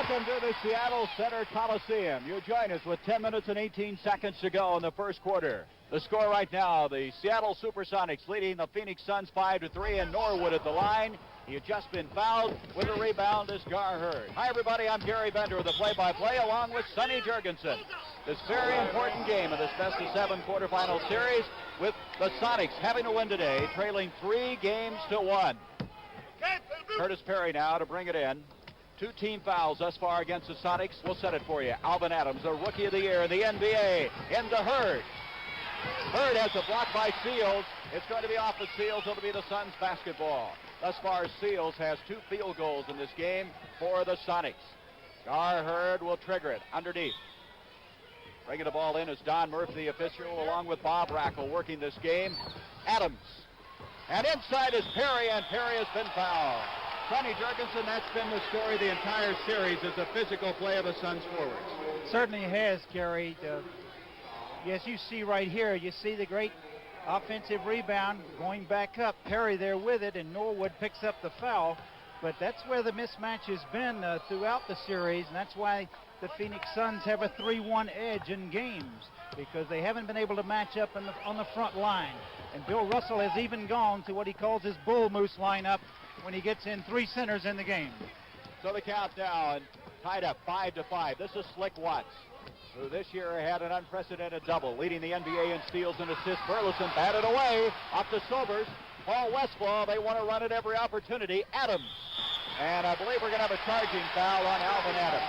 Welcome to the Seattle Center Coliseum. You join us with 10 minutes and 18 seconds to go in the first quarter. The score right now, the Seattle Supersonics leading the Phoenix Suns 5-3, and Norwood at the line. He had just been fouled. With a rebound is Gar Hurd. Hi, everybody. I'm Gary Bender with the play-by-play along with Sonny Jurgensen. This very important game of this best-of-7 quarterfinal series with the Sonics having to win today, trailing 3-1. Curtis Perry now to bring it in. 2 team fouls thus far against the Sonics. We'll set it for you. Alvin Adams, the Rookie of the Year in the NBA, into Hurd. Hurd has a block by Seals. It's going to be off of Seals. It'll be the Suns basketball. Thus far, Seals has 2 field goals in this game for the Sonics. Gar Hurd will trigger it underneath. Bringing the ball in is Don Murphy, the official, along with Bob Rackle working this game. Adams. And inside is Perry, and Perry has been fouled. Sonny Jurgensen, that's been the story the entire series, is the physical play of the Suns forwards. Certainly has, Gary. Yes, you see right here, you see the great offensive rebound going back up. Perry there with it, and Norwood picks up the foul. But that's where the mismatch has been throughout the series, and that's why the Phoenix Suns have a 3-1 edge in games, because they haven't been able to match up on the front line. And Bill Russell has even gone to what he calls his bull moose lineup when he gets in 3 centers in the game. So the countdown tied up 5-5. This is Slick Watts, who this year had an unprecedented double, leading the NBA in steals and assists. Burleson batted away, up to Sobers. Paul Westfall, they want to run at every opportunity. Adams. And I believe we're going to have a charging foul on Alvin Adams.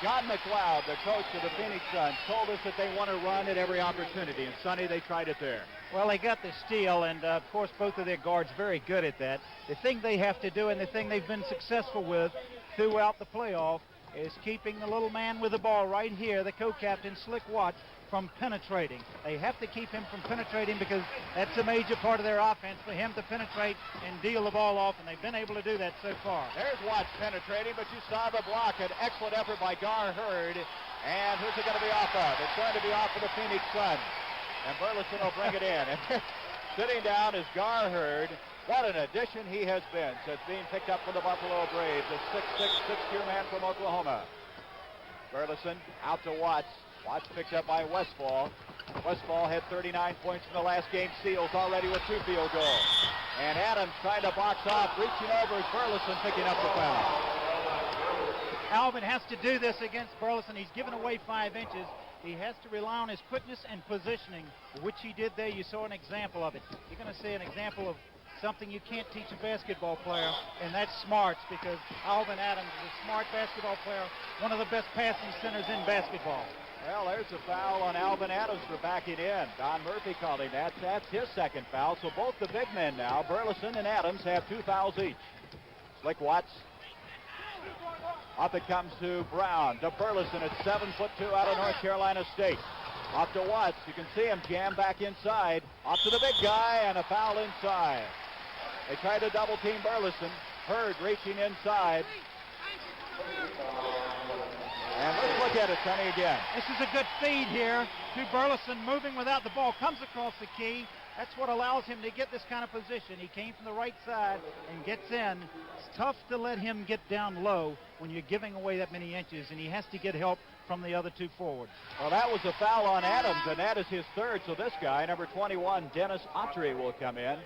John McLeod, the coach of the Phoenix Suns, told us that they want to run at every opportunity. And Sonny, they tried it there. Well, they got the steal, and of course both of their guards very good at that. The thing they have to do, and the thing they've been successful with throughout the playoff, is keeping the little man with the ball right here, the co-captain Slick Watts, from penetrating. They have to keep him from penetrating because that's a major part of their offense, for him to penetrate and deal the ball off, and they've been able to do that so far. There's Watts penetrating, but you saw the block. An excellent effort by Gar Hurd. And who's it going to be off of? It's going to be off of the Phoenix Suns. And Burleson will bring it in. And sitting down is Gar Hurd. What an addition he has been since being picked up for the Buffalo Braves. A 6'6", 6'2" man from Oklahoma. Burleson out to Watts. Watts picked up by Westfall. Westfall had 39 points in the last game. Seals already with 2 field goals. And Adams trying to box off, reaching over is Burleson picking up the foul. Alvin has to do this against Burleson. He's given away 5 inches. He has to rely on his quickness and positioning, which he did there. You saw an example of it. You're going to see an example of something you can't teach a basketball player, and that's smarts, because Alvin Adams is a smart basketball player, one of the best passing centers in basketball. Well, there's a foul on Alvin Adams for backing in. Don Murphy called him that. That's his second foul. So both the big men now, Burleson and Adams, have 2 fouls each. Slick Watts. Up it comes to Brown. To Burleson at 7'2" out of North Carolina State. Off to Watts. You can see him jam back inside. Off to the big guy, and a foul inside. They tried to double team Burleson. Hurd reaching inside. And let's look at it, Sonny, again. This is a good feed here to Burleson, moving without the ball, comes across the key. That's what allows him to get this kind of position. He came from the right side and gets in. It's tough to let him get down low when you're giving away that many inches, and he has to get help from the other 2 forwards. Well, that was a foul on Adams, and that is his 3rd. So this guy, number 21, Dennis Autry, will come in.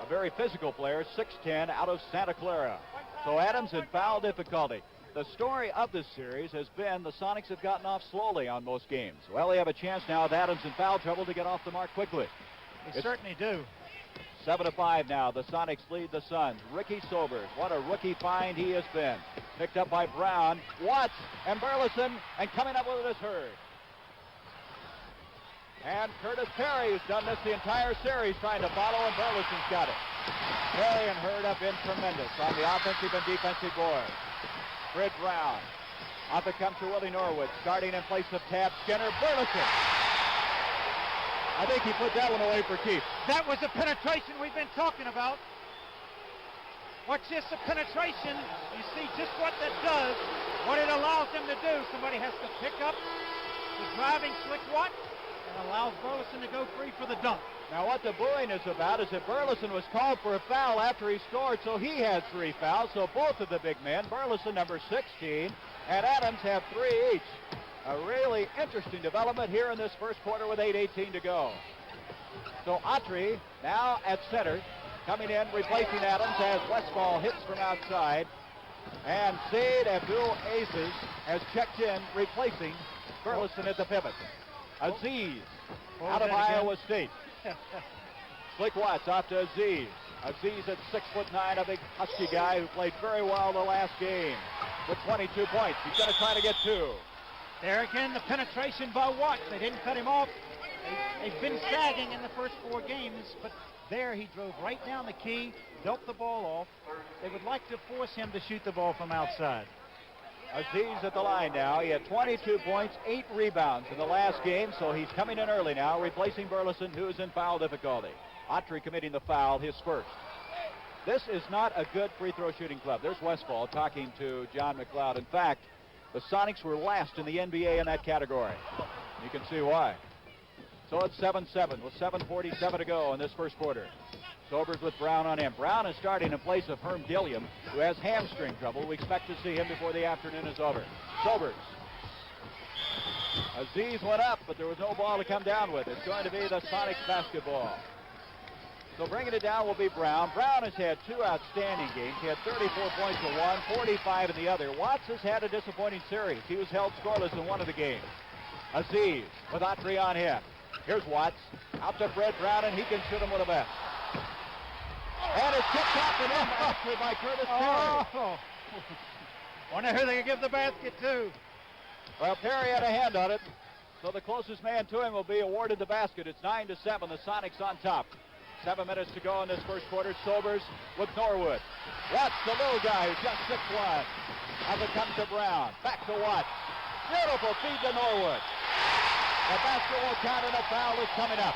A very physical player, 6'10", out of Santa Clara. So Adams in foul difficulty. The story of this series has been the Sonics have gotten off slowly on most games. Well, they have a chance now with Adams in foul trouble to get off the mark quickly. They certainly do. 7-5 now. The Sonics lead the Suns. Ricky Sobers, what a rookie find he has been. Picked up by Brown, Watts, and Burleson, and coming up with it is Hurd. And Curtis Perry, who's done this the entire series, trying to follow, and Burleson's got it. Perry and Hurd have been tremendous on the offensive and defensive board. Fred Brown. Off it comes to Willie Norwood, starting in place of Tab Skinner. Burleson. I think he put that one away for keeps. That was the penetration we've been talking about. Watch this, the penetration. You see just what that does, what it allows them to do. Somebody has to pick up the driving Slick Watt, and allows Burleson to go free for the dunk. Now what the booing is about is that Burleson was called for a foul after he scored, so he has 3 fouls. So both of the big men, Burleson number 16 and Adams, have 3 each. A really interesting development here in this first quarter with 8:18 to go. So Autry now at center, coming in, replacing Adams as Westfall hits from outside. And Zaid Abdul Aziz has checked in, replacing Burleson at the pivot. Aziz out of Iowa State. Slick Watts off to Aziz. Aziz at 6'9", a big husky guy who played very well the last game with 22 points. He's going to try to get 2. There again, the penetration by Watts. They didn't cut him off. They've been sagging in the first 4 games, but there he drove right down the key, dealt the ball off. They would like to force him to shoot the ball from outside. Aziz at the line now. He had 22 points, 8 rebounds in the last game, so he's coming in early now, replacing Burleson, who's in foul difficulty. Autry committing the foul, his first. This is not a good free throw shooting club. There's Westfall talking to John McLeod. In fact, the Sonics were last in the NBA in that category. You can see why. So it's 7-7 with 7:47 to go in this first quarter. Sobers with Brown on him. Brown is starting in place of Herm Gilliam, who has hamstring trouble. We expect to see him before the afternoon is over. Sobers. Aziz went up, but there was no ball to come down with. It's going to be the Sonics basketball. So bringing it down will be Brown. Brown has had 2 outstanding games. He had 34 points in one, 45 in the other. Watts has had a disappointing series. He was held scoreless in one of the games. Aziz with Autry on him. Here's Watts. Out to Fred Brown, and he can shoot him with a vest. And it's kicked off and in actually by Curtis Perry. Oh. Wonder who they can give the basket to. Well, Perry had a hand on it, so the closest man to him will be awarded the basket. It's 9-7, the Sonics on top. 7 minutes to go in this first quarter. Sobers with Norwood. Watts, the little guy who's just 6'1". As it comes to Brown. Back to Watts. Beautiful feed to Norwood. The basket will count and a foul is coming up.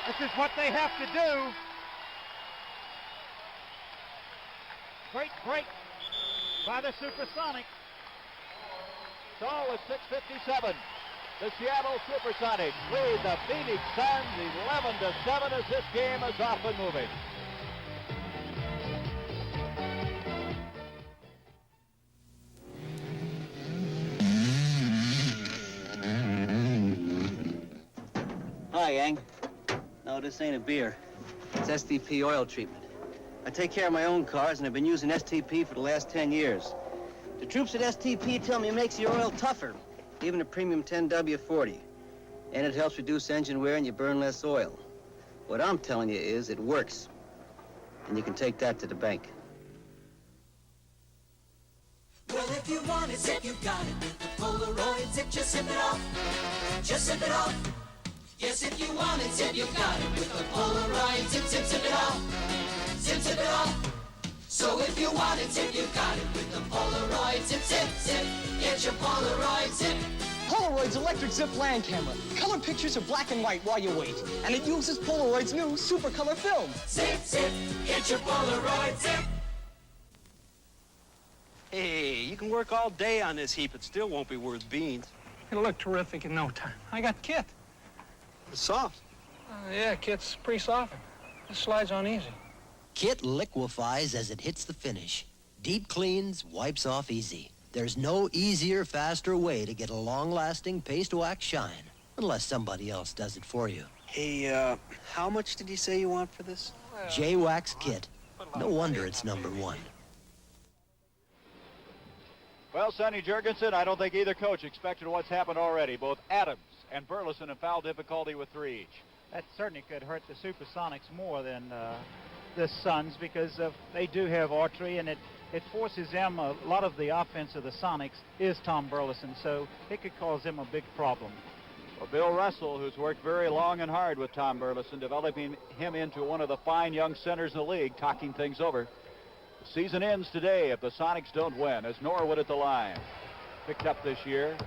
This is what they have to do. Great break by the Supersonics. So with 6:57, the Seattle Supersonics lead the Phoenix Suns 11-7 as this game is off and moving. Hi, Yang. No, this ain't a beer. It's STP oil treatment. I take care of my own cars, and I've been using STP for the last 10 years. The troops at STP tell me it makes your oil tougher, even a premium 10W40. And it helps reduce engine wear and you burn less oil. What I'm telling you is it works. And you can take that to the bank. Well, if you want it, zip, you got it. With the Polaroid zip, just zip it off. Just zip it off. Yes, if you want it, zip, you got it. With the Polaroid zip, zip, zip it off. Zip, zip it off. So if you want it, zip, you got it. With the Polaroid zip, zip, zip. Get your Polaroid zip. Polaroid's electric zip land camera. Color pictures are black and white while you wait. And it uses Polaroid's new super color film. Zip, zip. Get your Polaroid zip. Hey, you can work all day on this heap. It still won't be worth beans. It'll look terrific in no time. I got kit. It's soft. Yeah, kit's pretty soft. It slides on easy. Kit liquefies as it hits the finish. Deep cleans, wipes off easy. There's no easier, faster way to get a long-lasting paste wax shine, unless somebody else does it for you. Hey, how much did you say you want for this? J-Wax Kit. No wonder it's #1. Well, Sonny Jurgensen, I don't think either coach expected what's happened already. Both Adams and Burleson in foul difficulty with 3 each. That certainly could hurt the Supersonics more than the Suns because they do have Autry, and it forces them, a lot of the offense of the Sonics is Tom Burleson, so it could cause them a big problem. Well, Bill Russell, who's worked very long and hard with Tom Burleson, developing him into one of the fine young centers in the league, talking things over. The season ends today if the Sonics don't win, as Norwood at the line. Picked up this year,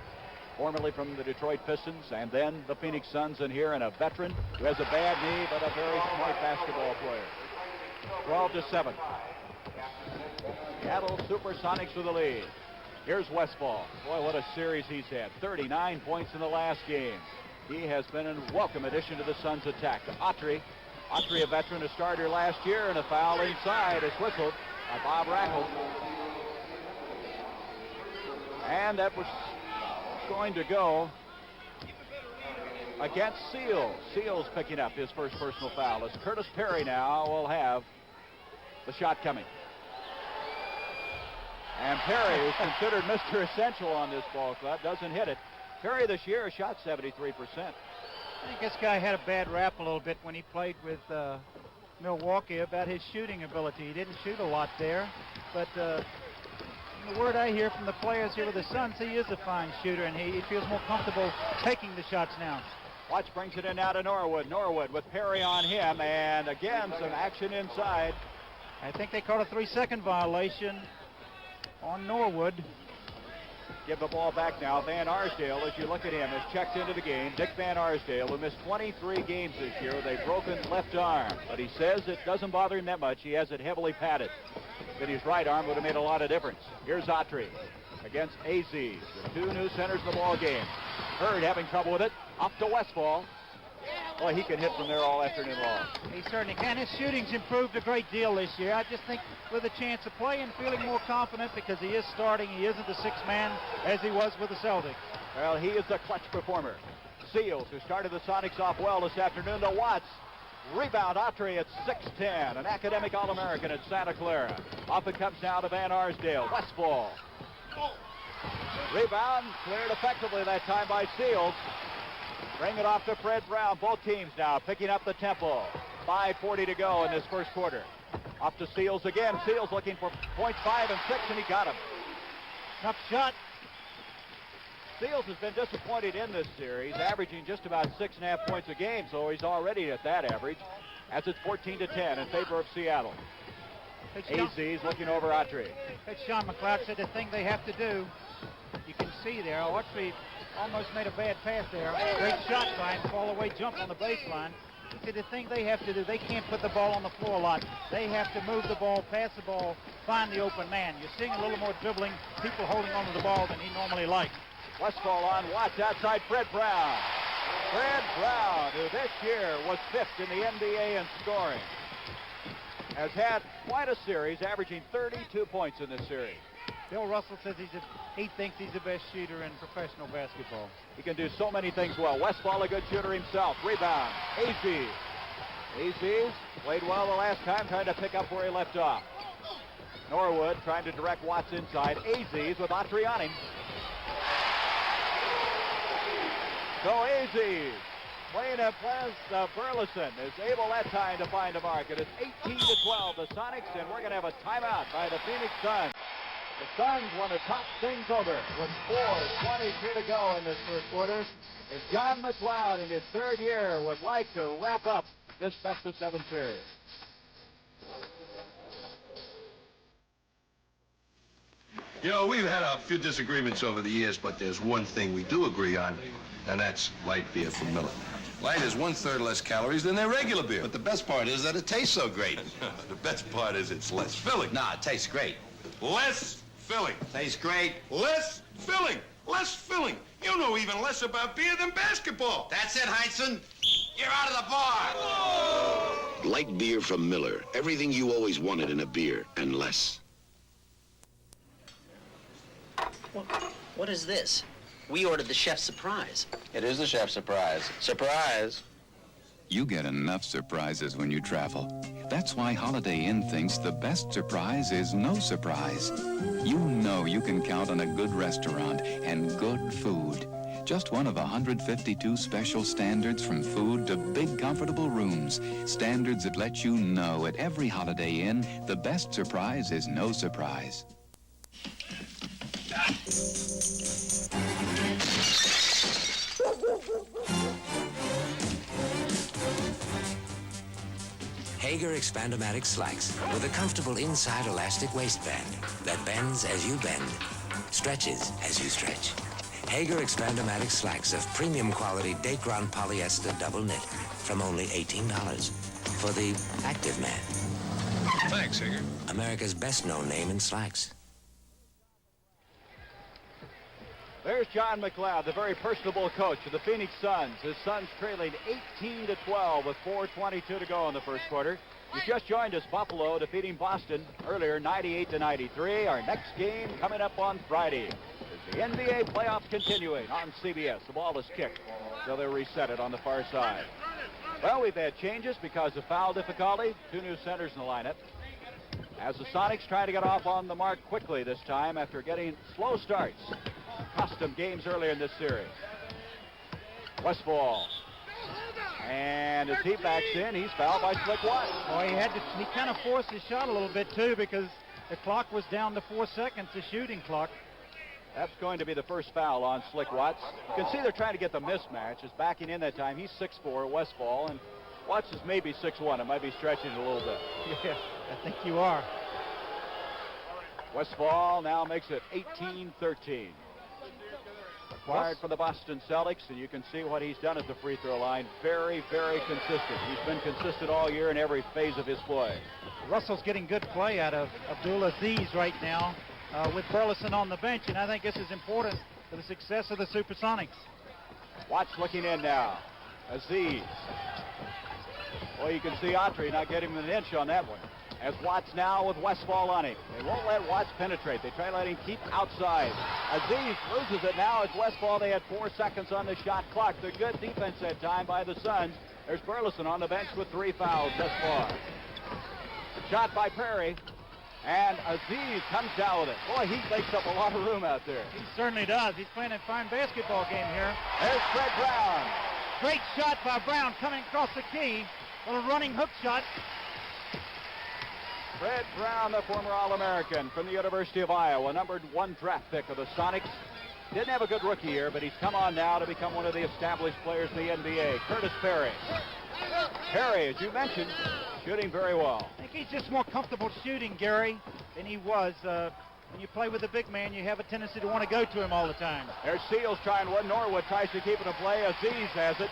formerly from the Detroit Pistons, and then the Phoenix Suns, and here, and a veteran who has a bad knee, but a very smart basketball player. 12-7. Seattle Supersonics with the lead. Here's Westfall. Boy, what a series he's had. 39 points in the last game. He has been a welcome addition to the Suns' attack. Autry, a veteran, a starter last year, and a foul inside is whistled by Bob Rackle. And that was going to go against Seals. Seals picking up his first personal foul as Curtis Perry now will have the shot coming. And Perry, who's considered Mr. Essential on this ball club, doesn't hit it. Perry this year shot 73%. I think this guy had a bad rap a little bit when he played with Milwaukee about his shooting ability. He didn't shoot a lot there, but the word I hear from the players here with the Suns, he is a fine shooter, and he feels more comfortable taking the shots now. Watts brings it in now to Norwood. Norwood with Perry on him, and again, some action inside. I think they called a 3-second violation on Norwood. Give the ball back now. Van Arsdale, as you look at him, has checked into the game. Dick Van Arsdale, who missed 23 games this year with a broken left arm. But he says it doesn't bother him that much. He has it heavily padded. But his right arm would have made a lot of difference. Here's Autry against AZ. The two new centers in the ball game. Hurd having trouble with it. Up to Westfall. Boy, he can hit from there all afternoon long. He certainly can. His shooting's improved a great deal this year. I just think with a chance of playing, feeling more confident because he is starting. He isn't the sixth man as he was with the Celtics. Well, he is a clutch performer. Seals, who started the Sonics off well this afternoon, to Watts. Rebound, Autry at 6'10", an academic All-American at Santa Clara. Off it comes now to Van Arsdale. Westfall. Rebound, cleared effectively that time by Seals. Bring it off to Fred Brown. Both teams now picking up the tempo. 5:40 to go in this first quarter. Off to Seals again. Seals looking for points 5 and 6, and he got him. Tough shot. Seals has been disappointed in this series, averaging just about 6.5 points a game, so he's already at that average, as it's 14-10 in favor of Seattle. AZ's looking over Autry. As Sean McLeod said, the thing they have to do, you can see there, Autry almost made a bad pass there. Great shot by him, fall away jump on the baseline. See, the thing they have to do, they can't put the ball on the floor a lot. They have to move the ball, pass the ball, find the open man. You're seeing a little more dribbling, people holding onto the ball than he normally likes. Westfall on Watts outside Fred Brown. Fred Brown, who this year was 5th in the NBA in scoring, has had quite a series, averaging 32 points in this series. Bill Russell says he thinks he's the best shooter in professional basketball. He can do so many things well. Westfall, a good shooter himself. Rebound. AZ. AZ's played well the last time, trying to pick up where he left off. Norwood trying to direct Watts inside. AZ's with Autry on him. So AZ's playing against Burleson is able that time to find a mark. It is 18-12, the Sonics, and we're going to have a timeout by the Phoenix Suns. The Suns want to top things over with 4:22 to go in this first quarter. As John McLeod in his third year would like to wrap up this best-of-7 series. You know, we've had a few disagreements over the years, but there's one thing we do agree on, and that's light beer from Miller. Light is 1/3 less calories than their regular beer. But the best part is that it tastes so great. The best part is it's less filling. Nah, it tastes great. Less filling. Tastes great. Less filling. Less filling. You know even less about beer than basketball. That's it, Heinsohn. You're out of the bar. Light beer from Miller. Everything you always wanted in a beer, and less. What is this? We ordered the chef's surprise. It is the chef's surprise. Surprise. You get enough surprises when you travel. That's why Holiday Inn thinks the best surprise is no surprise. You know you can count on a good restaurant and good food. Just one of 152 special standards, from food to big comfortable rooms. Standards that let you know at every Holiday Inn the best surprise is no surprise. Hager Expandomatic Slacks with a comfortable inside elastic waistband that bends as you bend, stretches as you stretch. Hager Expandomatic Slacks of premium quality Dacron polyester double knit from only $18 for the active man. Thanks, Hager. America's best known name in slacks. There's John McLeod, the very personable coach of the Phoenix Suns. His Suns trailing 18-12 with 4:22 to go in the first quarter. You just joined us, Buffalo defeating Boston earlier 98-93. Our next game coming up on Friday. The NBA playoffs continuing on CBS. The ball is kicked, so they'll reset it on the far side. Well, we've had changes because of foul difficulty. 2 new centers in the lineup. As the Sonics try to get off on the mark quickly this time after getting slow starts. Custom games earlier in this series. Westfall. And as he backs in, he's fouled by Slick Watts. Well, he kind of forced his shot a little bit, too, because the clock was down to 4 seconds, the shooting clock. That's going to be the first foul on Slick Watts. You can see they're trying to get the mismatch. Is backing in that time. He's 6'4", Westfall, and Watts is maybe 6'1". It might be stretching it a little bit. Yeah, I think you are. Westfall now makes it 18-13. Acquired for the Boston Celtics, and you can see what he's done at the free throw line. Very, very consistent. He's been consistent all year in every phase of his play. Russell's getting good play out of Abdul Aziz right now with Burleson on the bench, and I think this is important for the success of the Supersonics. Watts looking in now. Aziz. Well, you can see Autry not getting him an inch on that one. As Watts now with Westfall on him. They won't let Watts penetrate. They try to let him keep outside. Aziz loses it now. As Westfall, they had 4 seconds on the shot clock. The good defense that time by the Suns. There's Burleson on the bench with 3 fouls thus far. Shot by Perry. And Aziz comes down with it. Boy, he takes up a lot of room out there. He certainly does. He's playing a fine basketball game here. There's Fred Brown. Great shot by Brown coming across the key. A little running hook shot. Fred Brown, the former All-American from the University of Iowa, numbered 1 draft pick of the Sonics. Didn't have a good rookie year, but he's come on now to become one of the established players in the NBA. Curtis Perry. Perry, as you mentioned, shooting very well. I think he's just more comfortable shooting, Gary, than he was. When you play with a big man, you have a tendency to want to go to him all the time. There's Seals trying one. Norwood tries to keep it in play. Aziz has it.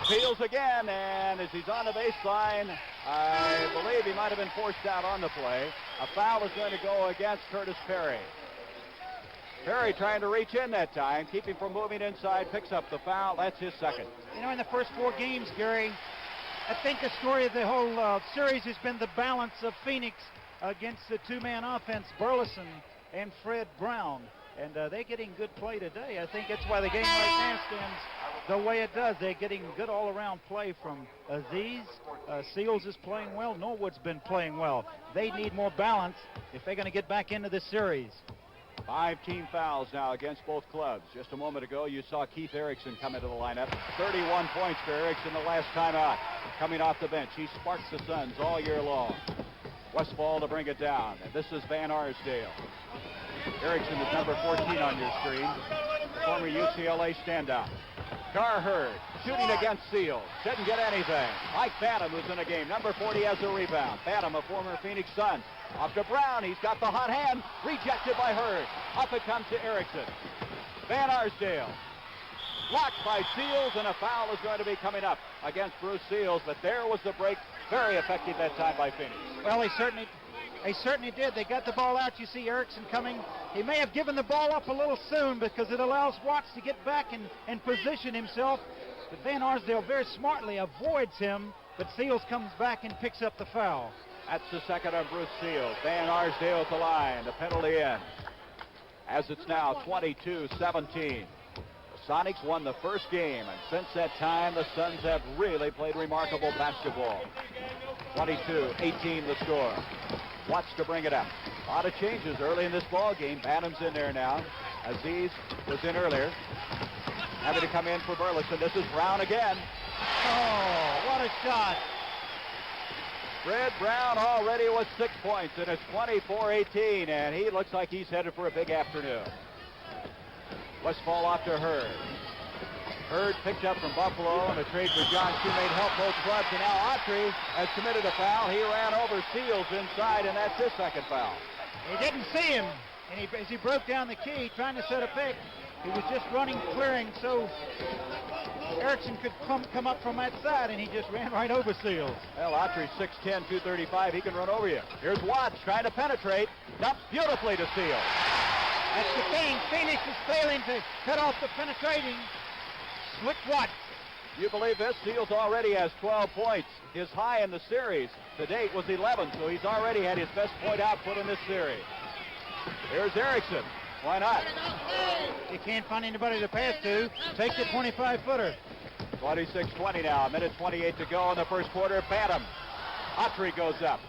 Seals again, and as he's on the baseline, I believe he might have been forced out on the play. A foul is going to go against Curtis Perry. Perry trying to reach in that time, keep him from moving inside, picks up the foul. That's his second. You know, in the first 4 games, Gary, I think the story of the whole series has been the balance of Phoenix against the 2-man offense, Burleson and Fred Brown. And they're getting good play today. I think that's why the game right now stands the way it does. They're getting good all-around play from Aziz. Seals is playing well. Norwood's been playing well. They need more balance if they're going to get back into this series. 5 team fouls now against both clubs. Just a moment ago, you saw Keith Erickson come into the lineup. 31 points for Erickson the last time out. Coming off the bench, he sparks the Suns all year long. Westfall to bring it down. And this is Van Arsdale. Erickson is number 14 on your screen. The former UCLA standout. Carherd shooting against Seals. Didn't get anything. Mike Phantom, who's in the game. Number 40 has a rebound. Phantom, a former Phoenix Sun. Off to Brown. He's got the hot hand. Rejected by Hurd. Up it comes to Erickson. Van Arsdale. Blocked by Seals, and a foul is going to be coming up against Bruce Seals. But there was the break. Very effective that time by Phoenix. Well, he certainly did. They got the ball out. You see Erickson coming. He may have given the ball up a little soon because it allows Watts to get back and position himself. But Van Arsdale very smartly avoids him, but Seals comes back and picks up the foul. That's the second on Bruce Seals. Van Arsdale at the line. The penalty in. As it's now 22-17. The Sonics won the first game, and since that time, the Suns have really played remarkable basketball. 22-18 the score. Watts to bring it up. A lot of changes early in this ball game. Bannum's in there now. Aziz was in earlier. Having to come in for Burleson. This is Brown again. Oh, what a shot. Fred Brown already with 6 points, and it's 24-18, and he looks like he's headed for a big afternoon. Westfall off to Hurd. Hurd picked up from Buffalo in a trade for John Shoemate, helped both clubs, and now Autry has committed a foul. He ran over Seals inside, and that's his second foul. He didn't see him, and as he broke down the key, trying to set a pick, he was just running, clearing, so Erickson could come up from that side, and he just ran right over Seals. Well, Autry's 6'10", 235. He can run over you. Here's Watts trying to penetrate. Dumps beautifully to Seals. That's the thing. Phoenix is failing to cut off the penetrating Slick Watts. You believe this? Seals already has 12 points. His high in the series to date was 11, so he's already had his best point output in this series. Here's Erickson. Why not? You can't find anybody to pass to. Take the 25-footer. 26-20 now. Minute 28 to go in the first quarter. Bantam. Autry goes up.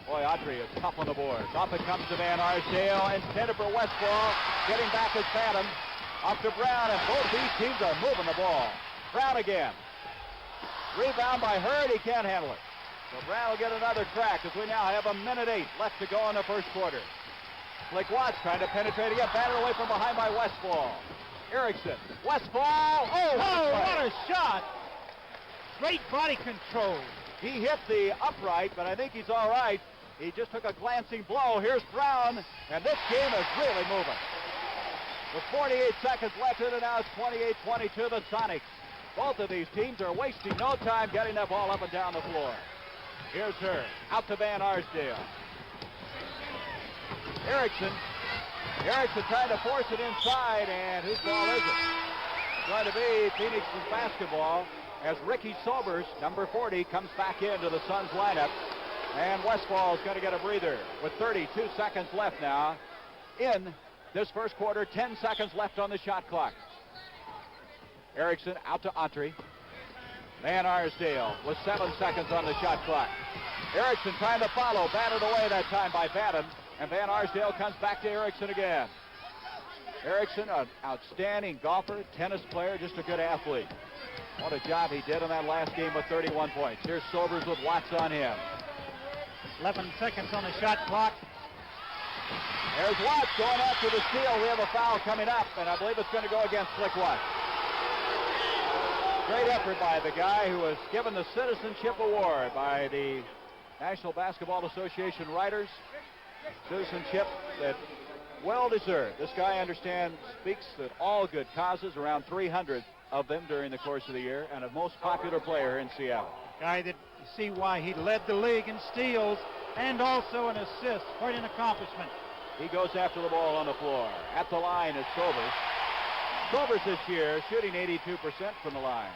Boy, Autry is tough on the boards. Off it comes to Van Arsdale. Intended for Westfall. Getting back is Bantam. Off to Brown, and both these teams are moving the ball. Brown again. Rebound by Hurd. He can't handle it. So Brown will get another crack as we now have a minute 8 left to go in the first quarter. Slick Watts trying to penetrate again. Batted away from behind by Westfall. Erickson. Westfall. Oh, what a shot. Great body control. He hit the upright, but I think he's all right. He just took a glancing blow. Here's Brown, and this game is really moving. With 48 seconds left in it, now it's 28-22 the Sonics. Both of these teams are wasting no time getting that ball up and down the floor. Here's her, out to Van Arsdale. Erickson trying to force it inside, and whose ball is it? It's going to be Phoenix's basketball as Ricky Sobers, number 40, comes back into the Suns lineup. And Westfall is going to get a breather with 32 seconds left now in this first quarter. 10 seconds left on the shot clock. Erickson out to Autry. Van Arsdale with 7 seconds on the shot clock. Erickson trying to follow, batted away that time by Bantam, and Van Arsdale comes back to Erickson again. Erickson, an outstanding golfer, tennis player, just a good athlete. What a job he did in that last game with 31 points. Here's Sobers with Watts on him. 11 seconds on the shot clock. There's Watts going after the steal. We have a foul coming up, and I believe it's going to go against Slick Watts. Great effort by the guy who was given the Citizenship Award by the National Basketball Association writers. Citizenship that well deserved. This guy, I understand, speaks at all good causes, around 300 of them during the course of the year, and a most popular player in Seattle. Guy that you see why he led the league in steals and also an assist. Quite an accomplishment. He goes after the ball on the floor. At the line is Sobers. Sobers this year shooting 82% from the line.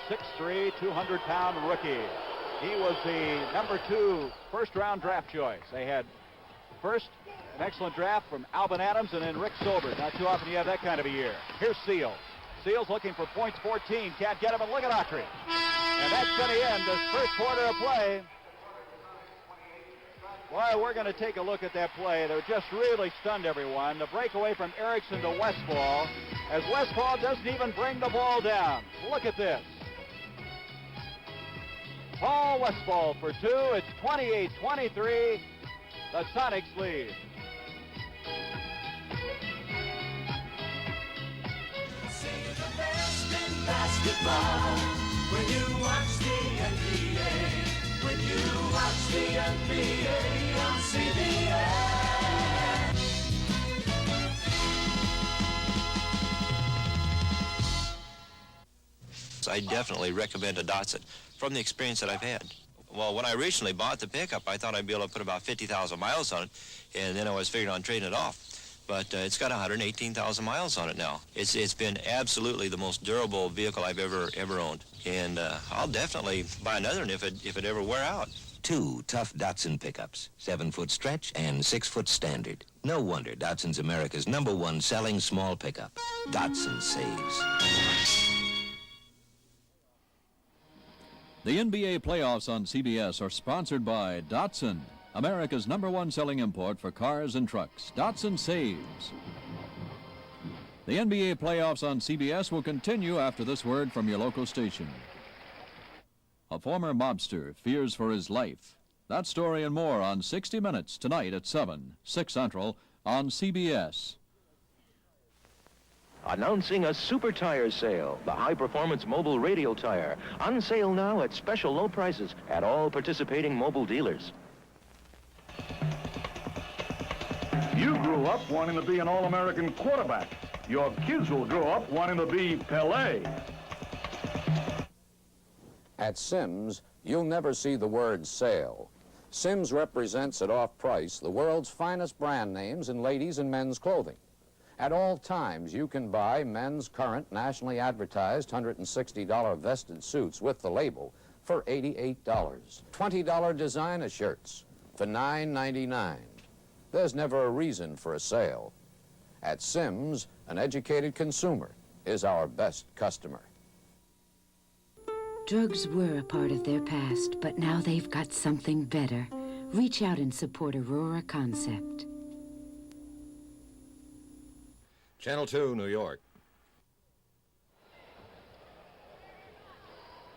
6'3", 200-pound rookie. He was the number 2 first-round draft choice. They had first an excellent draft from Alvin Adams and then Rick Sobers. Not too often you have that kind of a year. Here's Seals. Seals looking for points 14. Can't get him, and look at Autry. And that's going to end this first quarter of play. Well, we're going to take a look at that play. That just really stunned everyone. The breakaway from Erickson to Westfall, as Westfall doesn't even bring the ball down. Look at this. Paul Westfall for 2. It's 28-23. The Sonics lead. Basketball, when you watch the NBA, when you watch the NBA on CBS. I definitely recommend a Datsun from the experience that I've had. Well, when I originally bought the pickup, I thought I'd be able to put about 50,000 miles on it, and then I was figuring on trading it off. But it's got 118,000 miles on it now. It's been absolutely the most durable vehicle I've ever owned. And I'll definitely buy another one if it ever wear out. 2 tough Datsun pickups, 7-foot stretch and 6-foot standard. No wonder Datsun's America's #1 selling small pickup. Datsun saves. The NBA playoffs on CBS are sponsored by Datsun, America's #1 selling import for cars and trucks. Datsun saves. The NBA playoffs on CBS will continue after this word from your local station. A former mobster fears for his life. That story and more on 60 Minutes tonight at 7, 6 Central on CBS. Announcing a super tire sale, the high-performance mobile radial tire, on sale now at special low prices at all participating mobile dealers. You grew up wanting to be an All-American quarterback. Your kids will grow up wanting to be Pelé. At Simms, you'll never see the word sale. Sims represents at off price the world's finest brand names in ladies and men's clothing. At all times, you can buy men's current nationally advertised $160 vested suits with the label for $88. $20 designer shirts for $9.99. There's never a reason for a sale. At Sims, an educated consumer is our best customer. Drugs were a part of their past, but now they've got something better. Reach out and support Aurora Concept. Channel 2, New York.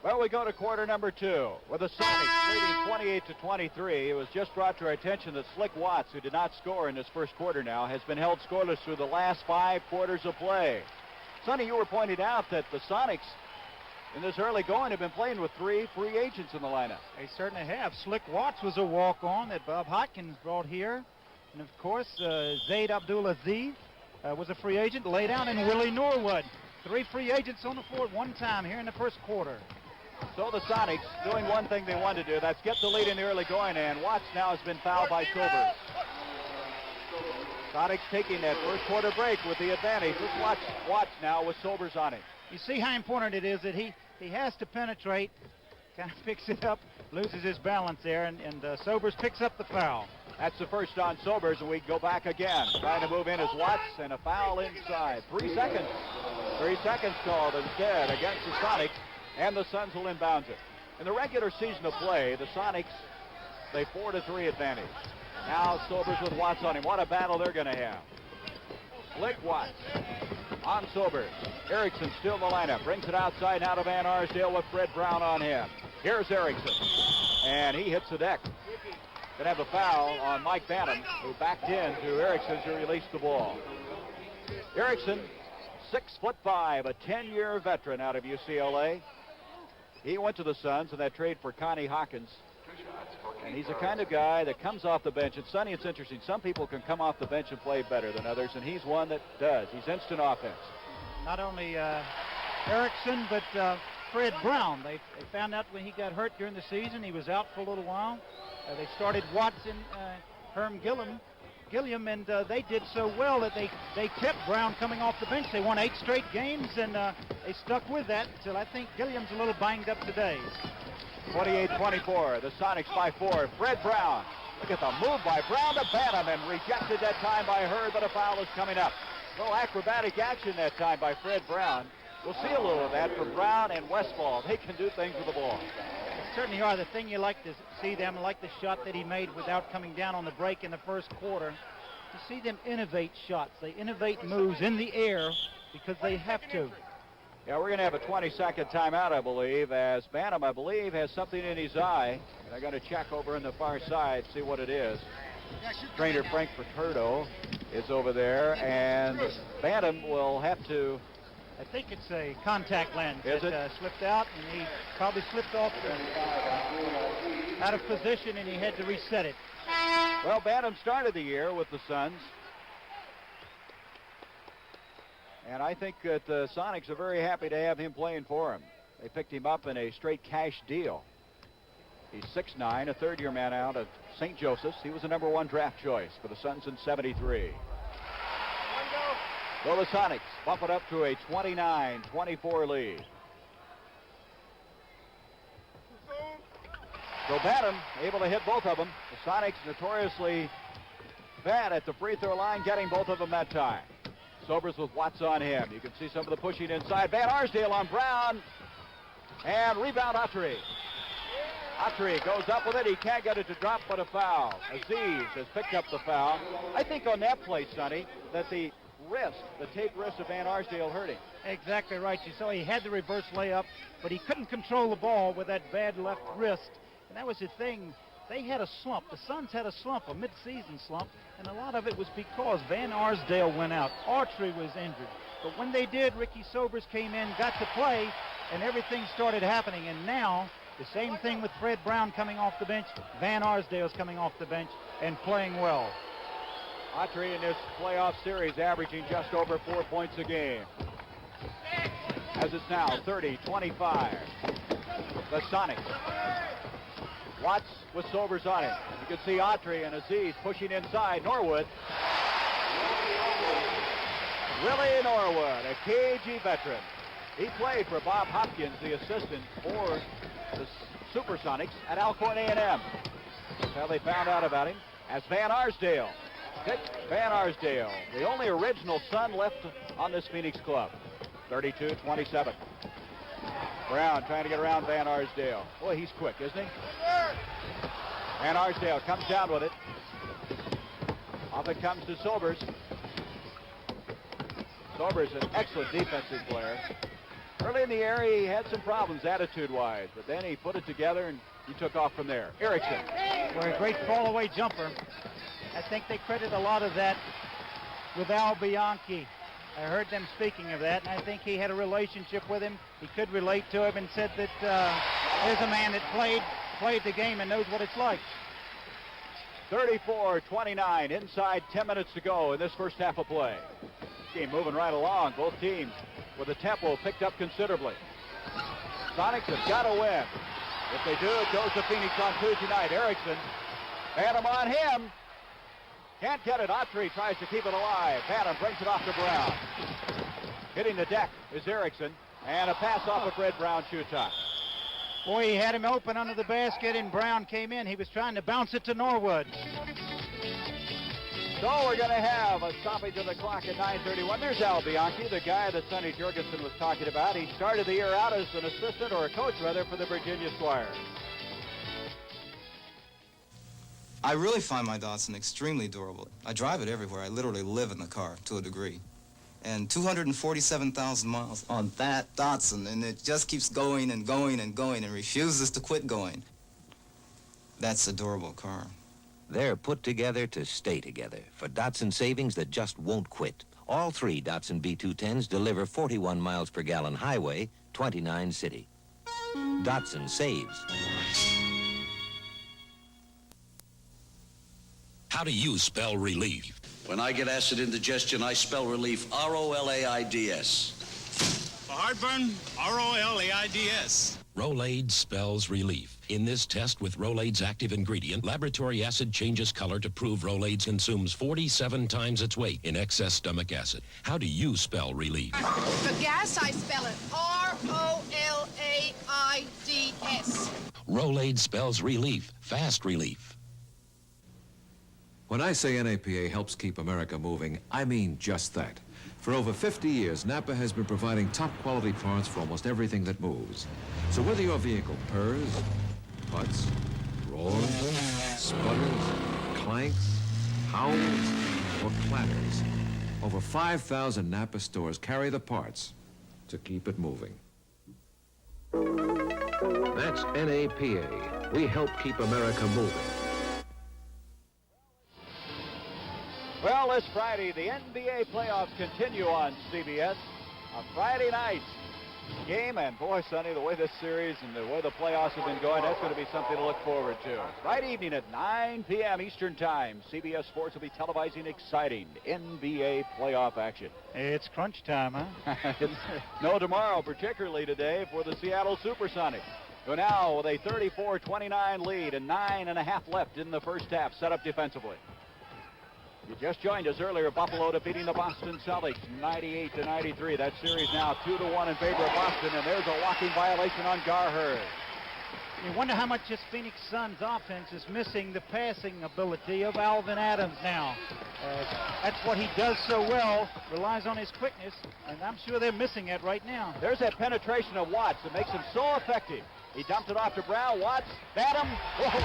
Well, we go to quarter number 2 with the Sonics leading 28-23. It was just brought to our attention that Slick Watts, who did not score in this first quarter now, has been held scoreless through the last 5 quarters of play. Sonny, you were pointing out that the Sonics in this early going have been playing with 3 free agents in the lineup. They certainly have. Slick Watts was a walk-on that Bob Hotkins brought here. And, of course, Zaid Abdul-Aziz was a free agent, lay down, and Willie Norwood. 3 free agents on the floor at one time here in the first quarter. So the Sonics doing one thing they wanted to do. That's get the lead in the early going, and Watts now has been fouled by Sobers. Sonics taking that first quarter break with the advantage. Let's watch Watts now with Sobers on him. You see how important it is that he has to penetrate, kind of picks it up, loses his balance there, and Sobers picks up the foul. That's the first on Sobers, and we go back again. Trying to move in as Watts, and a foul inside. 3 seconds. 3 seconds called instead against the Sonics, and the Suns will inbound it. In the regular season of play, the Sonics, they 4-3 advantage. Now Sobers with Watts on him. What a battle they're going to have. Slick Watts on Sobers. Erickson still in the lineup. Brings it outside now to Van Arsdale with Fred Brown on him. Here's Erickson. And he hits the deck. Going to have a foul on Mike Bantam, who backed in to Erickson to release the ball. Erickson, 6'5", a 10-year veteran out of UCLA. He went to the Suns in that trade for Connie Hawkins. And he's the kind of guy that comes off the bench. And Sonny, it's interesting. Some people can come off the bench and play better than others, and he's one that does. He's instant offense. Not only Erickson, but Fred Brown. They found out when he got hurt during the season. He was out for a little while. They started Watts and Herm Gilliam, and they did so well that they kept Brown coming off the bench. They won 8 straight games, and they stuck with that until I think Gilliam's a little banged up today. 28-24, the Sonics by 4. Fred Brown, look at the move by Brown to Bantam, and rejected that time by Hurd, but a foul is coming up. A little acrobatic action that time by Fred Brown. We'll see a little of that from Brown and Westfall. They can do things with the ball. They certainly are. The thing you like to see them, like the shot that he made without coming down on the break in the first quarter, to see them innovate shots. They innovate moves in the air because they have to. Yeah, we're going to have a 20-second timeout, I believe, as Bantam, I believe, has something in his eye. They're going to check over in the far side, see what it is. Trainer Frank Furtado is over there, and Bantam will have to... I think it's a contact lens that slipped out, and he probably slipped off out of position, and he had to reset it. Well, Bantam started the year with the Suns. And I think that the Sonics are very happy to have him playing for him. They picked him up in a straight cash deal. He's 6'9", a third-year man out of St. Joseph's. He was the #1 draft choice for the Suns in '73. So the Sonics bump it up to a 29-24 lead. So Bantam able to hit both of them. The Sonics notoriously bad at the free throw line, getting both of them that time. Sobers with Watts on him. You can see some of the pushing inside. Van Arsdale on Brown. And rebound Autry. Autry goes up with it. He can't get it to drop, but a foul. Aziz has picked up the foul. I think on that play, Sonny, that the taped wrist of Van Arsdale hurt him. Exactly right. You saw he had the reverse layup, but he couldn't control the ball with that bad left wrist. And that was the thing. They had a slump. The Suns had a slump, a mid-season slump, and a lot of it was because Van Arsdale went out. Autry was injured. But when they did, Ricky Sobers came in, got to play, and everything started happening. And now, the same thing with Fred Brown coming off the bench. Van Arsdale's coming off the bench and playing well. Autry in this playoff series averaging just over 4 points a game. As it's now 30-25. The Sonics Watts with Sobers on him. You can see Autry and Aziz pushing inside. Norwood. Willie Norwood, a cagey veteran. He played for Bob Hopkins, the assistant for the Supersonics at Alcorn A&M. That's how they found out about him. As Van Arsdale. Dick Van Arsdale, the only original son left on this Phoenix club. 32-27. Brown trying to get around Van Arsdale. Boy, he's quick, isn't he? Van Arsdale comes down with it. Off it comes to Sobers. Sobers, an excellent defensive player. Early in the area, he had some problems attitude-wise, but then he put it together and he took off from there. Erickson. For a great fall-away jumper. I think they credit a lot of that with Al Bianchi. I heard them speaking of that, and I think he had a relationship with him. He could relate to him and said that there's a man that played the game and knows what it's like. 34-29, inside 10 minutes to go in this first half of play. Game moving right along. Both teams with the tempo picked up considerably. Sonics have got to win. If they do, it goes to Phoenix on Tuesday night. Erickson, Phantom on him. Can't get it. Autry tries to keep it alive. Phantom brings it off to Brown. Hitting the deck is Erickson, and a pass off of Fred Brown shoe top. Boy, he had him open under the basket, and Brown came in. He was trying to bounce it to Norwood. So we're going to have a stoppage of the clock at 9:31. There's Al Bianchi, the guy that Sonny Jurgensen was talking about. He started the year out as an assistant, or a coach rather, for the Virginia Squires. I really find my Datsun extremely durable. I drive it everywhere. I literally live in the car to a degree. And 247,000 miles on that Datsun, and it just keeps going and going and going and refuses to quit going. That's a durable car. They're put together to stay together for Datsun savings that just won't quit. All three Datsun B210s deliver 41 miles per gallon highway, 29 city. Datsun saves. How do you spell relief? When I get acid indigestion, I spell relief R-O-L-A-I-D-S. For heartburn, R-O-L-A-I-D-S. Rolaids spells relief. In this test with Rolaids active ingredient, laboratory acid changes color to prove Rolaids consumes 47 times its weight in excess stomach acid. How do you spell relief? For gas, I spell it R-O-L-A-I-D-S. Rolaids spells relief, fast relief. When I say NAPA helps keep America moving, I mean just that. For over 50 years, Napa has been providing top-quality parts for almost everything that moves. So whether your vehicle purrs, butts, roars, sputters, clanks, howls, or clatters, over 5,000 Napa stores carry the parts to keep it moving. That's NAPA. We help keep America moving. Well, this Friday, the NBA playoffs continue on CBS. A Friday night game, and boy, Sonny, the way this series and the way the playoffs have been going, that's going to be something to look forward to. Friday evening at 9 p.m. Eastern Time, CBS Sports will be televising exciting NBA playoff action. It's crunch time, huh? No tomorrow, particularly today, for the Seattle Supersonics, who now with a 34-29 lead and 9.5 left in the first half, set up defensively. You just joined us earlier. Buffalo defeating the Boston Celtics 98-93. That series now 2-1 in favor of Boston, and there's a walking violation on Garhurd. You wonder how much this Phoenix Suns offense is missing the passing ability of Alvin Adams now. That's what he does so well, relies on his quickness, and I'm sure they're missing it right now. There's that penetration of Watts that makes him so effective. He dumped it off to Brown. Watts, Adam. Whoa.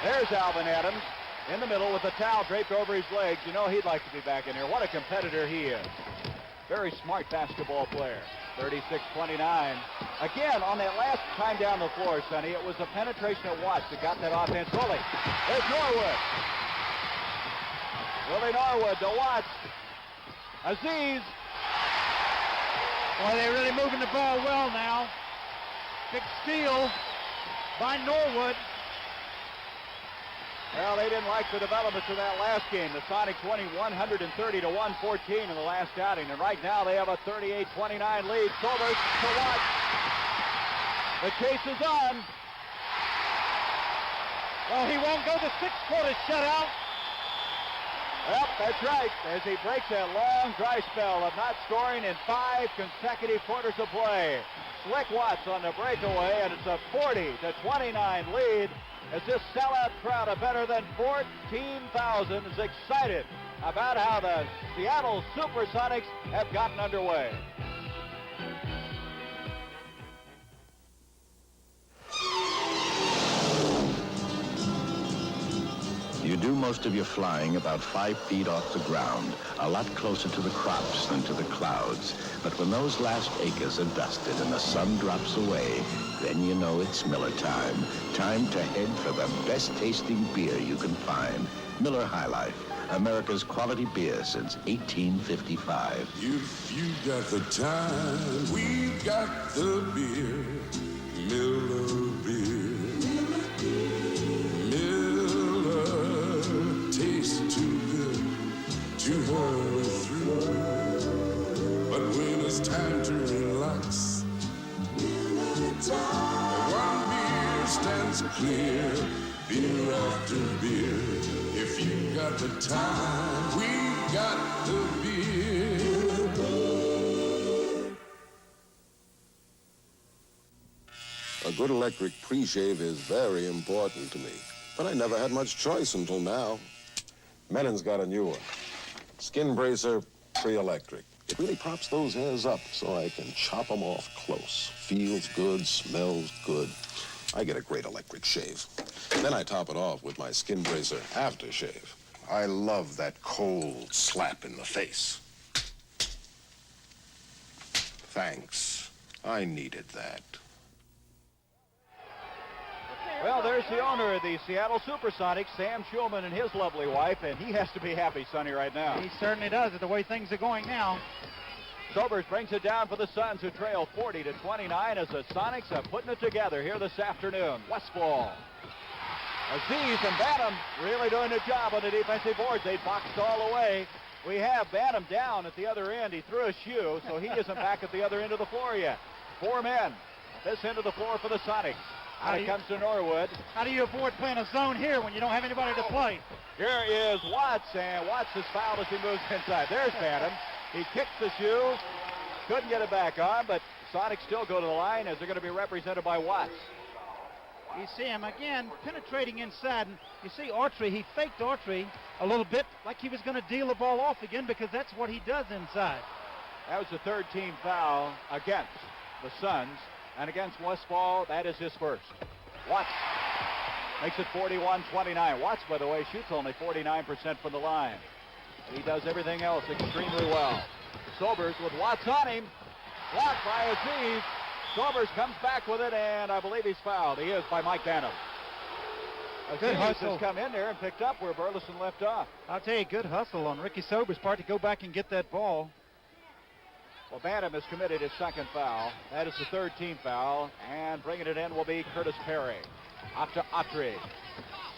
There's Alvin Adams in the middle with the towel draped over his legs. You know he'd like to be back in here. What a competitor he is. Very smart basketball player. 36-29. Again, on that last time down the floor, Sonny, it was a penetration of Watts that got that offense rolling. There's Norwood. Willie Norwood to Watts. Aziz. Boy, they're really moving the ball well now. Big steal by Norwood. Well, they didn't like the developments of that last game. The Sonics winning 130-114 in the last outing. And right now they have a 38-29 lead. Sobers to Watts. The chase is on. Well, he won't go the 6-quarter shutout. Yep, that's right, as he breaks that long dry spell of not scoring in 5 consecutive quarters of play. Slick Watts on the breakaway, and it's a 40-29 lead as this sellout crowd of better than 14,000 is excited about how the Seattle Supersonics have gotten underway. You do most of your flying about 5 feet off the ground, a lot closer to the crops than to the clouds. But when those last acres are dusted and the sun drops away, then you know it's Miller time. Time to head for the best tasting beer you can find. Miller High Life, America's quality beer since 1855. If you got the time, we've got the beer. Miller beer. Tastes too good to hurry through. But when it's time to relax, one beer stands clear, beer after beer. If you got the time, we've got the beer. A good electric pre-shave is very important to me, but I never had much choice until now. Menon's got a new one. Skin Bracer Pre-Electric. It really props those hairs up so I can chop them off close. Feels good, smells good. I get a great electric shave. Then I top it off with my Skin Bracer aftershave. I love that cold slap in the face. Thanks. I needed that. Well, there's the owner of the Seattle Supersonics, Sam Schulman, and his lovely wife, and he has to be happy, Sonny, right now. He certainly does, the way things are going now. Sobers brings it down for the Suns, who trail 40-29 as the Sonics are putting it together here this afternoon. Westfall. Aziz and Bantam really doing a job on the defensive boards. They boxed all the way. We have Bantam down at the other end. He threw a shoe, so he isn't back at the other end of the floor yet. 4 men at this end of the floor for the Sonics. Out it comes to Norwood. How do you avoid playing a zone here when you don't have anybody to play? Here is Watts, and Watts is fouled as he moves inside. There's Bantam. He kicks the shoe. Couldn't get it back on, but Sonics still go to the line as they're going to be represented by Watts. You see him again penetrating inside, and you see Autry. He faked Autry a little bit like he was going to deal the ball off again because that's what he does inside. That was the 3rd team foul against the Suns. And against Westfall, that is his first. Watts makes it 41-29. Watts, by the way, shoots only 49% from the line. He does everything else extremely well. Sobers with Watts on him. Blocked by Aziz. Sobers comes back with it, and I believe he's fouled. He is by Mike Bantam. Aziz has come in there and picked up where Burleson left off. I'll tell you, good hustle on Ricky Sobers' part to go back and get that ball. Well, Bantam has committed his 2nd foul. That is the 3rd team foul. And bringing it in will be Curtis Perry. Up to Autry.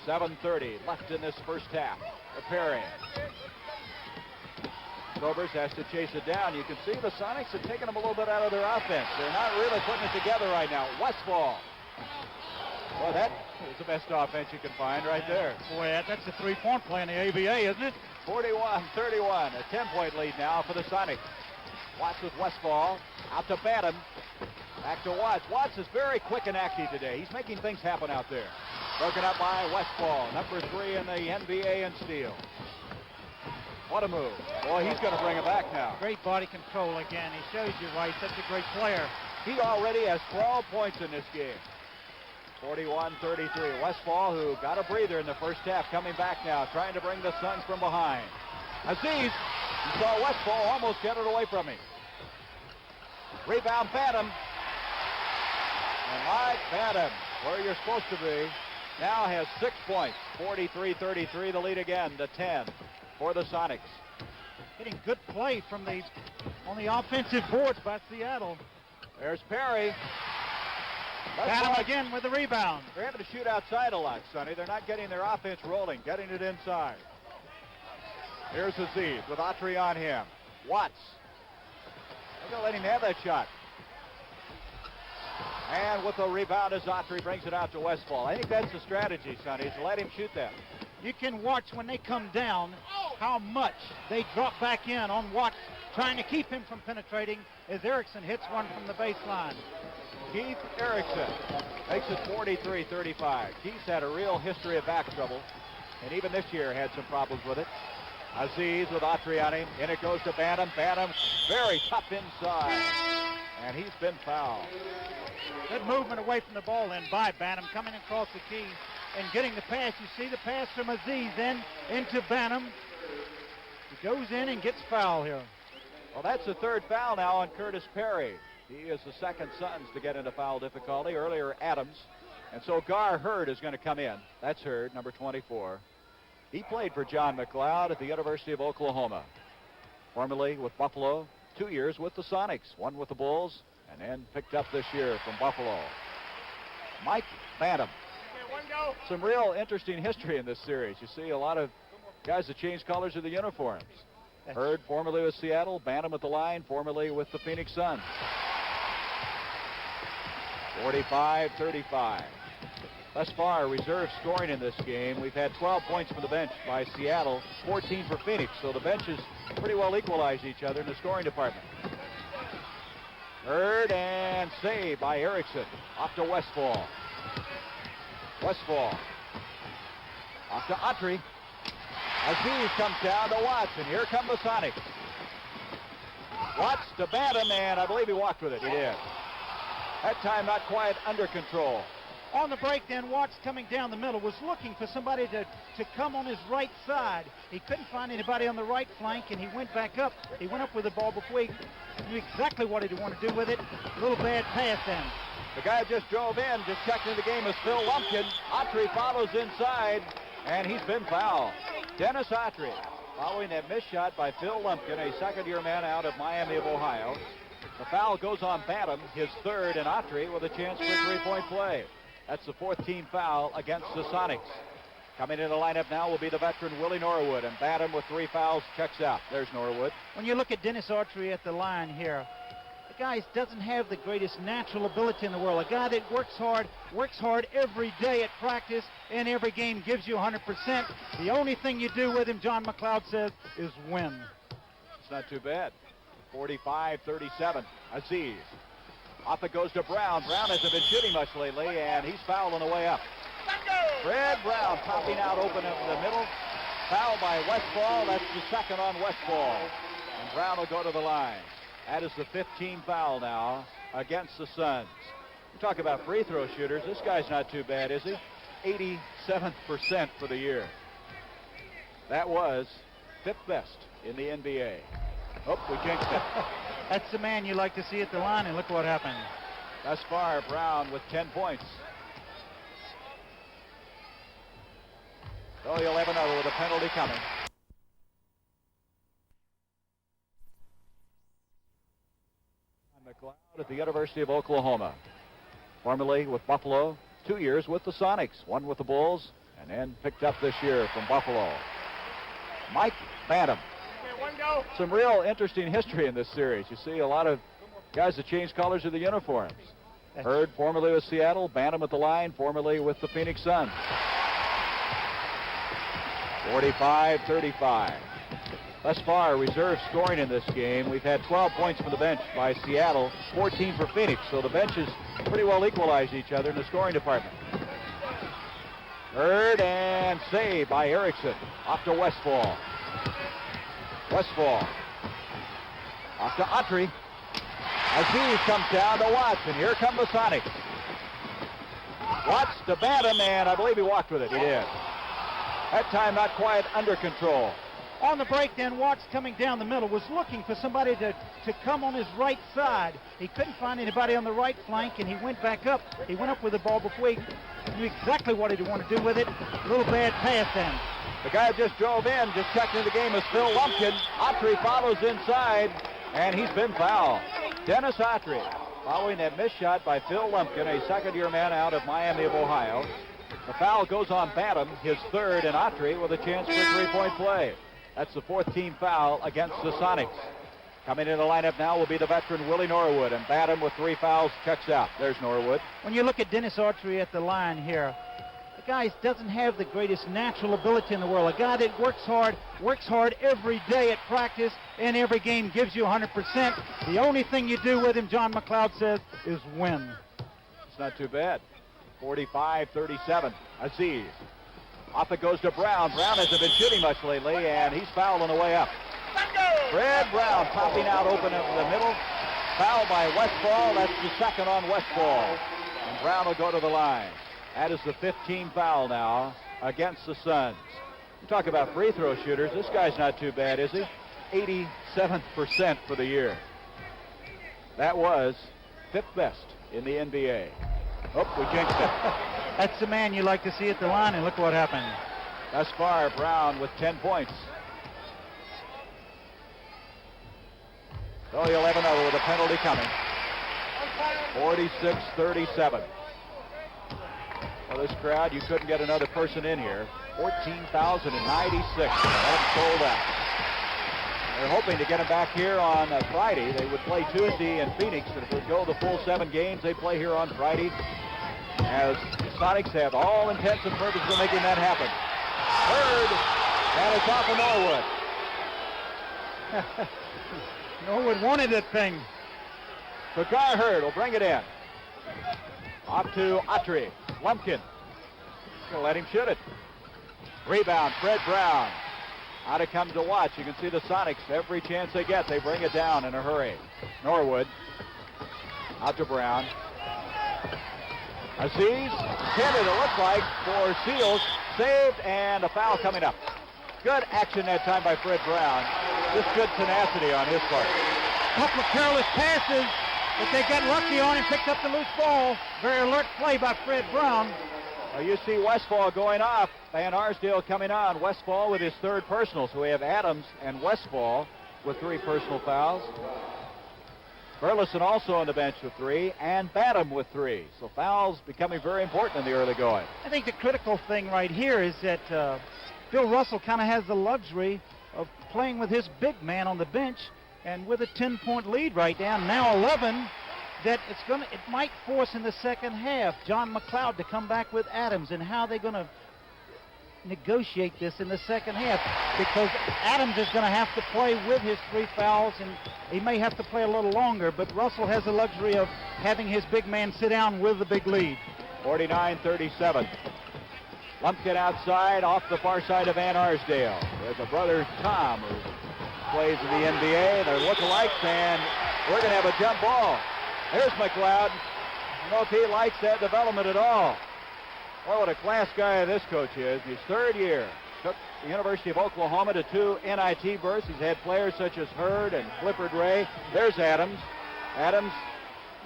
7:30 left in this first half. Perry. Sobers has to chase it down. You can see the Sonics have taken them a little bit out of their offense. They're not really putting it together right now. Westfall. Well, that is the best offense you can find right there. Boy, that's a 3-point play in the ABA, isn't it? 41-31. A 10-point lead now for the Sonics. Watts with Westfall. Out to Bantam. Back to Watts. Watts is very quick and active today. He's making things happen out there. Broken up by Westfall. Number 3 in the NBA in steal. What a move. Boy, he's going to bring it back now. Great body control again. He shows you why he's such a great player. He already has 12 points in this game. 41-33. Westfall, who got a breather in the first half, coming back now, trying to bring the Suns from behind. Aziz. You saw Westfall almost get it away from him. Rebound, Bantam. And Mike Bantam, where you're supposed to be, now has 6 points. 43-33, the lead again to 10 for the Sonics. Getting good play from on the offensive boards by Seattle. There's Perry. Bantam again with the rebound. They're having to shoot outside a lot, Sonny. They're not getting their offense rolling, getting it inside. Here's Aziz with Autry on him. Watts. They're going to let him have that shot. And with the rebound as Autry brings it out to Westfall. I think that's the strategy, Sonny, is to let him shoot that. You can watch when they come down how much they drop back in on Watts, trying to keep him from penetrating as Erickson hits one from the baseline. Keith Erickson makes it 43-35. Keith's had a real history of back trouble, and even this year had some problems with it. Aziz with Autry on him. In it goes to Bantam. Bantam very tough inside, and he's been fouled. Good movement away from the ball then by Bantam, coming across the key and getting the pass. You see the pass from Aziz then into Bantam. He goes in and gets fouled here. Well, that's the third foul now on Curtis Perry. He is the second Suns to get into foul difficulty. Earlier, Adams. And so Gar Hurd is going to come in. That's Hurd, number 24. He played for John McLeod at the University of Oklahoma. Formerly with Buffalo, 2 years with the Sonics, one with the Bulls, and then picked up this year from Buffalo. Mike Bantam. Some real interesting history in this series. You see a lot of guys that change colors of the uniforms. Hurd formerly with Seattle, Bantam at the line, formerly with the Phoenix Suns. 45-35. Thus far, reserve scoring in this game. We've had 12 points from the bench by Seattle, 14 for Phoenix. So the benches pretty well equalize each other in the scoring department. Hurd and save by Erickson. Off to Westfall. Westfall. Off to Autry. Aziz comes down to Watts, and here come the Sonics. Watts to Bantam, and I believe he walked with it. He did. That time not quite under control. On the break then, Watts coming down the middle was looking for somebody to come on his right side. He couldn't find anybody on the right flank, and he went back up. He went up with the ball before he knew exactly what he wanted to do with it. A little bad pass then. The guy just drove in, just checked in the game is Phil Lumpkin. Autry follows inside, and he's been fouled. Dennis Autry, following that missed shot by Phil Lumpkin, a second-year man out of Miami of Ohio. The foul goes on Bantam, his third, and Autry with a chance for a three-point play. That's the fourth team foul against the Sonics. Coming in the lineup now will be the veteran Willie Norwood, and Bantam with 3 fouls checks out. There's Norwood. When you look at Dennis Autry at the line here, the guy doesn't have the greatest natural ability in the world. A guy that works hard every day at practice, and every game gives you 100%. The only thing you do with him, John McLeod says, is win. It's not too bad. 45-37. Aziz. Off it goes to Brown. Brown hasn't been shooting much lately, and he's fouled on the way up. Fred Brown popping out open in the middle. Foul by Westfall. That's the second on Westfall. And Brown will go to the line. That is the 15th foul now against the Suns. You talk about free throw shooters. This guy's not too bad, is he? 87% for the year. That was 5th best in the NBA. Oh, we jinxed it. That's the man you like to see at the line, and look what happened. Thus far, Brown with 10 points. So he'll have another with a penalty coming. McLeod at the University of Oklahoma. Formerly with Buffalo, 2 years with the Sonics, one with the Bulls, and then picked up this year from Buffalo. Mike Bantam. Some real interesting history in this series. You see a lot of guys that change colors of the uniforms. Hurd formerly with Seattle, Bantam at the line, formerly with the Phoenix Suns. 45-35. Thus far, reserve scoring in this game. We've had 12 points from the bench by Seattle, 14 for Phoenix. So the benches pretty well equalize each other in the scoring department. Hurd and save by Erickson. Off to Westfall. Westfall. Off to Autry. Aziz comes down to Watts, and here come the Sonics. Watts to Bantam, and I believe he walked with it. He did. That time not quite under control. On the break then, Watts coming down the middle was looking for somebody to come on his right side. He couldn't find anybody on the right flank, and he went back up. He went up with the ball before he knew exactly what he wanted to do with it. A little bad pass then. The guy just drove in, just checked in the game is Phil Lumpkin. Autry follows inside, and he's been fouled. Dennis Autry, following that missed shot by Phil Lumpkin, a second-year man out of Miami of Ohio. The foul goes on Bantam, his third, and Autry with a chance for a three-point play. That's the fourth team foul against the Sonics. Coming in the lineup now will be the veteran Willie Norwood, and Badham with 3 fouls checks out. There's Norwood. When you look at Dennis Autry at the line here, the guy doesn't have the greatest natural ability in the world. A guy that works hard every day at practice, and every game gives you 100%. The only thing you do with him, John McLeod says, is win. It's not too bad. 45-37. Aziz. Off it goes to Brown. Brown hasn't been shooting much lately, and he's fouled on the way up. Fred Brown popping out open in the middle. Foul by Westfall. That's the second on Westfall. And Brown will go to the line. That is the 15th foul now against the Suns. You talk about free throw shooters. This guy's not too bad, is he? 87% for the year. That was 5th best in the NBA. Oh, we jinxed it. That's the man you like to see at the line, and look what happened. Thus far, Brown with 10 points. So you'll have another with a penalty coming. 46-37. Well, this crowd, you couldn't get another person in here. 14,096. Sold out. They're hoping to get them back here on Friday. They would play Tuesday in Phoenix, and if it would go the full 7 games, they play here on Friday. As the Sonics have all intents and purposes of making that happen. Third, and it's off of Norwood. Norwood wanted that thing. So Gar Hurd will bring it in. Off to Autry. Lumpkin. Gonna let him shoot it. Rebound, Fred Brown. Out it comes to Watts. You can see the Sonics, every chance they get, they bring it down in a hurry. Norwood. Out to Brown. Aziz hit it looks like, for Seals. Saved, and a foul coming up. Good action that time by Fred Brown. Just good tenacity on his part. Couple of careless passes, but they got lucky on him, picked up the loose ball. Very alert play by Fred Brown. You see Westfall going off. Van Arsdale coming on. Westfall with his 3rd personal. So we have Adams and Westfall with 3 personal fouls. Burleson also on the bench with 3, and Badham with 3. So fouls becoming very important in the early going. I think the critical thing right here is that Bill Russell kind of has the luxury of playing with his big man on the bench, and with a 10-point lead right now 11, that it might force in the second half John McLeod to come back with Adams, and how they're going to negotiate this in the second half, because Adams is going to have to play with his 3 fouls, and he may have to play a little longer, but Russell has the luxury of having his big man sit down with the big lead. 49-37. Lumpkin outside, off the far side of Van Arsdale. There's a brother, Tom, who plays in the NBA. They're lookalikes, and we're going to have a jump ball. Here's McLeod. I don't know if he likes that development at all. Well, what a class guy this coach is. His 3rd year. Took the University of Oklahoma to 2 NIT berths. He's had players such as Hurd and Clifford Ray. There's Adams. Adams,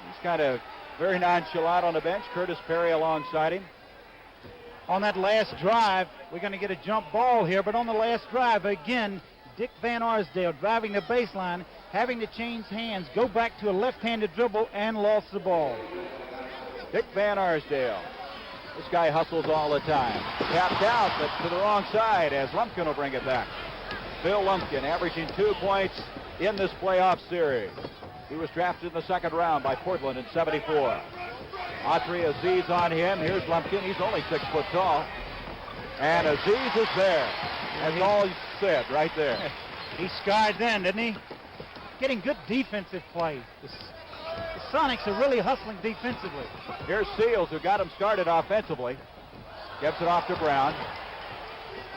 he's kind of very nonchalant on the bench. Curtis Perry alongside him. On that last drive, we're going to get a jump ball here, but on the last drive, again, Dick Van Arsdale driving the baseline, having to change hands, go back to a left-handed dribble, and lost the ball. Dick Van Arsdale. This guy hustles all the time. Tapped out, but to the wrong side, as Lumpkin will bring it back. Phil Lumpkin averaging 2 points in this playoff series. He was drafted in the 2nd round by Portland in '74. Autry, Aziz on him. Here's Lumpkin. He's only 6 foot tall. And Aziz is there. That's all he said right there. He skied then, didn't he? Getting good defensive play. The Sonics are really hustling defensively. Here's Seals, who got him started offensively. Gets it off to Brown.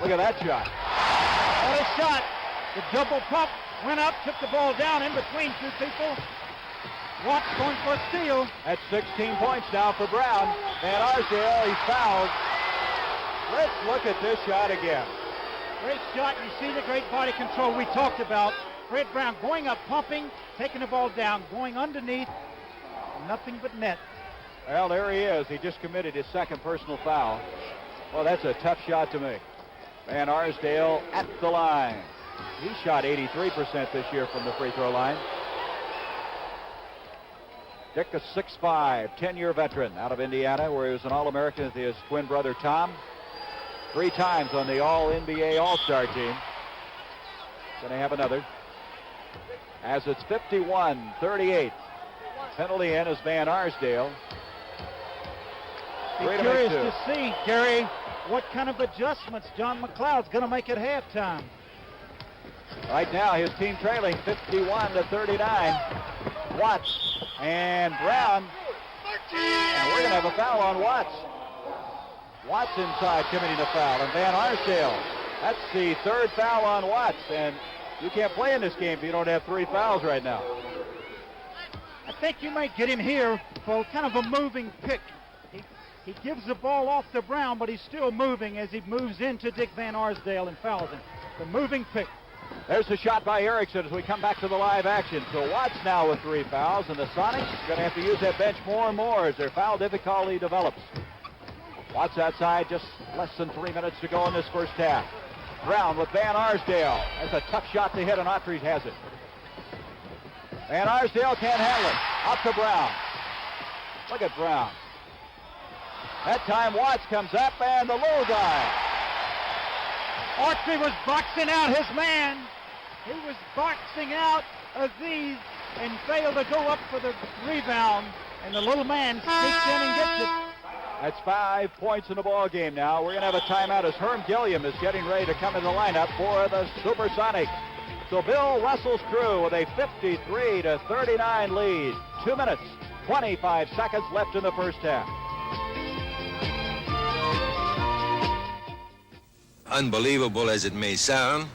Look at that shot. What a shot. The double pump went up, took the ball down in between 2 people. Watts going for a steal. That's 16 points now for Brown. Van Arsdale, he's fouled. Let's look at this shot again. Great shot. You see the great body control we talked about. Fred Brown going up, pumping, taking the ball down, going underneath. Nothing but net. Well, there he is. He just committed his 2nd personal foul. Well, that's a tough shot to make. Van Arsdale at the line. He shot 83% this year from the free throw line. Dick, a 6'5", 10-year veteran out of Indiana, where he was an All-American with his twin brother Tom. 3 times on the All-NBA All-Star team. Going to have another. as it's 51-38. Penalty in is Van Arsdale. Be curious to see, Gary, what kind of adjustments John McLeod's going to make at halftime. Right now, his team trailing 51-39. Watts and Brown. And we're going to have a foul on Watts. Watts inside committing a foul. And Van Arsdale, that's the third foul on Watts. And you can't play in this game if you don't have 3 fouls right now. I think you might get him here for kind of a moving pick. He gives the ball off to Brown, but he's still moving as he moves into Dick Van Arsdale and fouls him. The moving pick. There's the shot by Erickson as we come back to the live action. So Watts now with 3 fouls, and the Sonics are going to have to use that bench more and more as their foul difficulty develops. Watts outside, just less than 3 minutes to go in this first half. Brown with Van Arsdale. That's a tough shot to hit, and Autry has it. Van Arsdale can't handle it. Out to Brown. Look at Brown. That time Watts comes up, and the low guy. Autry was boxing out his man. He was boxing out Aziz and failed to go up for the rebound. And the little man sneaks in and gets it. That's 5 points in the ball game now. We're going to have a timeout as Herm Gilliam is getting ready to come in the lineup for the Supersonics. So Bill Russell's crew with a 53-39 lead. 2 minutes, 25 seconds left in the first half. Unbelievable as it may sound,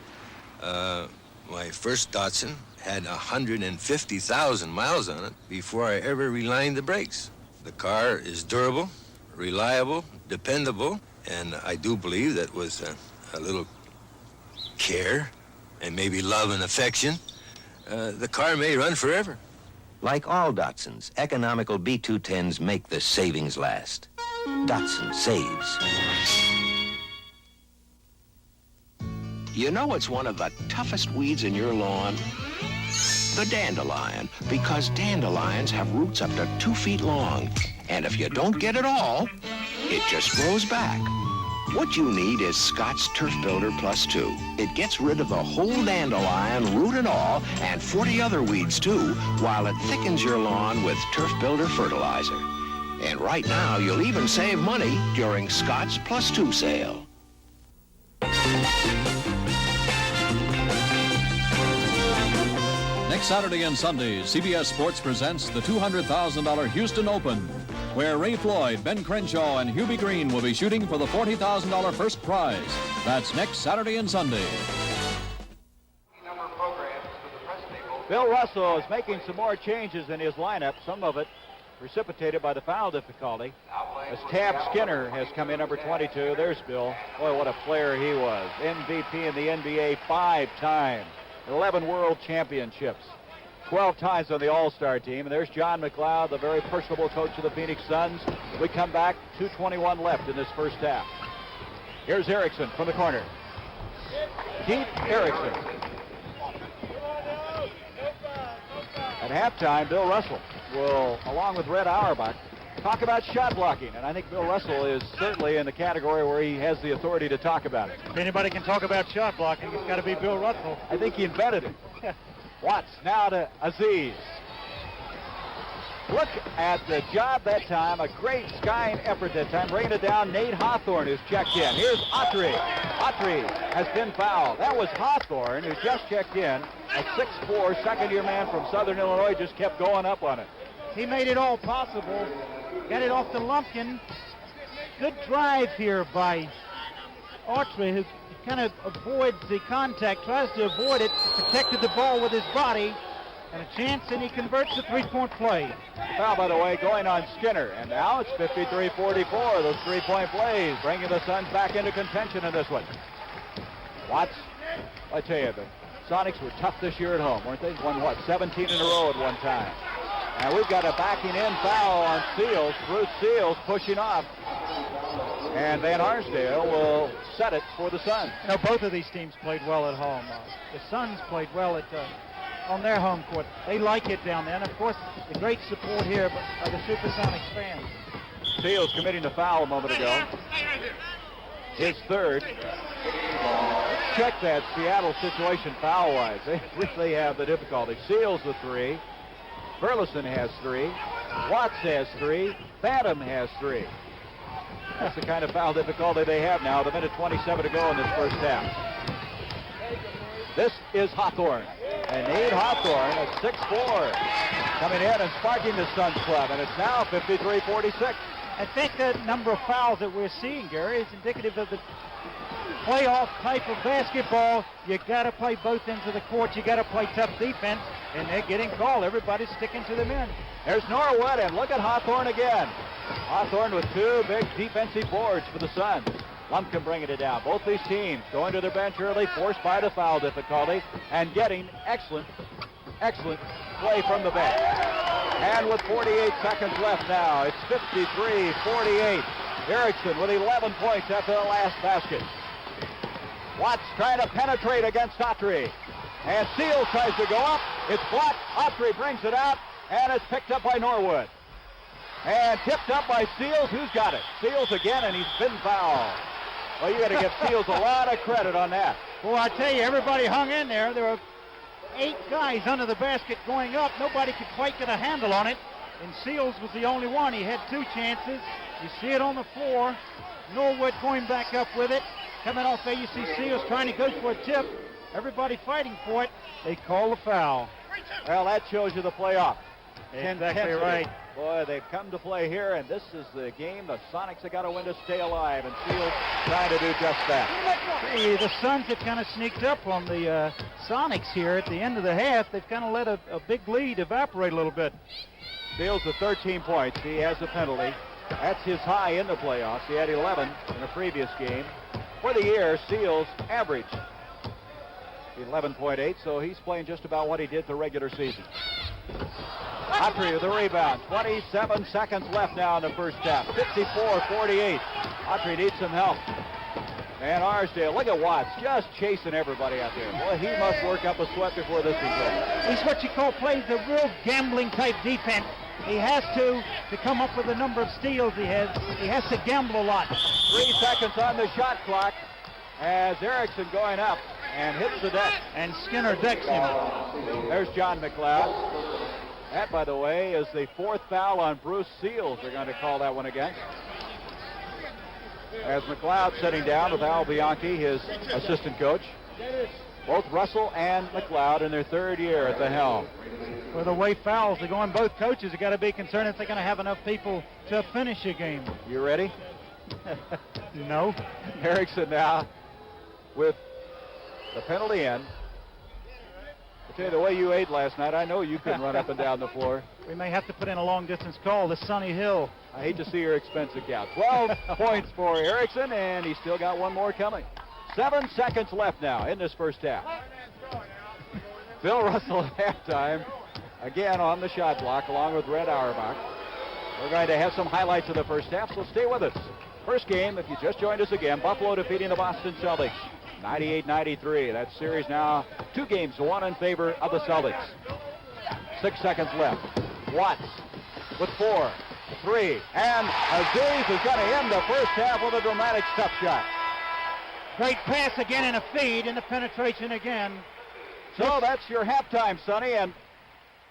my first Datsun had 150,000 miles on it before I ever relined the brakes. The car is durable, reliable, dependable, and I do believe that with a little care and maybe love and affection, the car may run forever. Like all Datsuns, economical B210s make the savings last. Datsun saves. You know it's one of the toughest weeds in your lawn? The dandelion, because dandelions have roots up to 2 feet long. And if you don't get it all, it just grows back. What you need is Scott's Turf Builder Plus 2. It gets rid of the whole dandelion, root and all, and 40 other weeds too, while it thickens your lawn with Turf Builder fertilizer. And right now, you'll even save money during Scott's Plus 2 sale. Next Saturday and Sunday, CBS Sports presents the $200,000 Houston Open, where Ray Floyd, Ben Crenshaw, and Hubie Green will be shooting for the $40,000 first prize. That's next Saturday and Sunday. Bill Russell is making some more changes in his lineup, some of it precipitated by the foul difficulty. As Tab Skinner has come in, number 22. There's Bill. Boy, what a player he was. MVP in the NBA 5 times. 11 world championships, 12 times on the All-Star team. And there's John McLeod, the very personable coach of the Phoenix Suns. We come back, 2:21 left in this first half. Here's Erickson from the corner. Keith Erickson. At halftime, Bill Russell will, along with Red Auerbach, talk about shot blocking. And I think Bill Russell is certainly in the category where he has the authority to talk about it. If anybody can talk about shot blocking, it's got to be Bill Russell. I think he invented it. Watts now to Aziz. Look at the job that time. A great skying effort that time. Bringing it down. Nate Hawthorne is checked in. Here's Autry. Autry has been fouled. That was Hawthorne who just checked in. A 6'4" second-year man from Southern Illinois just kept going up on it. He made it all possible. Got it off to Lumpkin. Good drive here by Autry, who kind of avoids the contact, tries to avoid it, protected the ball with his body, and a chance, and he converts the three-point play. Foul, by the way, going on Skinner, and now it's 53-44. Those three-point plays bringing the Suns back into contention in this one. Watts, I tell you, the Sonics were tough this year at home, weren't they? Won, what, 17 in a row at one time. And we've got a backing in foul on Seals. Bruce Seals pushing off. And Van Arsdale will set it for the Suns. You know, both of these teams played well at home. The Suns played well on their home court. They like it down there. And, of course, the great support here by the Supersonics fans. Seals committing the foul a moment ago. His third. check that Seattle situation foul-wise. They really have the difficulty. Seals with 3. Burleson has 3. Watts has 3. Phantom has 3. That's the kind of foul difficulty they have now. The minute 27 to go in this first half. This is Hawthorne. And Nate Hawthorne at 6'4", coming in and sparking the Suns club. And it's now 53-46. I think the number of fouls that we're seeing, Gary, is indicative of the playoff type of basketball. You got to play both ends of the court. You got to play tough defense, and they're getting called. Everybody's sticking to the men. There's Norwood, and look at Hawthorne again. Hawthorne with 2 big defensive boards for the Suns. Lumpkin bringing it down. Both these teams going to their bench early, forced by the foul difficulty, and getting excellent play from the bench. And with 48 seconds left now, it's 53-48. Erickson with 11 points after the last basket. Watts trying to penetrate against Autry. And Seals tries to go up. It's blocked. Autry brings it out, and it's picked up by Norwood. And tipped up by Seals. Who's got it? Seals again, and he's been fouled. Well, you got to give Seals a lot of credit on that. Well, I tell you, everybody hung in there. There were 8 guys under the basket going up. Nobody could quite get a handle on it. And Seals was the only one. He had 2 chances. You see it on the floor. Norwood going back up with it. Coming off there, you see Seals trying to go for a tip. Everybody fighting for it. They call the foul. Well, that shows you the playoff. Exactly right. Boy, they've come to play here, and this is the game the Sonics have got to win to stay alive, and Seals trying to do just that. See, the Suns have kind of sneaked up on the Sonics here at the end of the half. They've kind of let a big lead evaporate a little bit. Seals with 13 points. He has a penalty. That's his high in the playoffs. He had 11 in a previous game. For the year, Seals averaged 11.8, so he's playing just about what he did the regular season. Autry with the rebound. 27 seconds left now in the first half. 54-48. Autry needs some help. And Arsdale, look at Watts, just chasing everybody out there. Boy, he must work up a sweat before this is over. He's what you call plays a real gambling type defense. He has to come up with the number of steals he has to gamble a lot. 3 seconds on the shot clock as Erickson going up and hits the deck. And Skinner decks him. There's John McLeod. That, by the way, is the 4th foul on Bruce Seals. They're going to call that one against. As McLeod sitting down with Al Bianchi, his assistant coach. Both Russell and McLeod in their 3rd year at the helm. Well, the way fouls are going, both coaches have got to be concerned if they're going to have enough people to finish a game. You ready? No. Erickson now with the penalty in. I tell you, the way you ate last night, I know you couldn't run up and down the floor. We may have to put in a long-distance call to Sunny Hill. I hate to see your expense account. 12 points for Erickson, and he's still got one more coming. 7 seconds left now in this first half. Bill Russell at halftime, again on the shot block, along with Red Auerbach. We're going to have some highlights of the first half, so stay with us. First game, if you just joined us again, Buffalo defeating the Boston Celtics. 98-93. That series now 2 games to 1 in favor of the Celtics. 6 seconds left. Watts with 4, 3, and Aziz is going to end the first half with a dramatic step shot. Great pass again and a feed and a penetration again. So that's your halftime, Sonny. And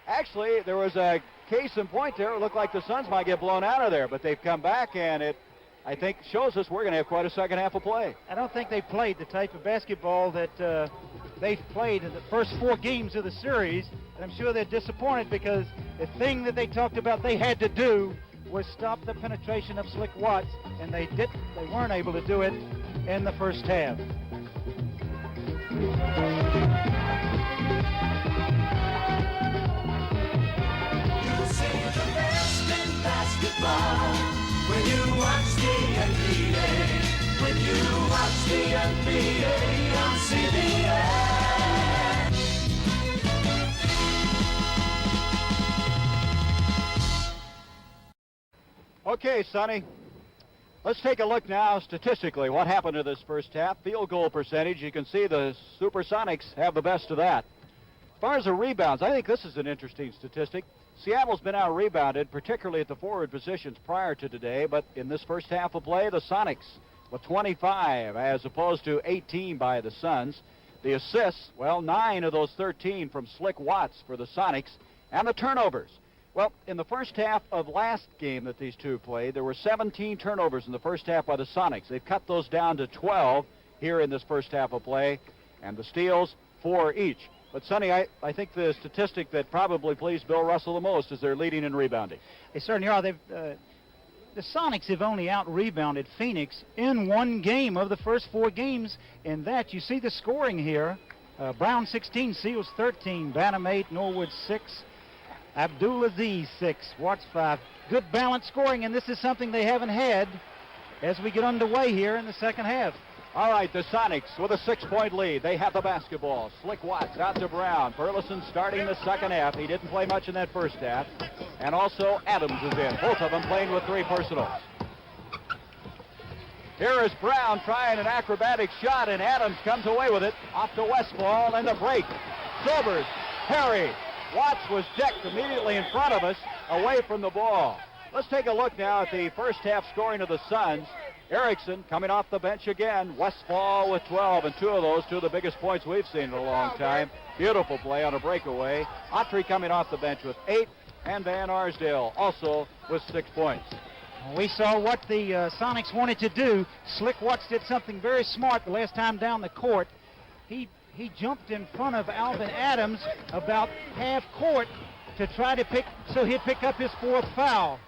actually, there was a case in point there. It looked like the Suns might get blown out of there, but they've come back, and it, I think, shows us we're going to have quite a second half of play. I don't think they played the type of basketball that they've played in the first 4 games of the series. And I'm sure they're disappointed because the thing that they talked about they had to do was stop the penetration of Slick Watts, and they weren't able to do it in the first half. You see the best in basketball when you watch the NBA. When you watch the NBA on CBS. Okay, Sonny. Let's take a look now statistically what happened to this first half. Field goal percentage, you can see the Supersonics have the best of that. As far as the rebounds, I think this is an interesting statistic. Seattle's been out-rebounded, particularly at the forward positions prior to today, but in this first half of play, the Sonics with 25 as opposed to 18 by the Suns. The assists, well, 9 of those 13 from Slick Watts for the Sonics. And the turnovers. Well, in the first half of last game that these two played, there were 17 turnovers in the first half by the Sonics. They've cut those down to 12 here in this first half of play. And the steals, 4 each. But, Sonny, I think the statistic that probably pleased Bill Russell the most is their leading in rebounding. They certainly are. The Sonics have only out-rebounded Phoenix in one game of the first 4 games. And that, you see the scoring here. Brown 16, Seals 13, Bantam 8, Norwood 6, Abdulaziz 6, Watts 5. Good balanced scoring, and this is something they haven't had as we get underway here in the second half. All right, the Sonics with a 6-point lead. They have the basketball. Slick Watts out to Brown. Burleson starting the second half. He didn't play much in that first half. And also Adams is in. Both of them playing with 3 personals. Here is Brown trying an acrobatic shot, and Adams comes away with it. Off to Westfall, and the break. Sobers, Perry. Watts was decked immediately in front of us, away from the ball. Let's take a look now at the first half scoring of the Suns. Erickson coming off the bench again. Westfall with 12, and 2 of those, 2 of the biggest points we've seen in a long time. Beautiful play on a breakaway. Autry coming off the bench with 8, and Van Arsdale also with 6 points. We saw what the Sonics wanted to do. Slick Watts did something very smart the last time down the court. He jumped in front of Alvin Adams about half court to try to he'd pick up his 4th foul.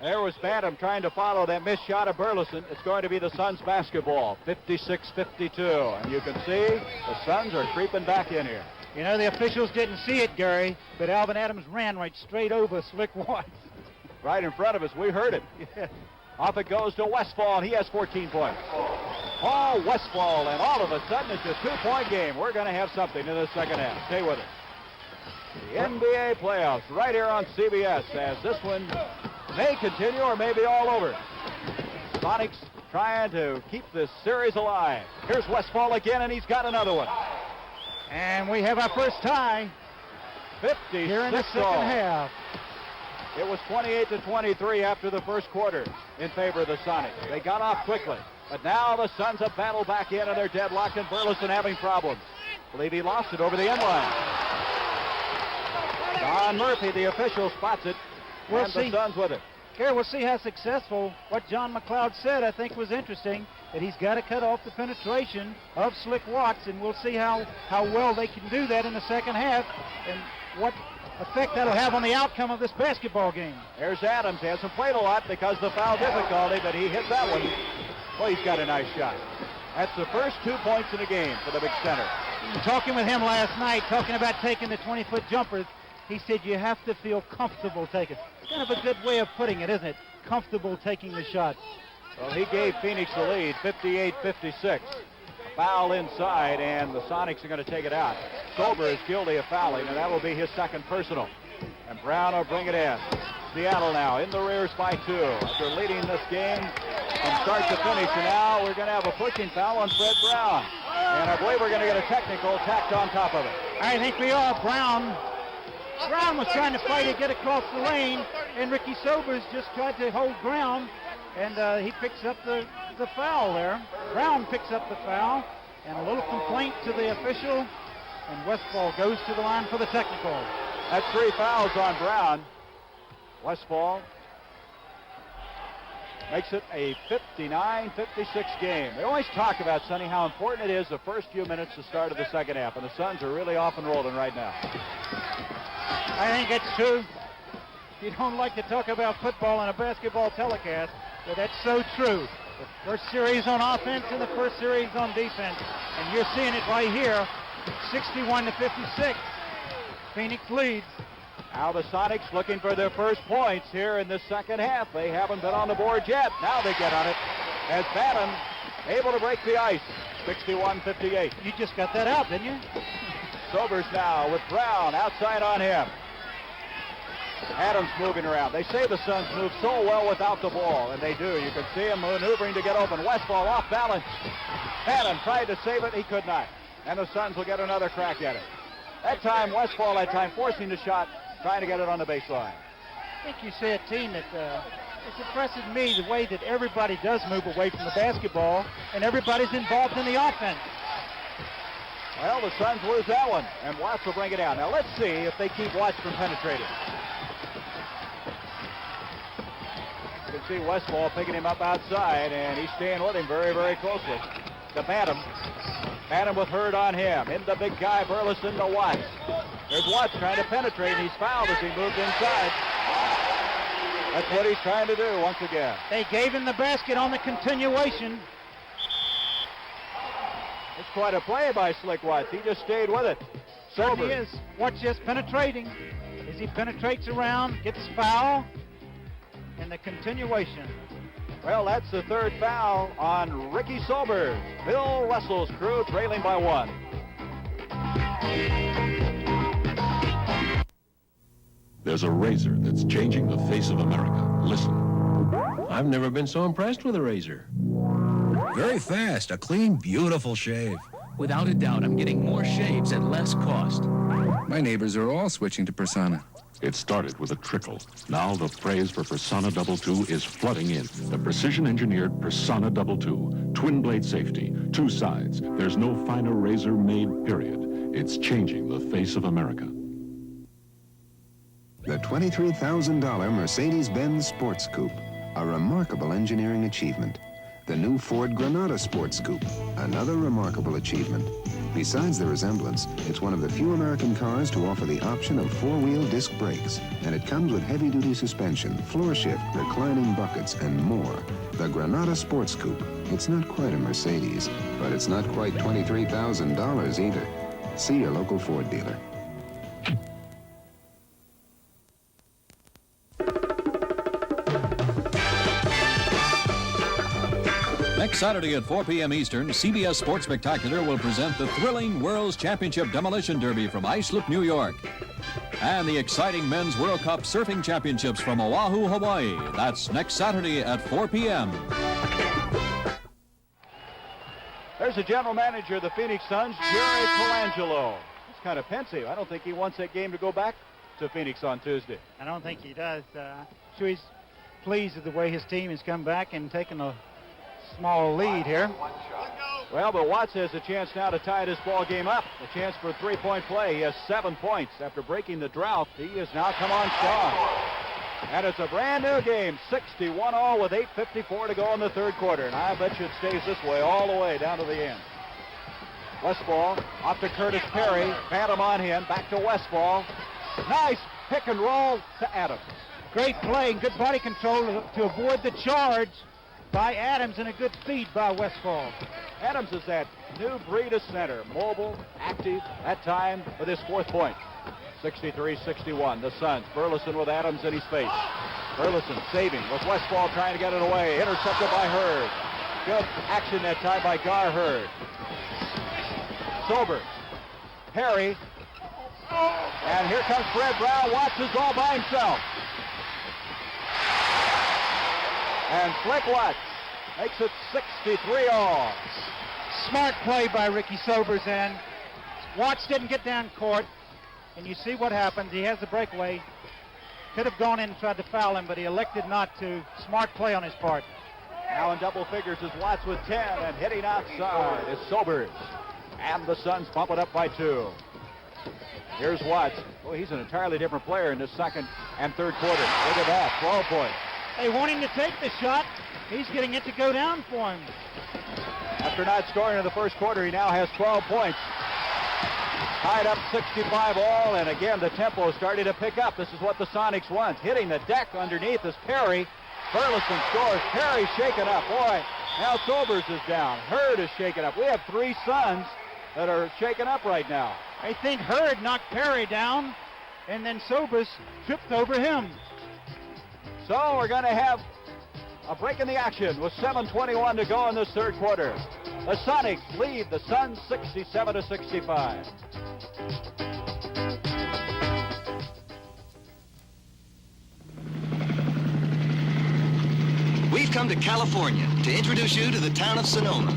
There was Bantam trying to follow that missed shot of Burleson. It's going to be the Suns basketball, 56-52. And you can see the Suns are creeping back in here. You know, the officials didn't see it, Gary, but Alvin Adams ran right straight over Slick Watts. Right in front of us. We heard it. Yeah. Off it goes to Westfall, and he has 14 points. Oh, Westfall, and all of a sudden it's a 2-point game. We're going to have something in the second half. Stay with us. The NBA playoffs right here on CBS as this one may continue or may be all over. Sonics trying to keep this series alive. Here's Westfall again, and he's got another one. And we have our first tie 56 here in the second half. It was 28-23 after the first quarter in favor of the Sonics. They got off quickly, but now the Suns have battled back in, and they're deadlocked, and Burleson having problems. I believe he lost it over the end line. Don Murphy, the official, spots it. We'll and see. The Suns with it. Here, we'll see how successful. What John McLeod said, I think, was interesting, that he's got to cut off the penetration of Slick Watts, and we'll see how well they can do that in the second half and what effect that'll have on the outcome of this basketball game. There's Adams. He hasn't played a lot because of the foul difficulty, but he hit that one. Well, he's got a nice shot. That's the first 2 points in the game for the big center. Talking with him last night, talking about taking the 20-foot jumpers, he said you have to feel comfortable taking. It's kind of a good way of putting it, isn't it? Comfortable taking the shot. Well, he gave Phoenix the lead, 58-56. Foul inside, and the Sonics are going to take it out. Sober is guilty of fouling, and that will be his second personal. And Brown will bring it in. Seattle now in the rears by 2 after leading this game from start to finish. And now we're going to have a pushing foul on Fred Brown. And I believe we're going to get a technical tacked on top of it. I think we are. Brown was trying to fight to get across the lane, and Ricky Sobers just tried to hold ground, and he picks up the foul there. Brown picks up the foul, and a little complaint to the official, and Westfall goes to the line for the technical. That's 3 fouls on Brown. Westfall makes it a 59-56 game. They always talk about, Sonny, how important it is the first few minutes to start of the second half, and the Suns are really off and rolling right now. I think it's true. You don't like to talk about football on a basketball telecast, but that's so true. The first series on offense and the first series on defense, and you're seeing it right here, 61-56. Phoenix leads. Now the Sonics looking for their first points here in the second half. They haven't been on the board yet. Now they get on it as Bantam able to break the ice, 61-58. You just got that out, didn't you? Sobers now with Brown outside on him. Adams moving around. They say the Suns move so well without the ball, and they do. You can see him maneuvering to get open. Westfall off balance. Bantam tried to save it. He could not. And the Suns will get another crack at it. That time, Westfall forcing the shot, trying to get it on the baseline. I think you see a team that It impresses me the way that everybody does move away from the basketball, and everybody's involved in the offense. Well, the Suns lose that one, and Watts will bring it out. Now let's see if they keep Watts from penetrating. You can see Westfall picking him up outside, and he's staying with him very, very closely. To Bantam. Bantam with Hurd on him. In the big guy, Burleson to Watts. There's Watts trying to penetrate. He's fouled as he moved inside. That's what he's trying to do once again. They gave him the basket on the continuation. It's quite a play by Slick Watts. He just stayed with it. Certainly is. Watch this, penetrating. As he penetrates around, gets foul, and the continuation. Well, that's the third foul on Ricky Sobers. Bill Russell's crew trailing by 1. There's a razor that's changing the face of America. Listen. I've never been so impressed with a razor. Very fast, a clean, beautiful shave. Without a doubt, I'm getting more shaves at less cost. My neighbors are all switching to Persona. It started with a trickle. Now the praise for Persona Double 2 is flooding in. The precision-engineered Persona Double 2. Twin blade safety, 2 sides. There's no finer razor made, period. It's changing the face of America. The $23,000 Mercedes-Benz Sports Coupe, a remarkable engineering achievement. The new Ford Granada Sports Coupe, another remarkable achievement. Besides the resemblance, it's one of the few American cars to offer the option of 4-wheel disc brakes, and it comes with heavy-duty suspension, floor shift, reclining buckets, and more. The Granada Sports Coupe. It's not quite a Mercedes, but it's not quite $23,000 either. See your local Ford dealer. Next Saturday at 4 p.m. Eastern, CBS Sports Spectacular will present the thrilling World's Championship Demolition Derby from Islip, New York, and the exciting Men's World Cup Surfing Championships from Oahu, Hawaii. That's next Saturday at 4 p.m. There's the general manager of the Phoenix Suns, Jerry Colangelo. He's kind of pensive. I don't think he wants that game to go back to Phoenix on Tuesday. I don't think he does. Sure, he's pleased with the way his team has come back and taken a small lead here. Well, but Watts has a chance now to tie this ball game up. A chance for a three-point play. He has 7 points. After breaking the drought, he has now come on strong. And it's a brand new game, 61-all with 8:54 to go in the third quarter. And I bet you it stays this way all the way down to the end. Westfall off to Curtis Perry. Bantam on him. Back to Westfall. Nice pick and roll to Adams. Great play and good body control to avoid the charge by Adams, and a good feed by Westfall. Adams is that new breed of center, mobile, active, at time with his 4th point. 63-61, the Suns. Burleson with Adams in his face. Burleson saving with Westfall trying to get it away. Intercepted by Hurd. Good action that time by Gar Hurd. Sobers. Perry. And here comes Fred Brown. Watts is all by himself. And Flick Watts makes it 63-all. Smart play by Ricky Sobers, and Watts didn't get down court. And you see what happens. He has the breakaway. Could have gone in and tried to foul him, but he elected not to. Smart play on his part. Now in double figures is Watts with 10, and hitting outside is Sobers. And the Suns bump it up by 2. Here's Watts. Oh, he's an entirely different player in this second and third quarter. Look at that, 12 points. They want him to take the shot. He's getting it to go down for him. After not scoring in the first quarter, he now has 12 points. Tied up 65 all, and again, the tempo is starting to pick up. This is what the Sonics want. Hitting the deck underneath is Perry. Burleson scores. Perry shaken up. Boy, now Sobers is down. Hurd is shaken up. We have 3 Suns that are shaken up right now. I think Hurd knocked Perry down, and then Sobers tripped over him. So we're going to have a break in the action with 7:21 to go in this third quarter. The Sonics lead the Suns 67-65. We've come to California to introduce you to the town of Sonoma.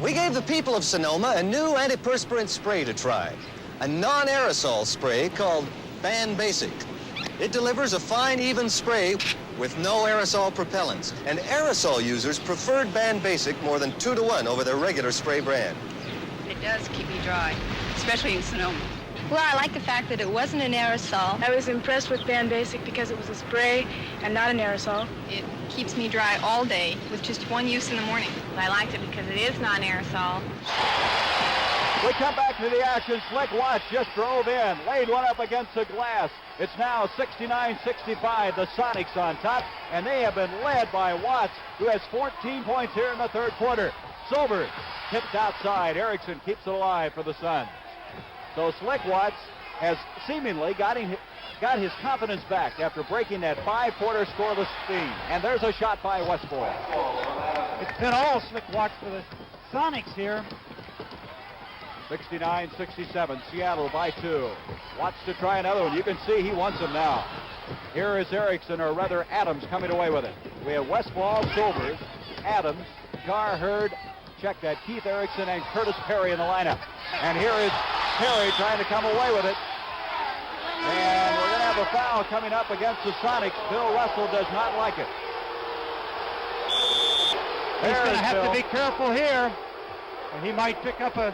We gave the people of Sonoma a new antiperspirant spray to try, a non-aerosol spray called Ban Basic. It delivers a fine, even spray with no aerosol propellants, and aerosol users preferred Band Basic more than 2 to 1 over their regular spray brand. It does keep me dry, especially in Sonoma. Well, I like the fact that it wasn't an aerosol. I was impressed with Band Basic because it was a spray and not an aerosol. It keeps me dry all day with just one use in the morning. I liked it because it is not an aerosol. We come back to the action. Slick Watts just drove in, laid one up against the glass. It's now 69-65, the Sonics on top, and they have been led by Watts, who has 14 points here in the third quarter. Silver tipped outside. Erickson keeps it alive for the Suns. So Slick Watts has seemingly got his confidence back after breaking that 5-quarter scoreless streak. And there's a shot by Westfall. It's been all Slick Watts for the Sonics here. 69-67, Seattle by 2. Watts to try another one. You can see he wants him now. Here is Erickson, or rather Adams, coming away with it. We have Westfall, Silvers, Adams, Gar, Hurd, check that, Keith Erickson and Curtis Perry in the lineup. And here is Perry trying to come away with it. And we're going to have a foul coming up against the Sonics. Bill Russell does not like it. He's going to have to be careful here. He might pick up a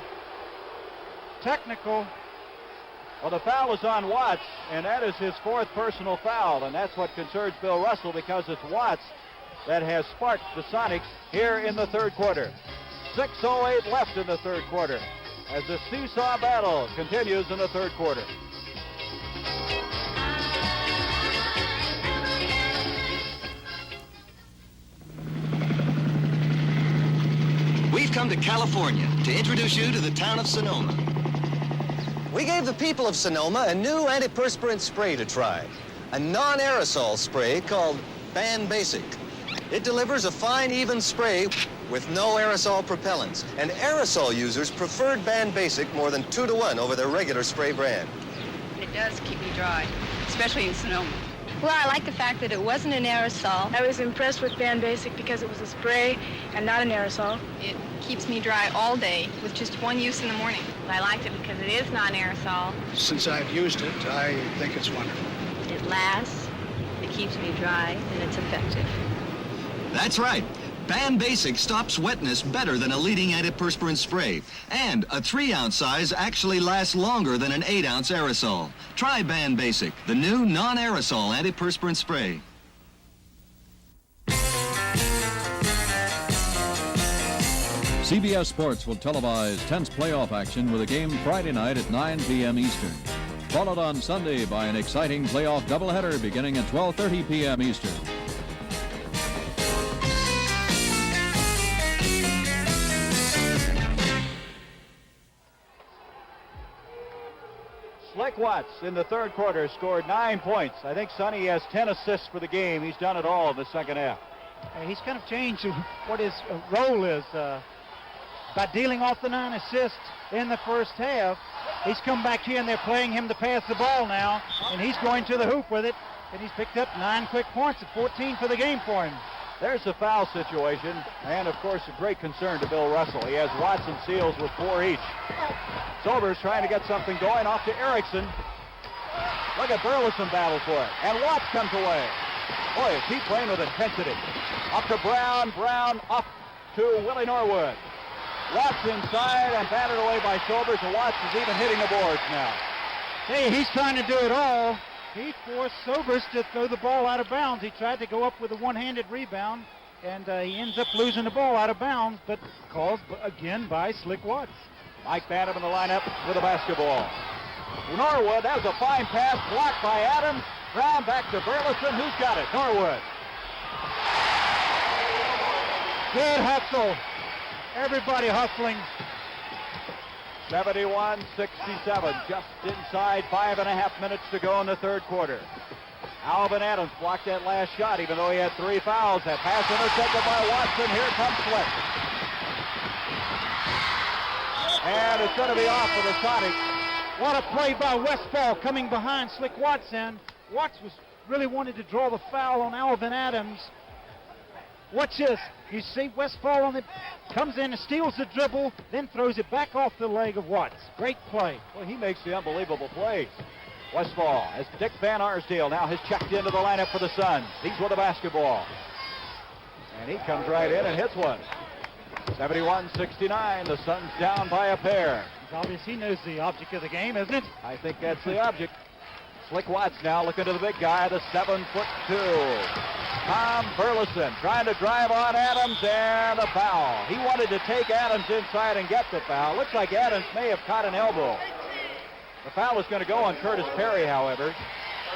technical. Well, the foul is on Watts, and that is his 4th personal foul, and that's what concerns Bill Russell, because it's Watts that has sparked the Sonics here in the third quarter. 6:08 left in the third quarter as the seesaw battle continues in the third quarter. We've come to California to introduce you to the town of Sonoma. We gave the people of Sonoma a new antiperspirant spray to try, a non-aerosol spray called Band Basic. It delivers a fine, even spray with no aerosol propellants, and aerosol users preferred Band Basic more than 2 to 1 over their regular spray brand. It does keep me dry, especially in Sonoma. Well, I like the fact that it wasn't an aerosol. I was impressed with Band Basic because it was a spray and not an aerosol. It keeps me dry all day with just one use in the morning. I liked it because it is not an aerosol. Since I've used it, I think it's wonderful. It lasts, it keeps me dry, and it's effective. That's right. Band Basic stops wetness better than a leading antiperspirant spray. And a 3-ounce size actually lasts longer than an 8-ounce aerosol. Try Band Basic, the new non-aerosol antiperspirant spray. CBS Sports will televise tense playoff action with a game Friday night at 9 p.m. Eastern. Followed on Sunday by an exciting playoff doubleheader beginning at 12:30 p.m. Eastern. Slick Watts in the third quarter scored 9 points. I think Sonny has 10 assists for the game. He's done it all in the second half. He's kind of changed what his role is. By dealing off the 9 assists in the first half, he's come back here and they're playing him to pass the ball now, and he's going to the hoop with it, and he's picked up 9 quick points at 14 for the game for him. There's the foul situation, and of course a great concern to Bill Russell. He has Watts and Seals with 4 each. Silver's trying to get something going, off to Erickson. Look at Burleson battle for it, and Watts comes away. Boy, is he playing with intensity. Up to Brown, Brown off to Willie Norwood. Watts inside and batted away by Silvers, and Watts is even hitting the boards now. Hey, he's trying to do it all. He forced Silvers to throw the ball out of bounds. He tried to go up with a one-handed rebound, and he ends up losing the ball out of bounds, but caused again by Slick Watts. Mike Bantam in the lineup with a basketball. Norwood, that was a fine pass, blocked by Adams. Brown back to Burleson. Who's got it? Norwood. Good hustle. Everybody hustling. 71-67, just inside 5.5 minutes to go in the third quarter. Alvin Adams blocked that last shot, even though he had 3 fouls. That pass intercepted by Watson. Here comes Slick. And it's going to be off for the Sonics. What a play by Westfall coming behind Slick Watts in. Watts was really wanted to draw the foul on Alvin Adams. Watch this. You see Westfall on it, comes in and steals the dribble, then throws it back off the leg of Watts. Great play. Well, he makes the unbelievable plays. Westfall as Dick Van Arsdale now has checked into the lineup for the Suns. He's with the basketball. And he comes right in and hits one. 71-69. The Suns down by a pair. It's obvious he knows the object of the game, isn't it? I think that's the object. Slick Watts now looking to the big guy, the 7'2". Tom Burleson trying to drive on Adams, and a foul. He wanted to take Adams inside and get the foul. Looks like Adams may have caught an elbow. The foul is going to go on Curtis Perry, however,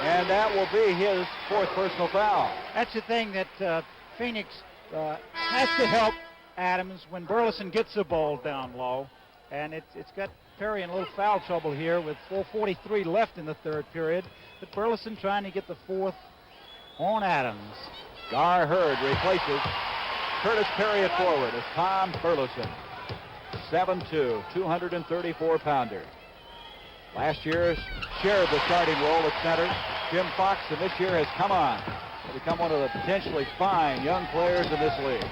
and that will be his 4th personal foul. That's the thing that Phoenix has to help Adams when Burleson gets the ball down low, and it's got Perry in a little foul trouble here with 4:43 left in the 3rd period, but Burleson trying to get the 4th on Adams. Gar Hurd replaces Curtis Perry at forward as Tom Burleson. 7'2", 234-pounder. Last year shared the starting role at center, Jim Fox, and this year has come on to become one of the potentially fine young players in this league.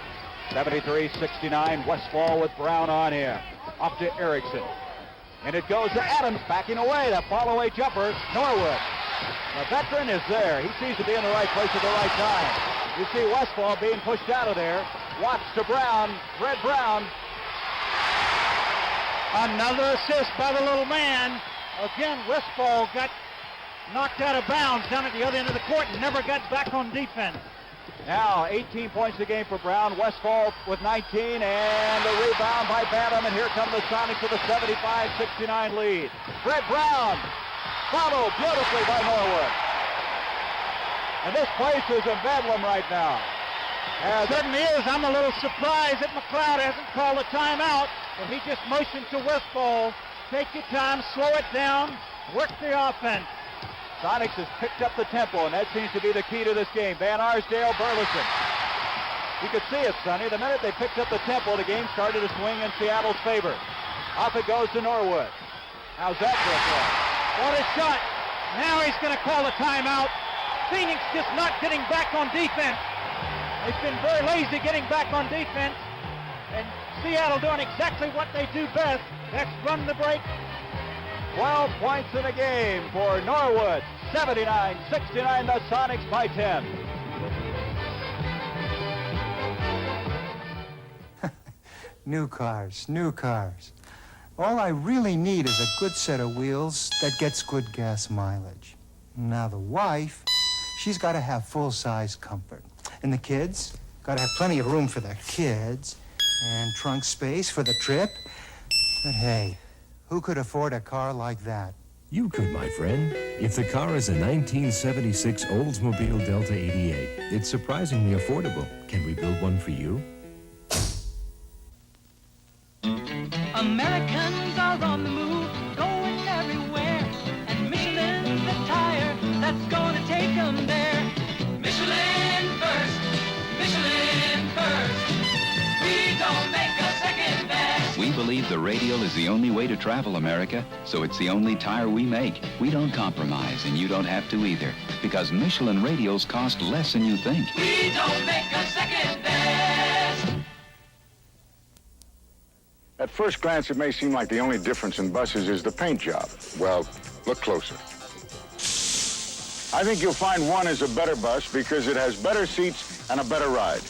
73-69, Westfall with Brown on him. Off to Erickson. And it goes to Adams backing away. That fall-away jumper, Norwood. The veteran is there. He seems to be in the right place at the right time. You see Westfall being pushed out of there. Watts to Brown. Red Brown. Another assist by the little man. Again, Westfall got knocked out of bounds down at the other end of the court and never got back on defense. Now 18 points a game for Brown. Westfall with 19, and the rebound by Bantam, and here come the Sonics with a 75-69 lead. Red Brown followed beautifully by Norwood. And this place is in bedlam right now. It certainly is. I'm a little surprised that McLeod hasn't called a timeout, but he just motioned to Westfall. Take your time, slow it down, work the offense. Sonics has picked up the tempo, and that seems to be the key to this game. Van Arsdale, Burleson. You could see it, Sonny. The minute they picked up the tempo, the game started to swing in Seattle's favor. Off it goes to Norwood. How's that for a play? What a shot. Now he's going to call a timeout. Phoenix just not getting back on defense. They've been very lazy getting back on defense. And Seattle doing exactly what they do best. That's run the break. 12 points in a game for Norwood. 79-69, the Sonics by 10. New cars. All I really need is a good set of wheels that gets good gas mileage. Now the wife, she's got to have full-size comfort. And the kids, got to have plenty of room for their kids and trunk space for the trip. But hey, who could afford a car like that? You could, my friend. If the car is a 1976 Oldsmobile Delta 88, it's surprisingly affordable. Can we build one for you? Americans are on the move, going everywhere, and Michelin's the tire that's gonna take them there. Michelin first, we don't make a second best. We believe the radial is the only way to travel America, so it's the only tire we make. We don't compromise, and you don't have to either, because Michelin radials cost less than you think. We don't make a second best. At first glance, it may seem like the only difference in buses is the paint job. Well, look closer. I think you'll find one is a better bus because it has better seats and a better ride.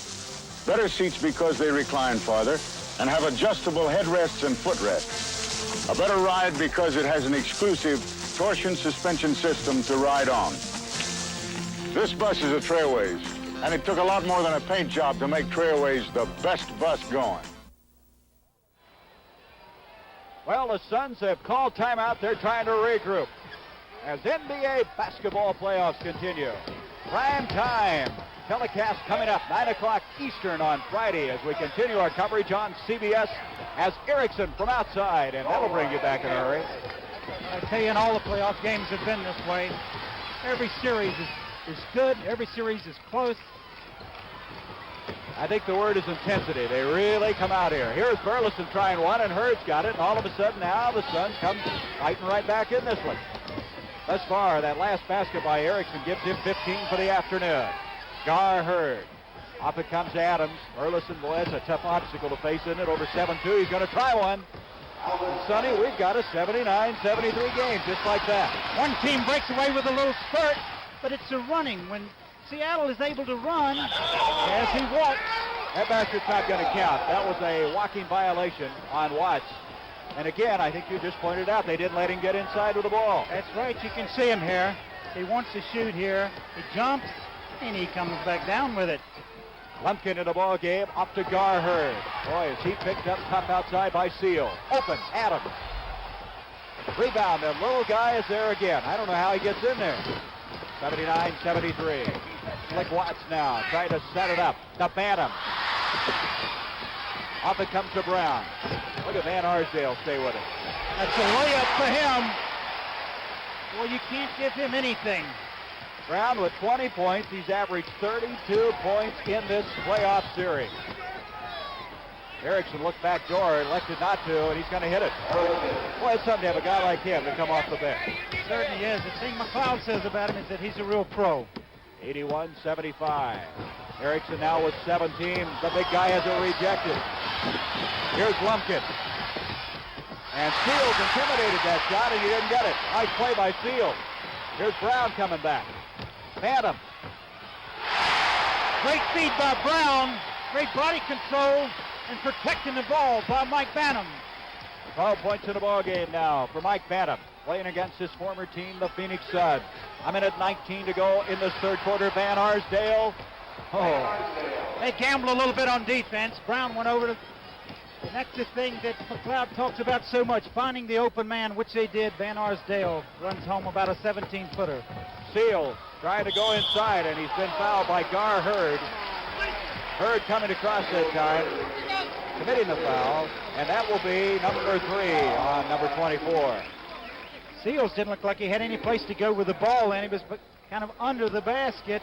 Better seats because they recline farther and have adjustable headrests and footrests. A better ride because it has an exclusive torsion suspension system to ride on. This bus is a Trailways, and it took a lot more than a paint job to make Trailways the best bus going. Well, the Suns have called timeout. They're trying to regroup as NBA basketball playoffs continue. Prime time telecast coming up, 9 o'clock Eastern on Friday as we continue our coverage on CBS as Erickson from outside, and that'll bring you back in a hurry. I tell you, and all the playoff games have been this way. Every series is good. Every series is close. I think the word is intensity. They really come out here. Here's Burleson trying one, and Hurd's got it, and all of a sudden now the Suns come fighting right back in this one. Thus far, that last basket by Erickson gives him 15 for the afternoon. Gar Hurd. Off it comes Adams. Burleson, boy, that's a tough obstacle to face, isn't it? Over 7-2. He's going to try one. And Sonny, we've got a 79-73 game, just like that. One team breaks away with a little spurt, but it's a running. When Seattle is able to run, as he walks. That basket's not going to count. That was a walking violation on Watts. And again, I think you just pointed out, they didn't let him get inside with the ball. That's right. You can see him here. He wants to shoot here. He jumps, and he comes back down with it. Lumpkin in the ball game, up to Garherd. Boy, is he picked up tough outside by Seal. Open, Adams. Rebound, the little guy is there again. I don't know how he gets in there. 79-73. Slick Watts now, trying to set it up. The Bantam. Off it comes to Brown. Look at Van Arsdale stay with it. That's a layup for him. Well, you can't give him anything. Brown with 20 points. He's averaged 32 points in this playoff series. Erickson looked back door, elected not to, and he's going to hit it. Boy, it's something to have a guy like him to come off the bench. It certainly is. The thing McLeod says about him is that he's a real pro. 81-75. Erickson now with 17. The big guy has it rejected. Here's Lumpkin. And Seals intimidated that shot, and he didn't get it. Nice play by Seals. Here's Brown coming back. Bantam. Great feed by Brown. Great body control and protecting the ball by Mike Bantam. 12 points in the ball game now for Mike Bantam, playing against his former team, the Phoenix Suns. A minute 19 to go in this third quarter. Van Arsdale. Oh. They gambled a little bit on defense. Brown went over to... And that's the thing that McLeod talks about so much, finding the open man, which they did. Van Arsdale runs home about a 17-footer. Seals trying to go inside, and he's been fouled by Garherd. Hurd coming across that time, committing the foul, and that will be number 3 on number 24. Seals didn't look like he had any place to go with the ball, and he was kind of under the basket,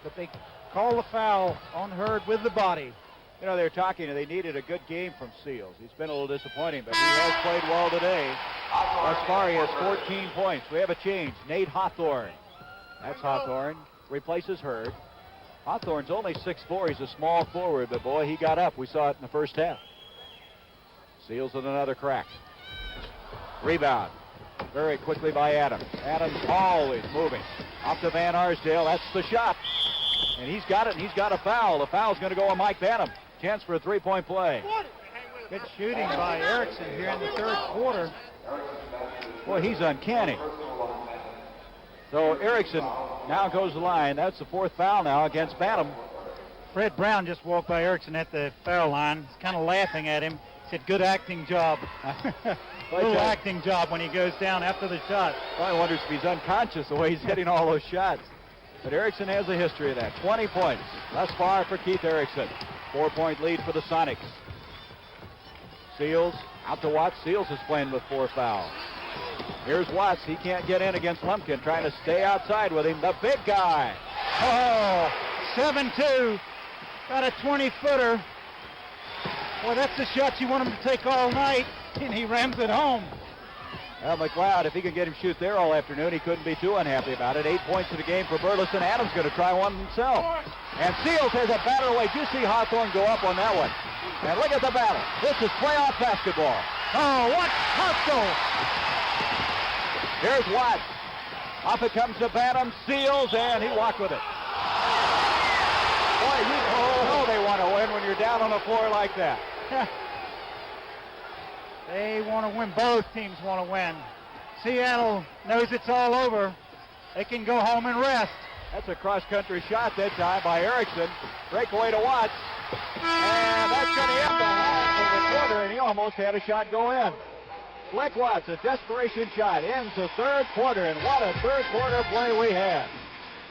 but they call the foul on Hurd with the body. You know, they're talking, they needed a good game from Seals. He's been a little disappointing, but he has played well today. Thus far, he has 14 points. We have a change. Nate Hawthorne. That's Hawthorne. Replaces Hurd. Hawthorne's only 6'4". He's a small forward, but boy, he got up. We saw it in the first half. Seals with another crack. Rebound. Very quickly by Adams. Adams always moving. Off to Van Arsdale. That's the shot. And he's got it, and he's got a foul. The foul's going to go on Mike Bantam. Chance for a three-point play. Good shooting by Erickson here in the third quarter. Boy, he's uncanny. So Erickson now goes the line. That's the fourth foul now against Bantam. Fred Brown just walked by Erickson at the foul line. He's kind of laughing at him. He said, good acting job. Little acting job when he goes down after the shot. Well, I wonder if he's unconscious the way he's hitting all those shots. But Erickson has a history of that. 20 points thus far for Keith Erickson. 4-point lead for the Sonics. Seals out to Watts. Seals is playing with 4 fouls. Here's Watts. He can't get in against Lumpkin. Trying to stay outside with him. The big guy. Oh, 7-2. Got a 20-footer. Well, that's the shot you want him to take all night. And he rams it home. Well, McLeod, if he can get him shoot there all afternoon, he couldn't be too unhappy about it. 8 points in the game for Burleson. Adams going to try one himself. And Seals has a battle away. Did you see Hawthorne go up on that one? And look at the battle. This is playoff basketball. Oh, what hustle! Here's Watts. Off it comes to Bantam. Seals, and he walked with it. Boy, you know they want to win when you're down on the floor like that. They want to win. Both teams want to win. Seattle knows it's all over. They can go home and rest. That's a cross-country shot that time by Erickson. Breakaway to Watts. And that's going to end the half of the quarter, and he almost had a shot go in. Slick Watts, a desperation shot, ends the third quarter, and what a third quarter play we had.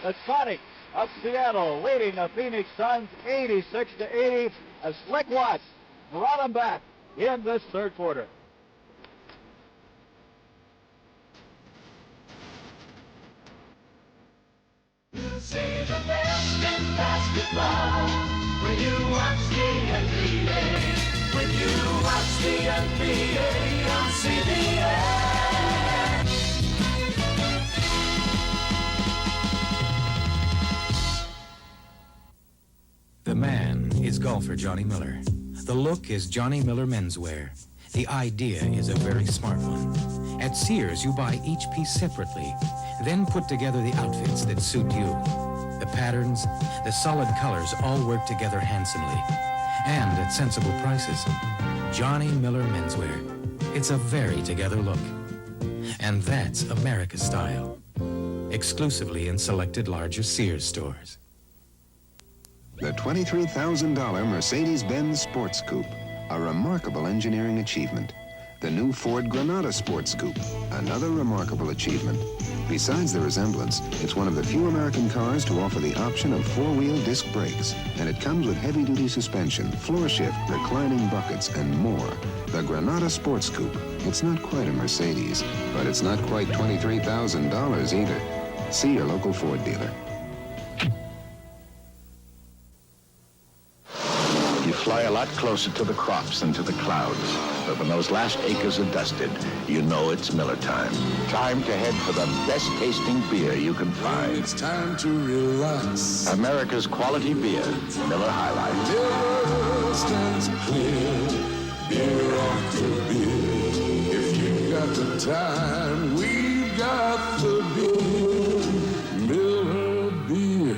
The Sonics of Seattle leading the Phoenix Suns 86-80 as Slick Watts brought them back in this third quarter. You see the best in basketball when you watch the NBA. When you watch the NBA on CBS. The man is golfer Johnny Miller. The look is Johnny Miller menswear. The idea is a very smart one. At Sears, you buy each piece separately, then put together the outfits that suit you. The patterns, the solid colors all work together handsomely, and at sensible prices. Johnny Miller Menswear. It's a very together look. And that's America style. Exclusively in selected larger Sears stores. The $23,000 Mercedes-Benz Sports Coupe, a remarkable engineering achievement. The new Ford Granada Sports Coupe, another remarkable achievement. Besides the resemblance, it's one of the few American cars to offer the option of four-wheel disc brakes, and it comes with heavy-duty suspension, floor shift, reclining buckets, and more. The Granada Sports Coupe. It's not quite a Mercedes, but it's not quite $23,000 either. See your local Ford dealer. You fly a lot closer to the crops than to the clouds. But when those last acres are dusted, you know it's Miller time. Time to head for the best tasting beer you can find. It's time to relax. America's quality beer, Miller High Life. Miller stands clear, beer after beer. If you've got the time, we've got the beer. Miller beer.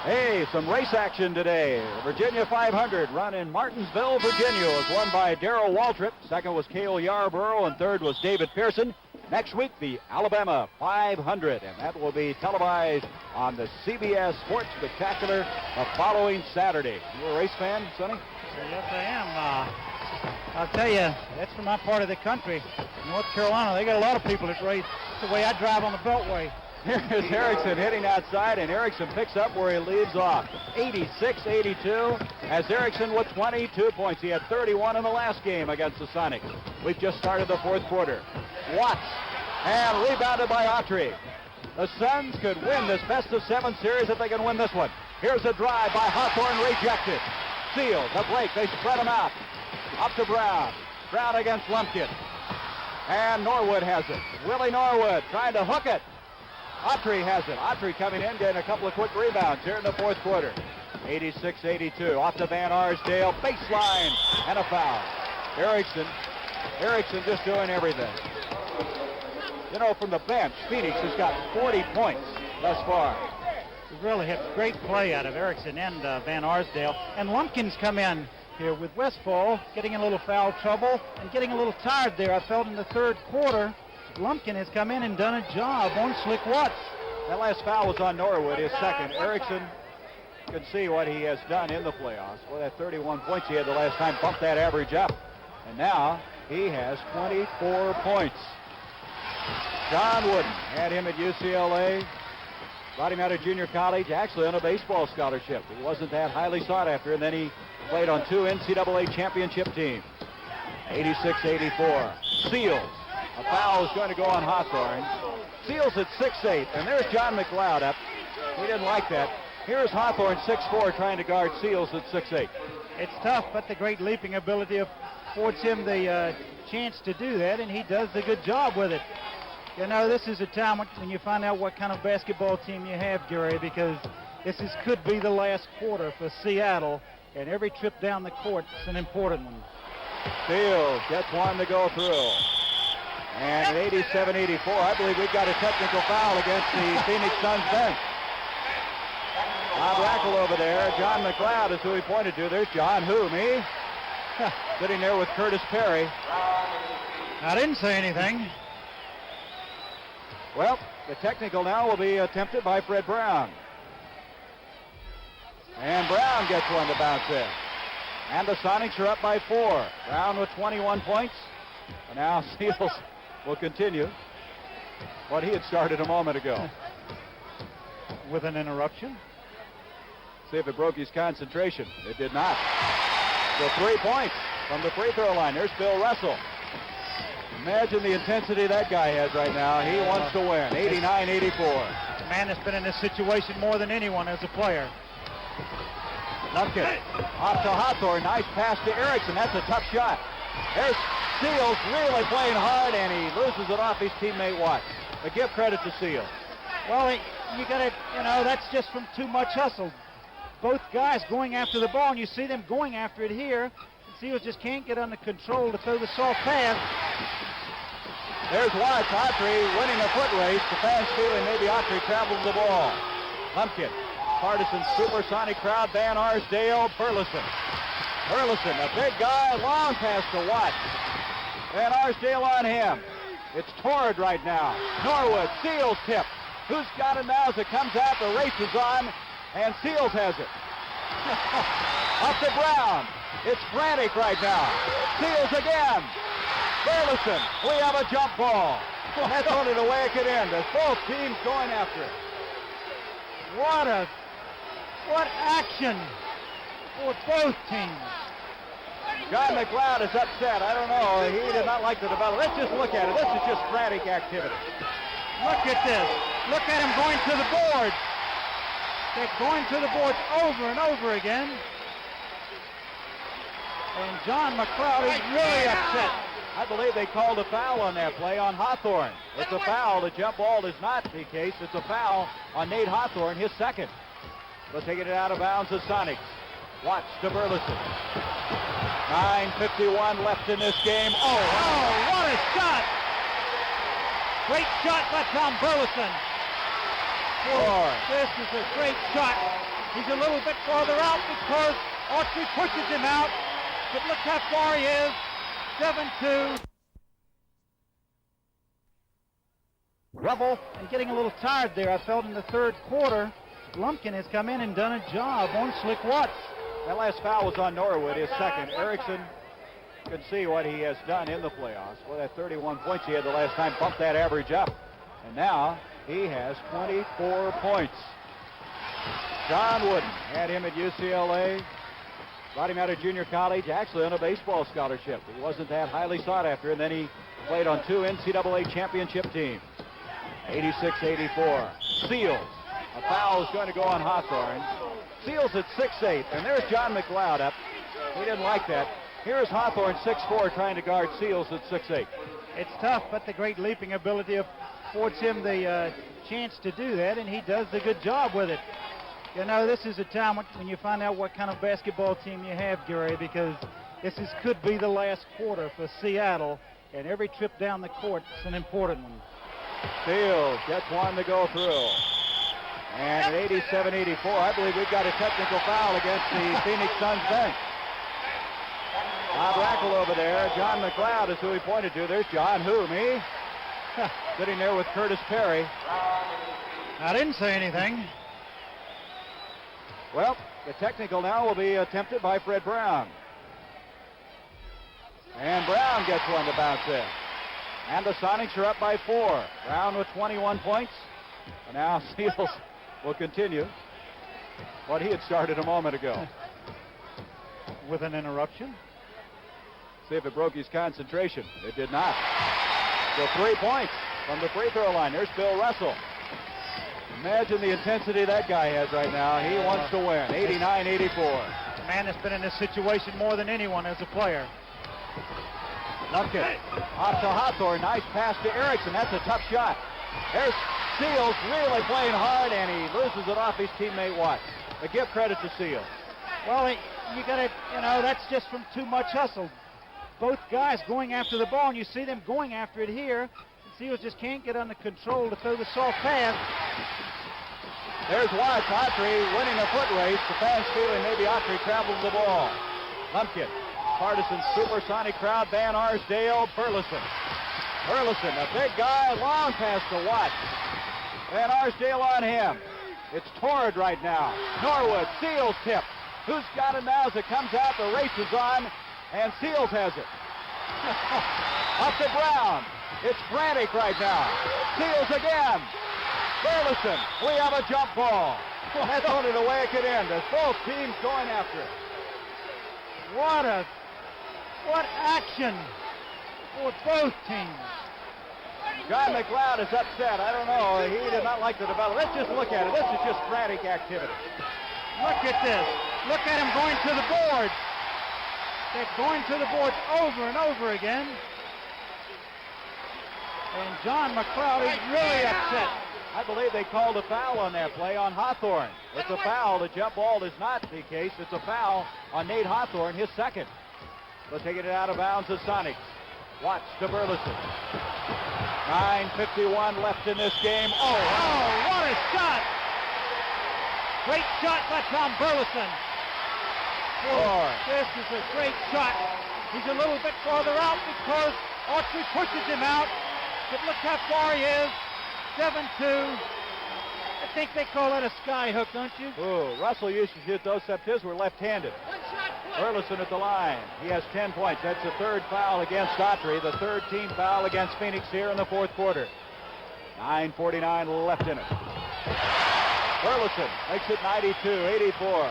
Hey, some race action today. Virginia 500 run in Martinsville, Virginia was won by Darrell Waltrip. Second was Cale Yarborough, and third was David Pearson. Next week, the Alabama 500, and that will be televised on the CBS Sports Spectacular the following Saturday. You a race fan, Sonny? Yes, I am. I'll tell you, that's from my part of the country, North Carolina. They got a lot of people that race. It's the way I drive on the Beltway. Here's Erickson hitting outside, and Erickson picks up where he leaves off. 86-82 as Erickson with 22 points. He had 31 in the last game against the Sonics. We've just started the fourth quarter. Watts, and rebounded by Autry. The Suns could win this best-of-7 series if they can win this one. Here's a drive by Hawthorne, rejected. Seals, a break, they spread them out. Up to Brown. Brown against Lumpkin. And Norwood has it. Willie Norwood trying to hook it. Autry has it. Autry coming in, getting a couple of quick rebounds here in the fourth quarter. 86-82. Off to Van Arsdale. Baseline. And a foul. Erickson just doing everything. You know, from the bench, Phoenix has got 40 points thus far. We've really had great play out of Erickson and Van Arsdale. And Lumpkin's come in here with Westfall, getting in a little foul trouble and getting a little tired there. I felt in the third quarter. Lumpkin has come in and done a job on Slick Watts. That last foul was on Norwood, his second. Erickson can see what he has done in the playoffs. Well, that 31 points he had the last time bumped that average up. And now he has 24 points. John Wooden had him at UCLA. Brought him out of junior college, actually on a baseball scholarship. He wasn't that highly sought after, and then he played on 2 NCAA championship teams. 86-84. Seals. A foul is going to go on Hawthorne. Seals at 6'8", and there's John McLeod up. We didn't like that. Here's Hawthorne, 6'4", trying to guard Seals at 6'8". It's tough, but the great leaping ability affords him the chance to do that, and he does a good job with it. You know, this is a time when you find out what kind of basketball team you have, Gary, because could be the last quarter for Seattle, and every trip down the court is an important one. Seals gets one to go through. And at 87-84, I believe we've got a technical foul against the Phoenix Suns bench. Bob Rackle over there. John McLeod is who he pointed to. There's John. Who, me? Sitting there with Curtis Perry. I didn't say anything. Well, the technical now will be attempted by Fred Brown. And Brown gets one to bounce in. And the Sonics are up by 4. Brown with 21 points. And now Seals will continue what he had started a moment ago. With an interruption. See if it broke his concentration. It did not. So 3 points from the free throw line. There's Bill Russell. Imagine the intensity that guy has right now. He wants to win. 89-84. The man has been in this situation more than anyone as a player. Lumpkin off to Hawthorne. Nice pass to Erickson. That's a tough shot. There's Seals really playing hard, and he loses it off his teammate Watts. But give credit to Seals. Well, you got to, that's just from too much hustle. both guys going after the ball, and you see them going after it here. Seals just can't get under control to throw the soft pass. There's Watts. Autry winning a foot race. The fans feeling maybe Autry travels the ball. Lumpkin. Partisan Supersonic crowd. Van Arsdale. Burleson. Burleson, a big guy, long pass to Watts. Van Arsdale on him. It's Torrid right now. Norwood. Seals tip. Who's got it now as it comes out? The race is on, and Seals has it. Up to Brown. It's frantic right now. Seals again. Burleson. We have a jump ball. That's only the way it could end. As both teams going after it. What action for both teams. John McLeod is upset. I don't know. He did not like the development. Let's just look at it. This is just frantic activity. Look at this. Look at him going to the boards. They're going to the boards over and over again. And John McLeod is really upset. I believe they called a foul on that play on Hawthorne. It's a foul. The jump ball is not the case. It's a foul on Nate Hawthorne, his second. But taking it out of bounds, the Sonics. Watts to Burleson. 9:51 left in this game. Oh, what a shot! Great shot by Tom Burleson. This is a great shot. He's a little bit farther out because Autry pushes him out. But look how far he is. 7-2. Rubble and getting a little tired there. I felt in the third quarter. Lumpkin has come in and done a job on Slick Watts. That last foul was on Norwood, his second. Erickson can see what he has done in the playoffs. Well, that 31 points he had the last time bumped that average up. And now he has 24 points. John Wooden had him at UCLA. Brought him out of junior college, actually on a baseball scholarship. He wasn't that highly sought after, and then he played on 2 NCAA championship teams. 86-84. Seals. A foul is going to go on Hawthorne. Seals at 6'8", and there's John McLeod up. He didn't like that. Here's Hawthorne, 6'4", trying to guard Seals at 6'8". It's tough, but the great leaping ability affords him the chance to do that, and he does a good job with it. You know, this is a time when you find out what kind of basketball team you have, Gary, because could be the last quarter for Seattle, and every trip down the court is an important one. Seals gets one to go through. And at 87-84, I believe we've got a technical foul against the Phoenix Suns bench. Bob Rackle over there. John McLeod is who he pointed to. There's John. Who, me? Sitting there with Curtis Perry. I didn't say anything. Well, the technical now will be attempted by Fred Brown. And Brown gets one to bounce in. And the Sonics are up by 4. Brown with 21 points. And now Seals will continue what he had started a moment ago. With an interruption. See if it broke his concentration. It did not. So 3 points from the free throw line. There's Bill Russell. Imagine the intensity that guy has right now. He wants to win. 89-84. The man has been in this situation more than anyone as a player. Lumpkin off to Hawthorne. Nice pass to Erickson. That's a tough shot. There's Seals really playing hard, and he loses it off his teammate Watts. But give credit to Seals. Well, you got to, that's just from too much hustle. Both guys going after the ball, and you see them going after it here. Seals just can't get under control to throw the soft pass. There's Watts. Autry winning a foot race. The fans feeling maybe Autry travels the ball. Lumpkin. Partisan Supersonic crowd. Van Arsdale. Burleson. Burleson, a big guy. Long pass to Watts. Van Arsdale on him. It's Torrid right now. Norwood. Seals tip. Who's got it now as it comes out? The race is on. And Seals has it. Up to Brown. It's frantic right now. Seals again. Burleson. We have a jump ball. That's only the way it could end. As both teams going after it. What action for both teams. John McLeod is upset. I don't know. He did not like the development. Let's just look at it. This is just frantic activity. Look at this. Look at him going to the boards. They're going to the boards over and over again. And John McLeod is really upset. I believe they called a foul on that play on Hawthorne. It's a foul. The jump ball is not the case. It's a foul on Nate Hawthorne, his second. So taking it out of bounds, the Sonics. Watch to Burleson. 9:51 left in this game. Oh, what a shot! Great shot by Tom Burleson. Oh, this is a great shot. He's a little bit farther out because Autry pushes him out. But look how far he is. 7-2. I think they call that a sky hook, don't you? Oh, Russell used to shoot those, except his were left-handed. Burleson at the line. He has 10 points. That's the third foul against Autry, the third team foul against Phoenix here in the fourth quarter. 9:49 left in it. Burleson makes it 92-84.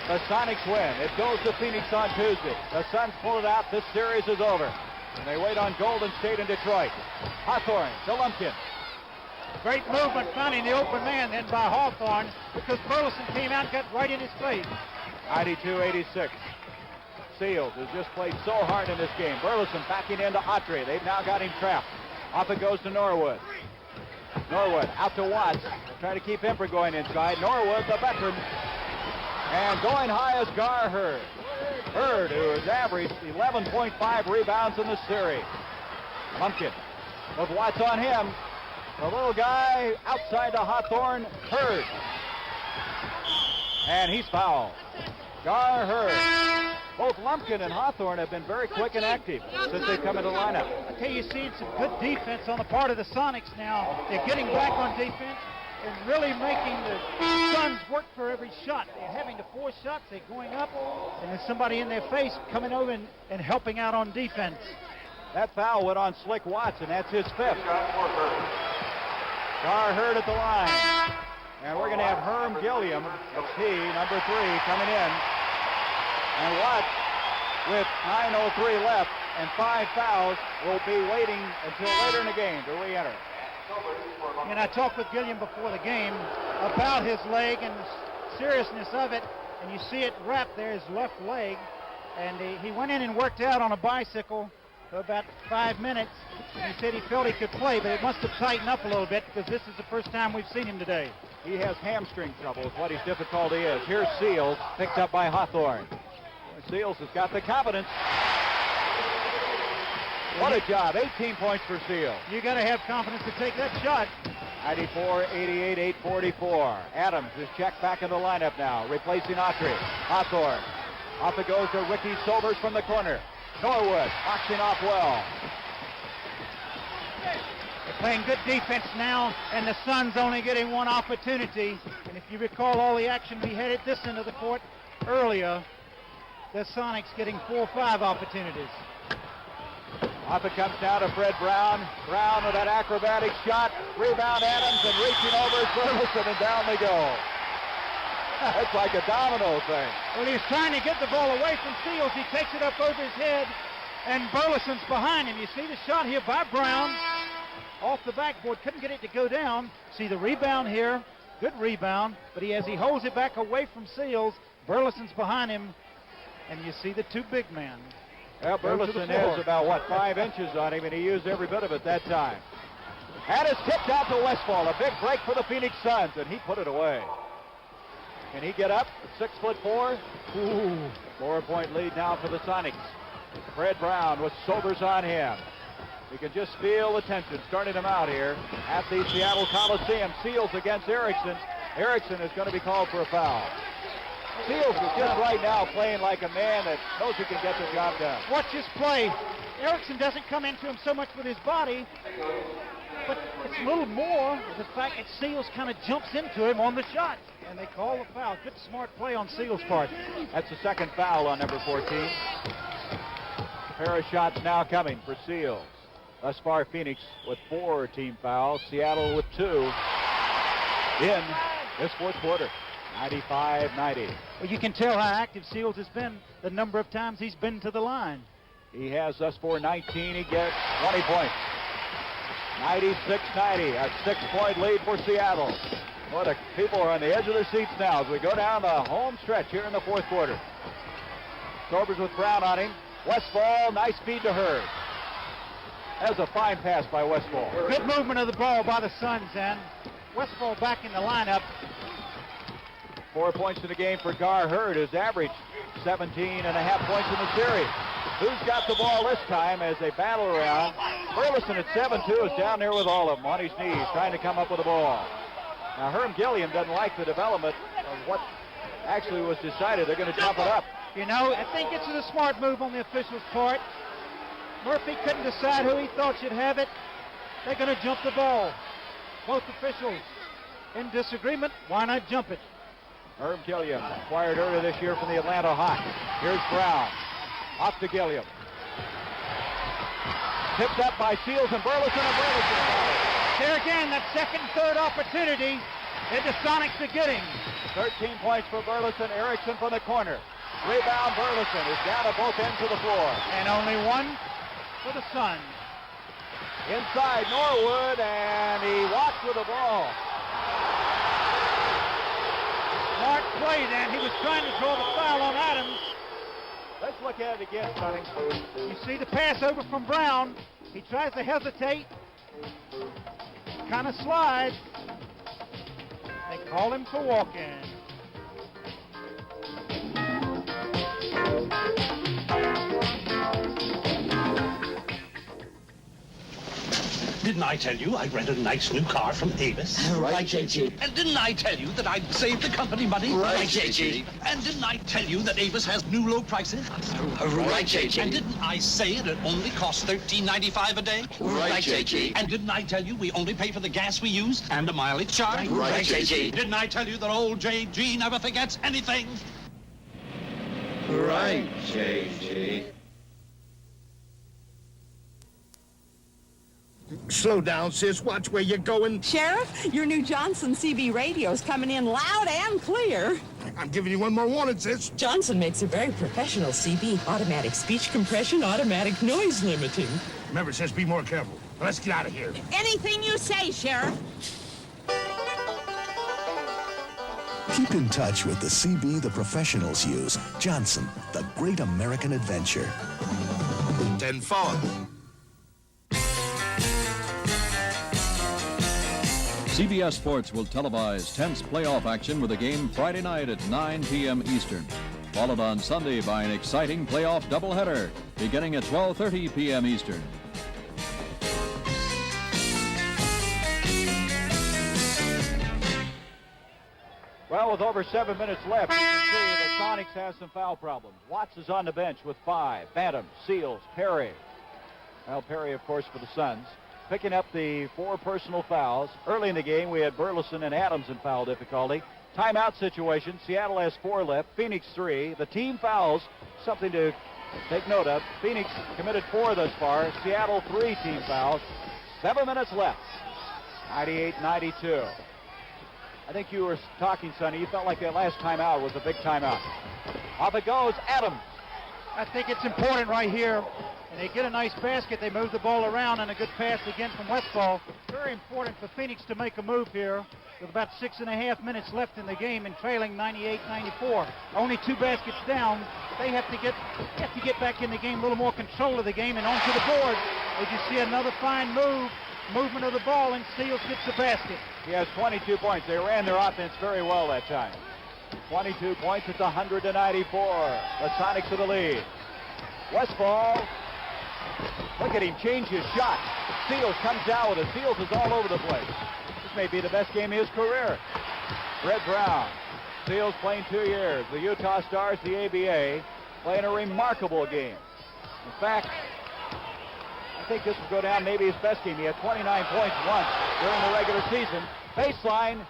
The Sonics win. It goes to Phoenix on Tuesday. The Suns pull it out. This series is over. And they wait on Golden State and Detroit. Hawthorne to Lumpkin. Great movement finding the open man then by Hawthorne because Burleson came out and got right in his face. 92-86. Seals has just played so hard in this game. Burleson backing into Autry. They've now got him trapped. Off it goes to Norwood. Norwood out to Watts. Trying to keep him from going inside. Norwood, the veteran. And going high is Gar Hurd. Hurd, who has averaged 11.5 rebounds in the series. Lumpkin with Watts on him. The little guy outside the Hawthorne, Hurd. And he's fouled. Gar Hurd. Both Lumpkin and Hawthorne have been very quick and active since they've come into the lineup. I tell you, seeing some good defense on the part of the Sonics now. They're getting back on defense and really making the Suns work for every shot. They're having to force shots. They're going up, and there's somebody in their face coming over and helping out on defense. That foul went on Slick Watts, and that's his fifth. Gar Hurd at the line. And we're going to have Herm Gilliam, that's he, number 3, coming in. And Watts, with 9:03 left and 5 fouls, will be waiting until later in the game to re-enter. And I talked with Gilliam before the game about his leg and the seriousness of it. And you see it wrapped there, his left leg. And he went in and worked out on a bicycle for about 5 minutes. And he said he felt he could play, but it must have tightened up a little bit because this is the first time we've seen him today. He has hamstring trouble is what his difficulty is. Here's Seals, picked up by Hawthorne. Seals has got the confidence. What a job. 18 points for Seals. You got to have confidence to take that shot. 94-88, 8:44. Adams is checked back in the lineup now, replacing Autry. Hawthorne. Off it goes to Ricky Sobers from the corner. Norwood boxing off well. They're playing good defense now, and the Suns only getting one opportunity. And if you recall all the action we had at this end of the court earlier, the Sonics getting 4 or 5 opportunities. Off it comes now to Fred Brown. Brown with that acrobatic shot. Rebound Adams, and reaching over is Burleson, and down they go. It's like a domino thing. Well, he's trying to get the ball away from Seals. He takes it up over his head, and Burleson's behind him. You see the shot here by Brown. Off the backboard, couldn't get it to go down. See the rebound here. Good rebound, but as he holds it back away from Seals, Burleson's behind him, and you see the 2 big men. Well, Burleson has about, 5 inches on him, and he used every bit of it that time. And it's tipped out to Westfall. A big break for the Phoenix Suns, and he put it away. Can he get up? 6'4"? Ooh, 4-point lead now for the Sonics. Fred Brown with Sobers on him. You can just feel the tension starting him out here at the Seattle Coliseum. Seals against Erickson. Erickson is going to be called for a foul. Seals is just right now playing like a man that knows he can get the job done. Watch this play. Erickson doesn't come into him so much with his body, but it's a little more the fact that Seals kind of jumps into him on the shot. And they call the foul. Good smart play on Seals' part. That's the second foul on number 14. A pair of shots now coming for Seals. Thus far, Phoenix with 4 team fouls. Seattle with 2 in this fourth quarter. 95-90. Well, you can tell how active Seals has been the number of times he's been to the line. He has thus far 19. He gets 20 points. 96-90. A 6-point lead for Seattle. Well, the people are on the edge of their seats now as we go down the home stretch here in the fourth quarter. Sobers with Brown on him. Westfall, nice feed to Hurd. That was a fine pass by Westfall. Good movement of the ball by the Suns, and Westfall back in the lineup. 4 points in the game for Gar Hurd, who's averaged 17.5 points in the series. Who's got the ball this time as they battle around? Burleson at 7-2 is down there with all of them on his knees, trying to come up with the ball. Now, Herm Gilliam doesn't like the development of what actually was decided. They're going to jump it up. You know, I think it's a smart move on the official's part. Murphy couldn't decide who he thought should have it. They're going to jump the ball. Both officials in disagreement. Why not jump it? Herm Gilliam, acquired earlier this year from the Atlanta Hawks. Here's Brown. Off to Gilliam. Tipped up by Seals and Burleson. There again, that second and third opportunity that the Sonics are getting. 13 points for Burleson. Erickson from the corner. Rebound, Burleson is down at both ends of the floor. And only one for the Suns. Inside Norwood, and he walks with the ball. Smart play then. He was trying to draw the foul on Adams. Let's look at it again, Sonny. You see the pass over from Brown. He tries to hesitate. Kind of slides. They call him for walking. Didn't I tell you I'd rented a nice new car from Avis? Right, J.G. And didn't I tell you that I'd saved the company money? Right, J.G. And didn't I tell you that Avis has new low prices? Right, J.G. And didn't I say it only costs $13.95 a day? Right, J.G. And didn't I tell you we only pay for the gas we use and a mileage charge? Right, J.G. Didn't I tell you that old J.G. never forgets anything? Right, J.G. Slow down, sis. Watch where you're going. Sheriff, your new Johnson CB radio's coming in loud and clear. I'm giving you one more warning, sis. Johnson makes a very professional CB. Automatic speech compression, automatic noise limiting. Remember, sis, be more careful. Now, let's get out of here. Anything you say, Sheriff. Keep in touch with the CB the professionals use. Johnson, the great American adventure. 10-4. CBS Sports will televise tense playoff action with a game Friday night at 9 p.m. Eastern, followed on Sunday by an exciting playoff doubleheader beginning at 12:30 p.m. Eastern. Well, with over 7 minutes left, you can see the Sonics have some foul problems. Watts is on the bench with 5. Bantam, Seals, Perry. Well, Perry, of course, for the Suns. Picking up the 4 personal fouls. Early in the game, we had Burleson and Adams in foul difficulty. Timeout situation. Seattle has 4 left. Phoenix 3. The team fouls, something to take note of. Phoenix committed 4 thus far. Seattle 3 team fouls. 7 minutes left. 98-92. I think you were talking, Sonny. You felt like that last timeout was a big timeout. Off it goes, Adams. I think it's important right here. And they get a nice basket. They move the ball around, and a good pass again from Westfall. Very important for Phoenix to make a move here with about 6.5 minutes left in the game and trailing 98-94. Only 2 baskets down. They have to get back in the game, a little more control of the game, and onto the board. As you see, another fine movement of the ball, and Seals gets the basket. He has 22 points. They ran their offense very well that time. 22 points. It's 100-94. The Sonics to the lead. Westfall. Look at him change his shot. Seals comes down with it. Seals is all over the place. This may be the best game of his career. Red Brown. Seals playing 2 years. The Utah Stars, the ABA, playing a remarkable game. In fact, I think this will go down maybe his best game. He had 29 points once during the regular season. Baseline.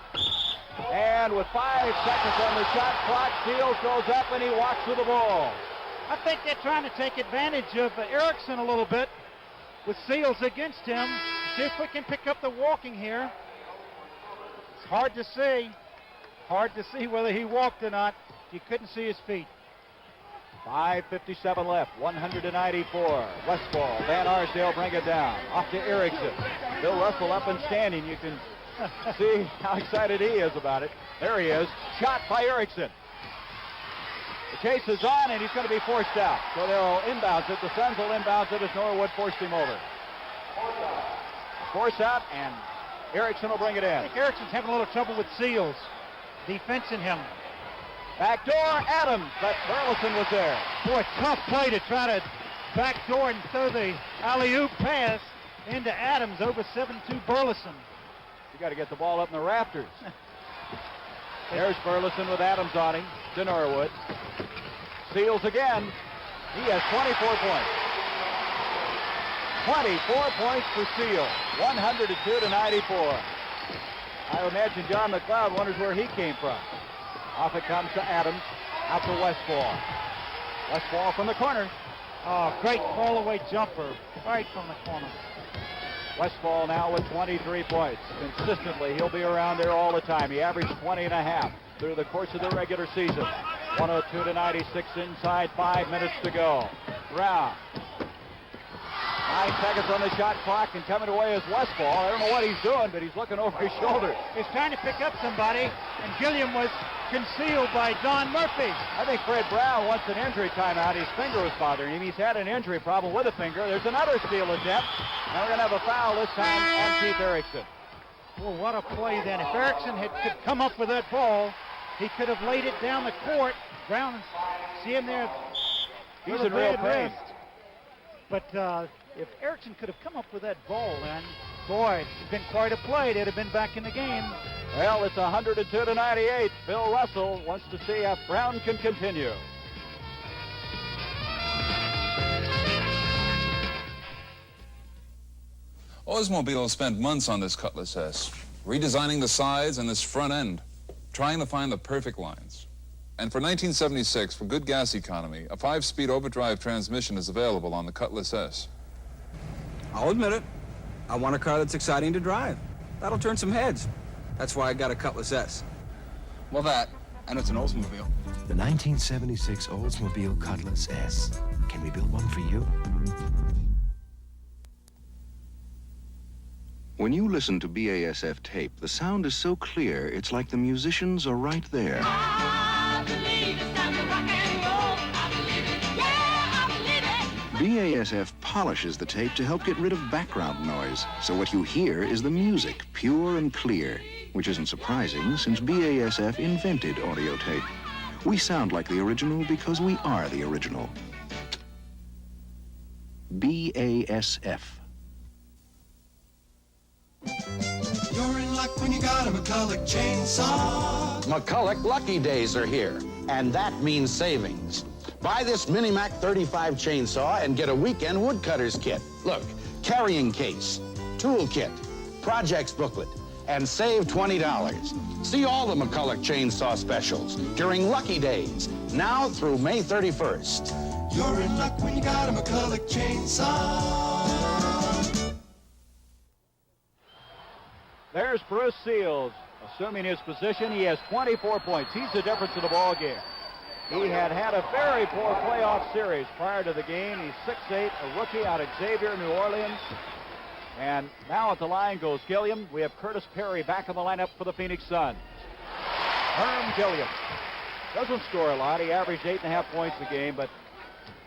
And with 5 seconds on the shot clock, Seals goes up and he walks with the ball. I think they're trying to take advantage of Erickson a little bit with Seals against him. See if we can pick up the walking here. It's hard to see. Hard to see whether he walked or not. You couldn't see his feet. 5:57 left, 194. Westfall, Van Arsdale bring it down. Off to Erickson. Bill Russell up and standing. You can see how excited he is about it. There he is. Shot by Erickson. The chase is on, and he's going to be forced out. So they'll inbounds it. The Suns will inbounds it as Norwood forced him over. Force out, and Erickson will bring it in. I think Erickson's having a little trouble with Seals, defensing him. Backdoor Adams, but Burleson was there. Boy, tough play to try to backdoor and throw the alley-oop pass into Adams over 7-2 Burleson. You got to get the ball up in the rafters. There's Burleson with Adams on him to Norwood. Seals again. He has 24 points. 24 points for Seals. 102-94. I imagine John McLeod wonders where he came from. Off it comes to Adams. Out to Westfall. Westfall from the corner. Oh, great fall-away jumper right from the corner. Westfall now with 23 points. Consistently, he'll be around there all the time. He averaged 20.5 through the course of the regular season. 102-96 inside, 5 minutes to go. Brown. 9 seconds on the shot clock, and coming away is Westfall. I don't know what he's doing, but he's looking over his shoulder. He's trying to pick up somebody, and Gilliam was concealed by Don Murphy. I think Fred Brown wants an injury timeout. His finger was bothering him. He's had an injury problem with a finger. There's another steal attempt, and we're going to have a foul this time on Keith Erickson. Well, what a play then. If Erickson could come up with that ball, he could have laid it down the court. Brown, see him there. He's in real pain. But if Erickson could have come up with that ball, then, boy, it's been quite a play. They'd have been back in the game. Well, it's 102-98. Bill Russell wants to see if Brown can continue. Oldsmobile spent months on this Cutlass S, redesigning the sides and this front end, trying to find the perfect lines. And for 1976, for good gas economy, a 5-speed overdrive transmission is available on the Cutlass S. I'll admit it. I want a car that's exciting to drive. That'll turn some heads. That's why I got a Cutlass S. Well, that, and it's an Oldsmobile. The 1976 Oldsmobile Cutlass S. Can we build one for you? When you listen to BASF tape, the sound is so clear, it's like the musicians are right there. BASF polishes the tape to help get rid of background noise, so what you hear is the music, pure and clear, which isn't surprising since BASF invented audio tape. We sound like the original because we are the original. BASF. You're in luck when you got a McCulloch chainsaw. McCulloch Lucky Days are here, and that means savings. Buy this Mini-Mac 35 chainsaw and get a weekend woodcutter's kit. Look, carrying case, tool kit, projects booklet, and save $20. See all the McCulloch chainsaw specials during Lucky Days, now through May 31st. You're in luck when you got a McCulloch chainsaw. There's Bruce Seals, assuming his position. He has 24 points. He's the difference in the ball game. He had a very poor playoff series prior to the game. He's 6'8", a rookie out of Xavier, New Orleans. And now at the line goes Gilliam. We have Curtis Perry back in the lineup for the Phoenix Suns. Herm Gilliam doesn't score a lot. He averaged 8.5 points a game, but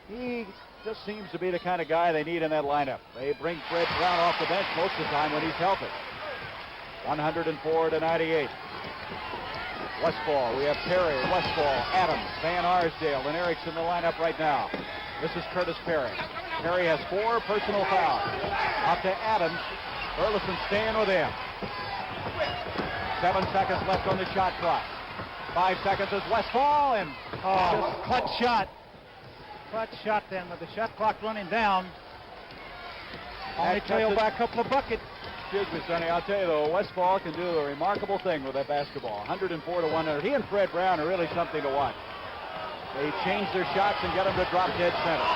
he just seems to be the kind of guy they need in that lineup. They bring Fred Brown off the bench most of the time when he's healthy. 104-98. Westfall, we have Perry, Westfall, Adams, Van Arsdale, and Erickson in the lineup right now. This is Curtis Perry. Perry has 4 personal fouls. Up to Adams. Burleson staying with him. 7 seconds left on the shot clock. 5 seconds is Westfall, and just clutch shot. Clutch shot then with the shot clock running down. Only trailed by a couple of buckets. Excuse me, Sonny. I'll tell you, though, Westfall can do a remarkable thing with that basketball. 104-100. He and Fred Brown are really something to watch. They change their shots and get them to drop dead center.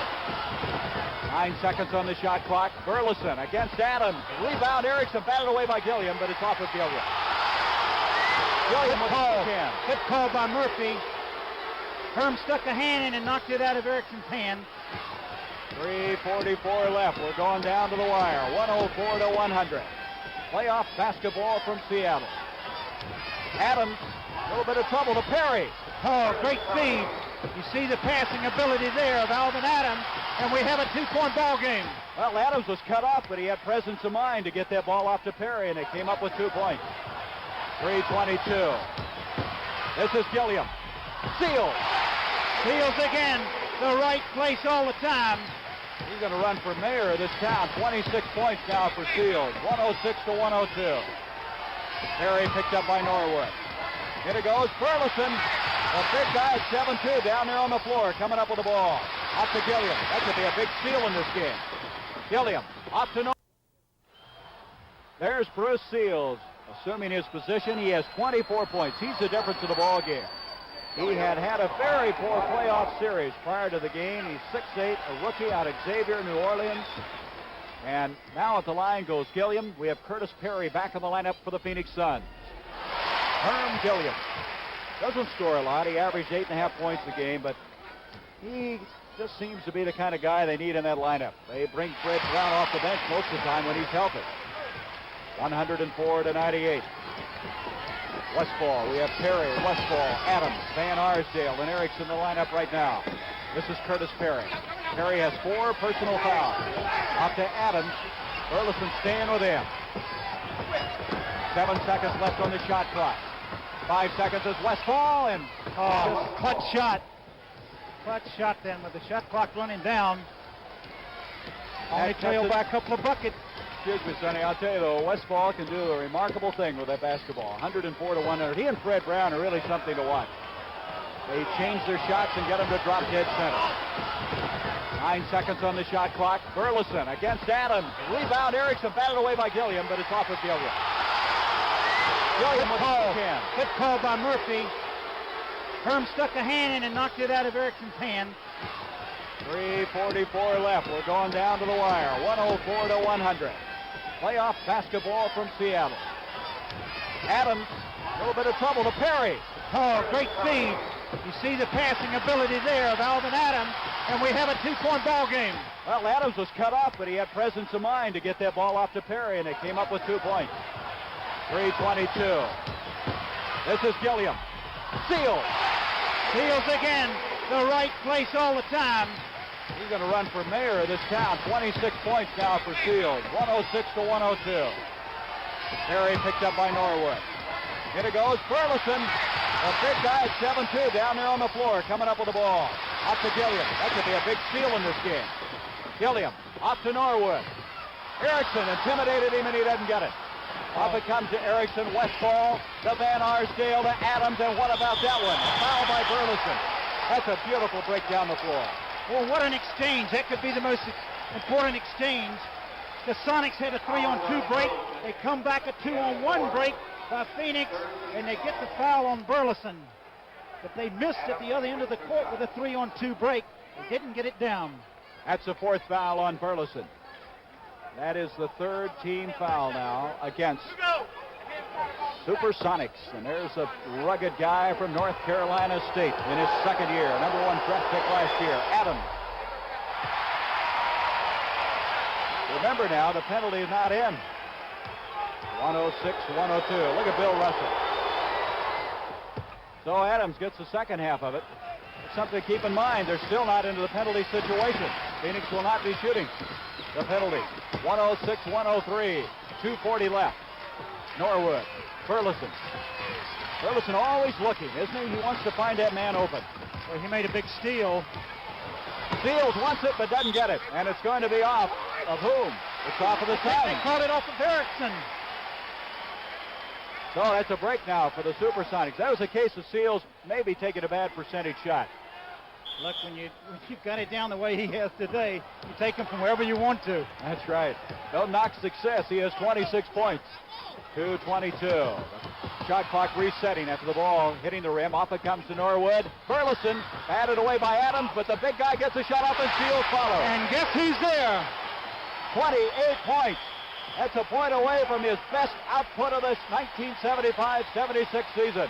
9 seconds on the shot clock. Burleson against Adams. Rebound, Erickson batted away by Gilliam, but it's off of Gilliam. Gilliam with Hit call by Murphy. Herm stuck a hand in and knocked it out of Erickson's hand. 3:44 left. We're going down to the wire. 104-100. Playoff basketball from Seattle. Adams, a little bit of trouble to Perry. Oh, great feed. You see the passing ability there of Alvin Adams, and we have a 2-point ball game. Well, Adams was cut off, but he had presence of mind to get that ball off to Perry, and they came up with 2 points. 3:22. This is Gilliam. Seals. Seals again. The right place all the time. He's going to run for mayor of this town. 26 points now for Seals. 106-102. Perry picked up by Norwood. Here it goes. Burleson. A big guy at 7'2", down there on the floor, coming up with the ball. Up to Gilliam. That could be a big steal in this game. Gilliam, up to Norwood. There's Bruce Seals, assuming his position. He has 24 points. He's the difference in the ball game. He had a very poor playoff series prior to the game. He's 6'8", a rookie out of Xavier, New Orleans. And now at the line goes Gilliam. We have Curtis Perry back in the lineup for the Phoenix Suns. Herm Gilliam doesn't score a lot. He averaged 8.5 points a game, but he just seems to be the kind of guy they need in that lineup. They bring Fred Brown off the bench most of the time when he's healthy. 104-98. Westfall, we have Perry, Westfall, Adams, Van Arsdale, and Erickson in the lineup right now. This is Curtis Perry. Perry has 4 personal fouls. Up to Adams. Burleson staying with him. 7 seconds left on the shot clock. 5 seconds is Westfall, and just clutch shot. Clutch shot then with the shot clock running down. Only trailed by a couple of buckets. Excuse me, Sonny. I'll tell you, though, Westfall can do a remarkable thing with that basketball. 104-100. He and Fred Brown are really something to watch. They change their shots and get them to drop dead center. 9 seconds on the shot clock. Burleson against Adams. Rebound, Erickson batted away by Gilliam, but it's off of Gilliam. Gilliam with the can. Good call by Murphy. Herm stuck a hand in and knocked it out of Erickson's hand. 3:44 left. We're going down to the wire. 104-100. Playoff basketball from Seattle. Adams, a little bit of trouble to Perry. Oh, great feed. You see the passing ability there of Alvin Adams, and we have a 2-point ball game. Well, Adams was cut off, but he had presence of mind to get that ball off to Perry, and they came up with 2 points. 3:22. This is Gilliam. Seals. Seals again. The right place all the time. He's going to run for mayor of this town. 26 points now for Seals. 106-102. Perry picked up by Norwood. Here it goes. Burleson. A big guy at 7'2", down there on the floor, coming up with the ball. Up to Gilliam. That could be a big steal in this game. Gilliam, up to Norwood. Erickson intimidated him, and he doesn't get it. Up it comes to Erickson, Westfall, to Van Arsdale, to Adams, and what about that one? A foul by Burleson. That's a beautiful break down the floor. Well, what an exchange. That could be the most important exchange. The Sonics had a 3-on-2 break. They come back a 2-on-1 break by Phoenix, and they get the foul on Burleson. But they missed at the other end of the court with a 3-on-2 break. They didn't get it down. That's the 4th foul on Burleson. That is the 3rd team foul now against Supersonics. And there's a rugged guy from North Carolina State in his 2nd year. Number 1 draft pick last year, Adams. Remember now, the penalty is not in. 106-102. Look at Bill Russell. So Adams gets the 2nd half of it. It's something to keep in mind. They're still not into the penalty situation. Phoenix will not be shooting the penalty. 106-103. 2:40 left. Norwood. Burleson. Burleson always looking, isn't he? He wants to find that man open. Well, he made a big steal. Seals wants it, but doesn't get it. And it's going to be off of whom? It's off of the Suns. They called it off of Erickson. So that's a break now for the Supersonics. That was a case of Seals maybe taking a bad percentage shot. Look, when you've got it down the way he has today, you take him from wherever you want to. That's right. Don't knock success. He has 26 points. 2:22. Shot clock resetting after the ball hitting the rim. Off it comes to Norwood. Burleson batted away by Adams, but the big guy gets a shot off and Seals follow. And guess who's there? 28 points. That's a point away from his best output of this 1975-76 season.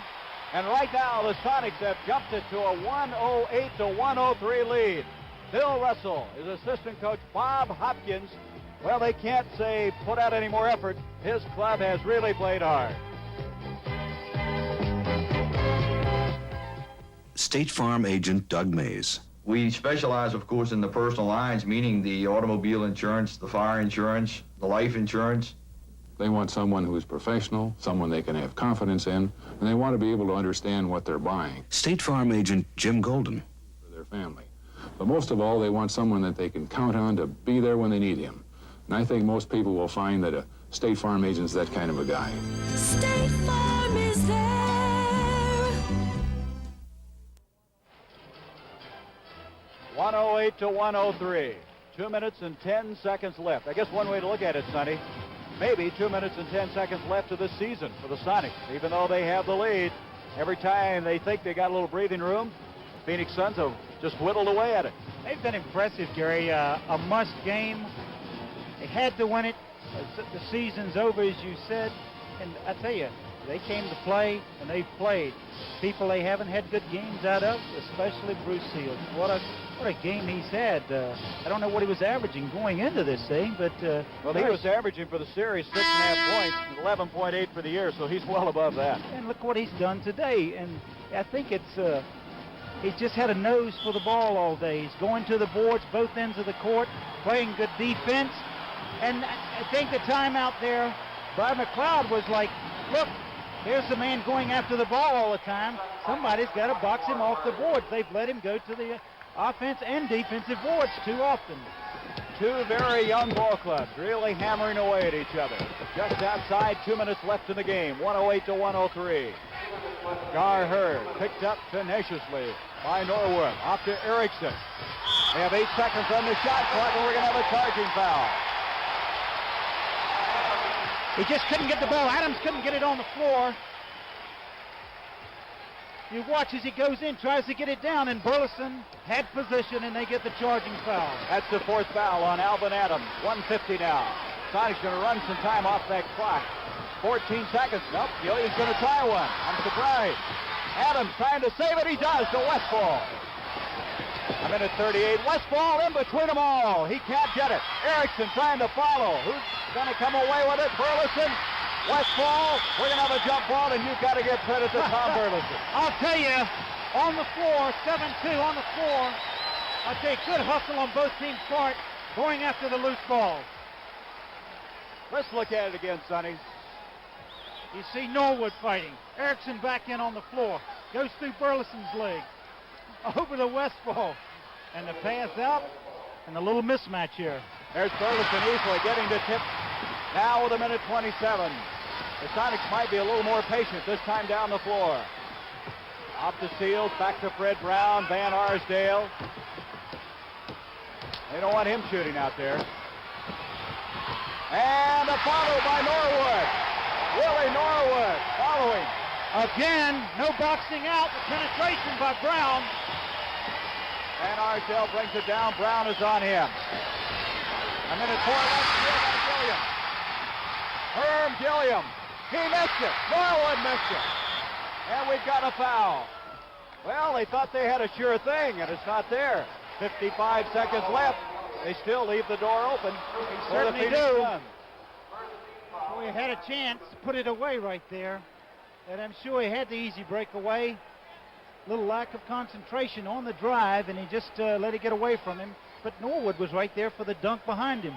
And right now, the Sonics have jumped it to a 108-103 lead. Bill Russell, his assistant coach Bob Hopkins, well, they can't say put out any more effort. His club has really played hard. State Farm agent Doug Mays. We specialize, of course, in the personal lines, meaning the automobile insurance, the fire insurance, the life insurance. They want someone who's professional, someone they can have confidence in, and they want to be able to understand what they're buying. State Farm agent Jim Golden. For their family. But most of all, they want someone that they can count on to be there when they need him. And I think most people will find that a State Farm agent's that kind of a guy. State Farm is there. 108 to 103. 2 minutes and 10 seconds left. I guess one way to look at it, Sonny, maybe 2 minutes and 10 seconds left of this season for the Sonics. Even though they have the lead, every time they think they got a little breathing room, the Phoenix Suns have just whittled away at it. They've been impressive, Gary. A must game. They had to win it. The season's over, as you said. And I tell you, they came to play, and they've played. People they haven't had good games out of, especially Bruce Seals. What a game he's had. I don't know what he was averaging going into this thing, but... well, he was averaging for the series 6.5 points, 11.8 for the year, so he's well above that. And look what he's done today. And I think it's... he's just had a nose for the ball all day. He's going to the boards, both ends of the court, playing good defense. And I think the timeout there by McLeod was like, look, there's the man going after the ball all the time. Somebody's got to box him off the boards. They've let him go to the offense and defensive boards too often. Two very young ball clubs really hammering away at each other. Just outside, 2 minutes left in the game, 108 to 103. Gar Hurd picked up tenaciously by Norwood. Off to Erickson. They have 8 seconds on the shot clock, and we're going to have a charging foul. He just couldn't get the ball. Adams couldn't get it on the floor. You watch as he goes in, tries to get it down, and Burleson had position, and they get the charging foul. That's the 4th foul on Alvin Adams. 1:50 now. Sonics going to run some time off that clock. 14 seconds. Nope, Gillian's going to try one. I'm surprised. Adams trying to save it. He does to Westfall. A minute 38. Westfall in between them all. He can't get it. Erickson trying to follow. Who's going to come away with it? Burleson. Westfall. We're going to have a jump ball, and you've got to give credit to Tom Burleson. I'll tell you, on the floor, 7-2 on the floor. I'll tell you, good hustle on both teams' part, going after the loose ball. Let's look at it again, Sonny. You see Norwood fighting. Erickson back in on the floor. Goes through Burleson's leg. Over the Westfall. And the pass out. And a little mismatch here. There's Burleson easily getting to tip. Now with a minute 27. The Sonics might be a little more patient this time down the floor. Off to Seals. Back to Fred Brown. Van Arsdale. They don't want him shooting out there. And a follow by Norwood. Willie Norwood following. Again, no boxing out. The penetration by Brown. Van Arsdale brings it down. Brown is on him. A minute 4 left. Here by Gilliam. Herm Gilliam. He missed it. Norwood missed it. And we've got a foul. Well, they thought they had a sure thing, and it's not there. 55 seconds left. They still leave the door open. They certainly do. We had a chance to put it away right there. And I'm sure he had the easy breakaway. Little lack of concentration on the drive, and he just let it get away from him. But Norwood was right there for the dunk behind him.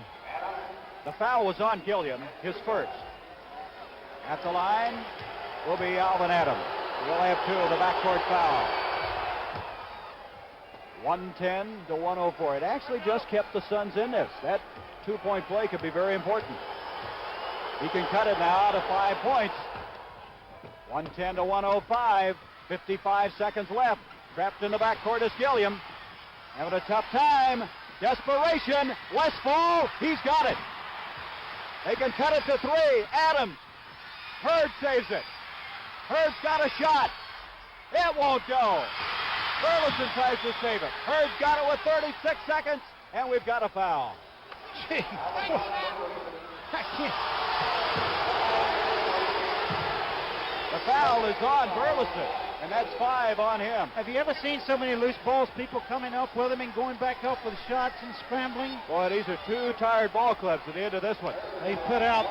The foul was on Gilliam, his first. At the line will be Alvin Adams. We'll have 2 of the backcourt foul. 110 to 104. It actually just kept the Suns in this. That 2-point play could be very important. He can cut it now to 5 points. 110 to 105. 55 seconds left. Trapped in the backcourt is Gilliam. Having a tough time. Desperation. Westfall. He's got it. They can cut it to 3. Adams. Hurd saves it. Hurd's got a shot. It won't go. Burleson tries to save it. Hurd's got it with 36 seconds, and we've got a foul. Gee. The foul is on Burleson, and that's 5 on him. Have you ever seen so many loose balls, people coming up with them and going back up with shots and scrambling? Boy, these are 2 tired ball clubs at the end of this one. They put out.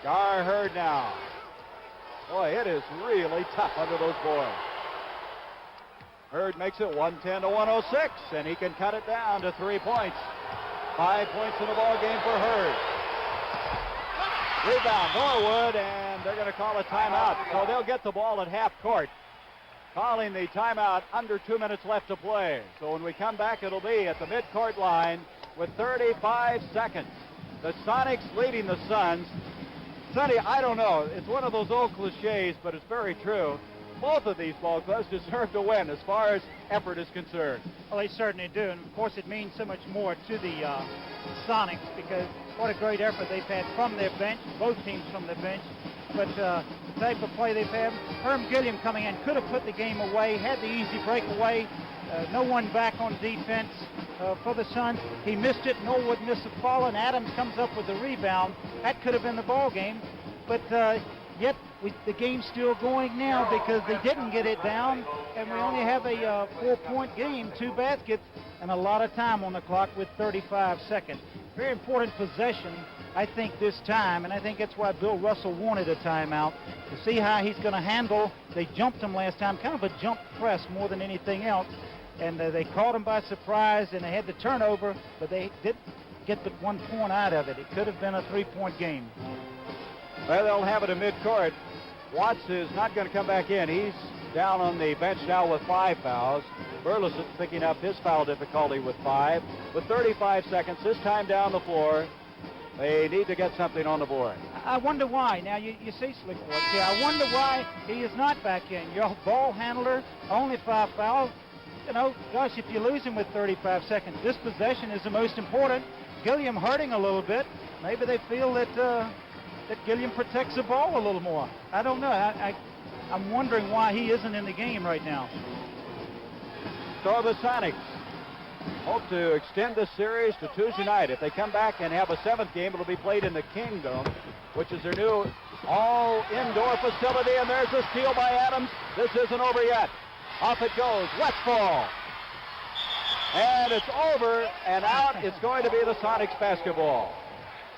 Gar Hurd now. Boy, it is really tough under those boys. Hurd makes it 110 to 106, and he can cut it down to 3 points. 5 points in the ball game for Hurd. Rebound, Norwood, and they're going to call a timeout. So they'll get the ball at half court. Calling the timeout under 2 minutes left to play. So when we come back, it'll be at the midcourt line with 35 seconds. The Sonics leading the Suns. Sonny, I don't know. It's one of those old cliches, but it's very true. Both of these ball clubs deserve to win as far as effort is concerned. Well, they certainly do, and of course it means so much more to the Sonics because what a great effort they've had from their bench, both teams from their bench. But the type of play they've had, Herm Gilliam coming in could have put the game away, had the easy breakaway. No one back on defense for the Suns. He missed it. Norwood missed the fall, and Adams comes up with the rebound. That could have been the ball game, but yet the game's still going now because they didn't get it down, and we only have a 4-point game, 2 baskets, and a lot of time on the clock with 35 seconds. Very important possession, I think, this time, and I think that's why Bill Russell wanted a timeout, to see how he's going to handle. They jumped him last time, kind of a jump press more than anything else, and they caught him by surprise, and they had the turnover, but they didn't get but 1 point out of it. It could have been a 3-point game. Well, they'll have it in midcourt. Watts is not going to come back in. He's down on the bench now with 5 fouls. Burleson picking up his foul difficulty with 5. With 35 seconds, this time down the floor, they need to get something on the board. I wonder why. Now, you see Slickworth here. I wonder why he is not back in. Your ball handler, only 5 fouls. You know, gosh, if you lose him with 35 seconds, this possession is the most important. Gilliam hurting a little bit. Maybe they feel that Gilliam protects the ball a little more. I don't know. I'm wondering why he isn't in the game right now. So the Sonics hope to extend this series to Tuesday night. If they come back and have a 7th game, it'll be played in the Kingdom, which is their new all-indoor facility. And there's a steal by Adams. This isn't over yet. Off it goes. Westfall. And it's over and out. It's going to be the Sonics basketball.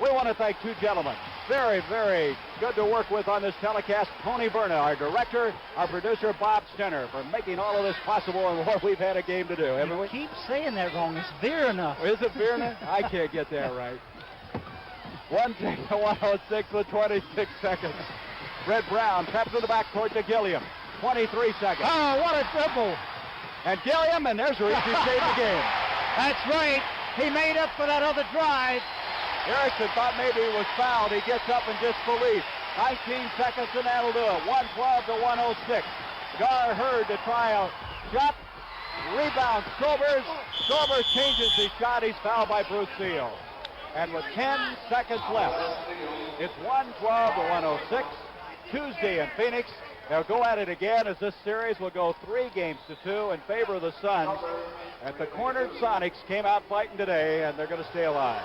We want to thank 2 gentlemen. Very, very good to work with on this telecast. Tony Berna, our director, our producer, Bob Stenner, for making all of this possible and what we've had a game to do, haven't we? Keep saying that wrong. It's Virna. Is it Virna? I can't get that right. 110 to 106 with 26 seconds. Red Brown taps in the backcourt to Gilliam. 23 seconds. Oh, what a dribble. And Gilliam, and there's Reese who saved the game. That's right. He made up for that other drive. Erickson thought maybe he was fouled. He gets up in disbelief. 19 seconds, and that'll do it. 112 to 106. Gar Hurd to try a shot. Rebound, Sobers. Sobers changes his shot. He's fouled by Bruce Seal. And with 10 seconds left, it's 112 to 106. Tuesday in Phoenix. They'll go at it again as this series will go 3 games to 2 in favor of the Suns. And the cornered Sonics came out fighting today, and they're going to stay alive.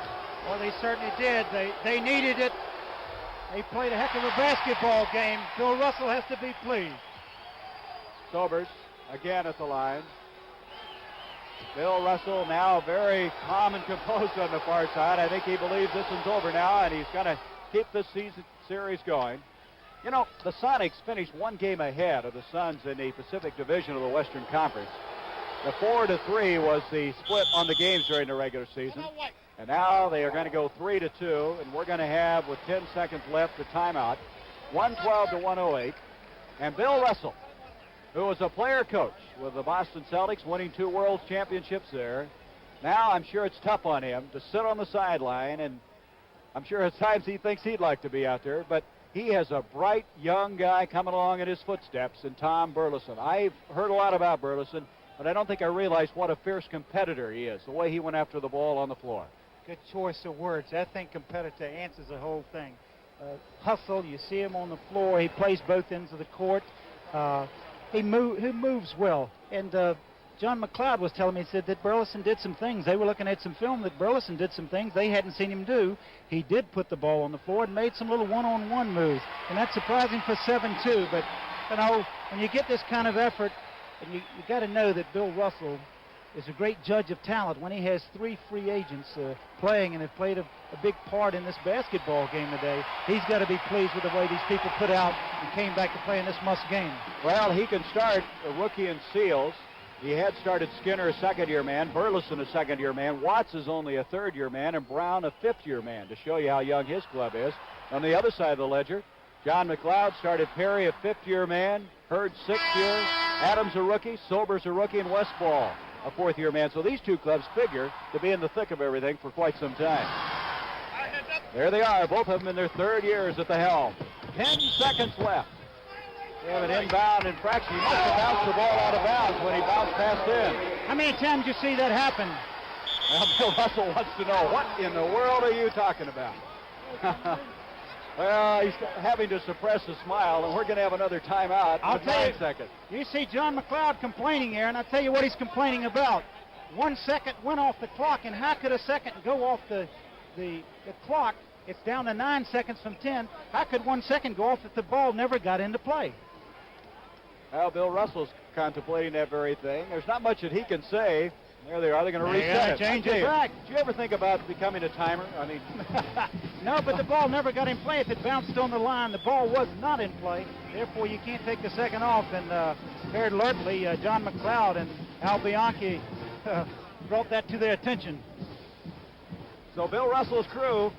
Well, they certainly did. They needed it. They played a heck of a basketball game. Bill Russell has to be pleased. Sobers again at the line. Bill Russell now very calm and composed on the far side. I think he believes this one's over now, and he's going to keep this series going. You know, the Sonics finished 1 game ahead of the Suns in the Pacific Division of the Western Conference. The 4-3 was the split on the games during the regular season. And now they are going to go 3-2, and we're going to have, with 10 seconds left, the timeout, 112 to 108. And Bill Russell, who was a player coach with the Boston Celtics, winning 2 World Championships there. Now I'm sure it's tough on him to sit on the sideline, and I'm sure at times he thinks he'd like to be out there, but he has a bright young guy coming along in his footsteps in Tom Burleson. I've heard a lot about Burleson, but I don't think I realized what a fierce competitor he is, the way he went after the ball on the floor. Good choice of words. I think competitor answers the whole thing. Hustle, you see him on the floor. He plays both ends of the court. He moves well. And John McLeod was telling me, he said that Burleson did some things. They were looking at some film that Burleson did some things they hadn't seen him do. He did put the ball on the floor and made some little one-on-one moves. And that's surprising for 7-2. But, you know, when you get this kind of effort, and you got to know that Bill Russell is a great judge of talent when he has 3 free agents playing and have played a big part in this basketball game today. He's got to be pleased with the way these people put out and came back to play in this must game. Well, he can start a rookie in Seals. He had started Skinner, a second-year man, Burleson, a second-year man, Watts is only a third-year man, and Brown, a fifth-year man, to show you how young his club is. On the other side of the ledger, John McLeod started Perry, a fifth-year man, Hurd, sixth-year, Adams, a rookie, Sobers, a rookie, and Westfall, a fourth-year man. So these two clubs figure to be in the thick of everything for quite some time. There they are, both of them in their third years at the helm. 10 seconds left. They have an inbound infraction. He must have bounced the ball out of bounds when he bounced past in. How many times did you see that happen? Well, Bill Russell wants to know, what in the world are you talking about? Well, he's having to suppress a smile, and we're going to have another timeout. I'll tell you, 9 seconds. You see John McLeod complaining here, and I'll tell you what he's complaining about. 1 second went off the clock, and how could a second go off the clock? It's down to 9 seconds from 10. How could 1 second go off if the ball never got into play? Well, Bill Russell's contemplating that very thing. There's not much that he can say. There they are. They're going to reset it. Change it back. Did you ever think about becoming a timer? I mean, no, but the ball never got in play. If it bounced on the line, the ball was not in play. Therefore, you can't take the second off. And very alertly, John McLeod and Al Bianchi brought that to their attention. So Bill Russell's crew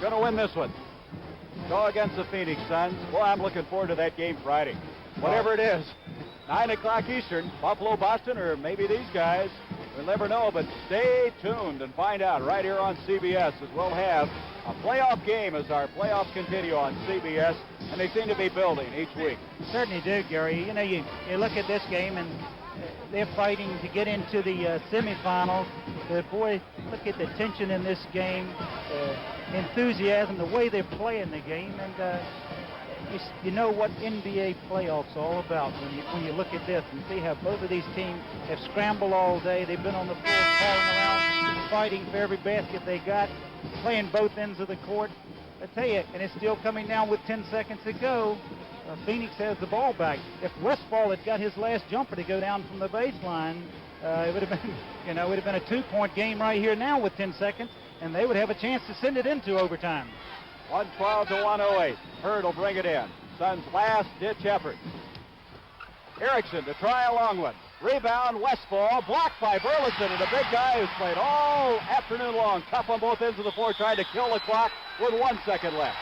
going to win this one. Go against the Phoenix Suns. Well, I'm looking forward to that game Friday. Whatever it is. 9 o'clock Eastern, Buffalo, Boston, or maybe these guys. We'll never know, but stay tuned and find out right here on CBS, as we'll have a playoff game as our playoffs continue on CBS, and they seem to be building each week. Certainly do, Gary. You know, you look at this game, and they're fighting to get into the semifinals. Boy, look at the tension in this game, enthusiasm, the way they're playing the game, and you know what NBA playoffs are all about when you look at this and see how both of these teams have scrambled all day. They've been on the floor crawling around, fighting for every basket they got, playing both ends of the court. I tell you, and it's still coming down with 10 seconds to go. Phoenix has the ball back. If Westfall had got his last jumper to go down from the baseline, it would have been, it would have been a 2-point game right here now with 10 seconds, and they would have a chance to send it into overtime. 112 to 108. Hurd will bring it in. Suns' last-ditch effort. Erickson to try a long one. Rebound, Westfall, blocked by Burleson, and a big guy who's played all afternoon long. Tough on both ends of the floor, trying to kill the clock with 1 second left.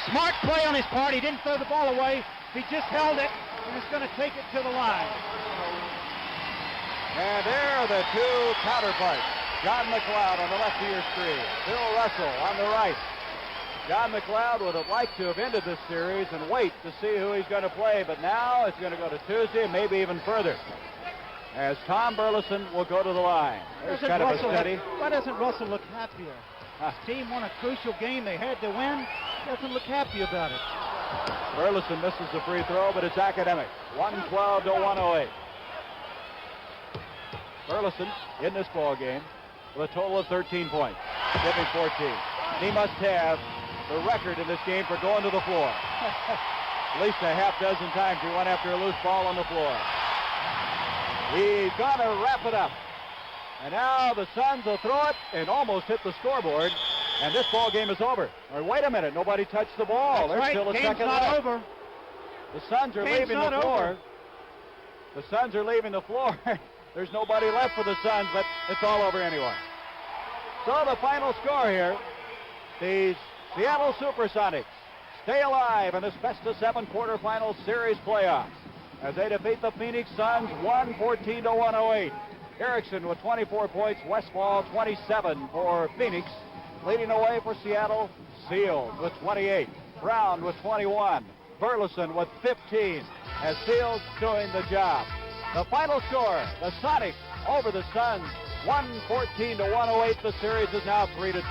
Smart play on his part. He didn't throw the ball away. He just held it and is going to take it to the line. And there are the two counterparts. John McLeod on the left of your screen. Bill Russell on the right. John McLeod would have liked to have ended this series and wait to see who he's going to play, but now it's going to go to Tuesday, maybe even further, as Tom Burleson will go to the line. There's kind of a steady. Why doesn't Russell look happier? His team won a crucial game they had to win. He doesn't look happy about it. Burleson misses the free throw, but it's academic. 112 to 108. Burleson in this ball game with a total of 13 points, giving 14. He must have the record in this game for going to the floor. At least a half dozen times he went after a loose ball on the floor. He's going to wrap it up. And now the Suns will throw it and almost hit the scoreboard. And this ball game is over. Or wait a minute, nobody touched the ball. That's There's still a Game's second not left. over. The Suns are leaving the floor. Over. The Suns are leaving the floor. There's nobody left for the Suns, but it's all over anyway. So the final score here, the Seattle Supersonics stay alive in this best-of-7 quarterfinal series playoffs as they defeat the Phoenix Suns 114 to 108. Erickson with 24 points, Westfall 27 for Phoenix. Leading away for Seattle, Seals with 28, Brown with 21, Burleson with 15, as Seals doing the job. The final score, the Sonics over the Suns, 114 to 108. The series is now 3-2.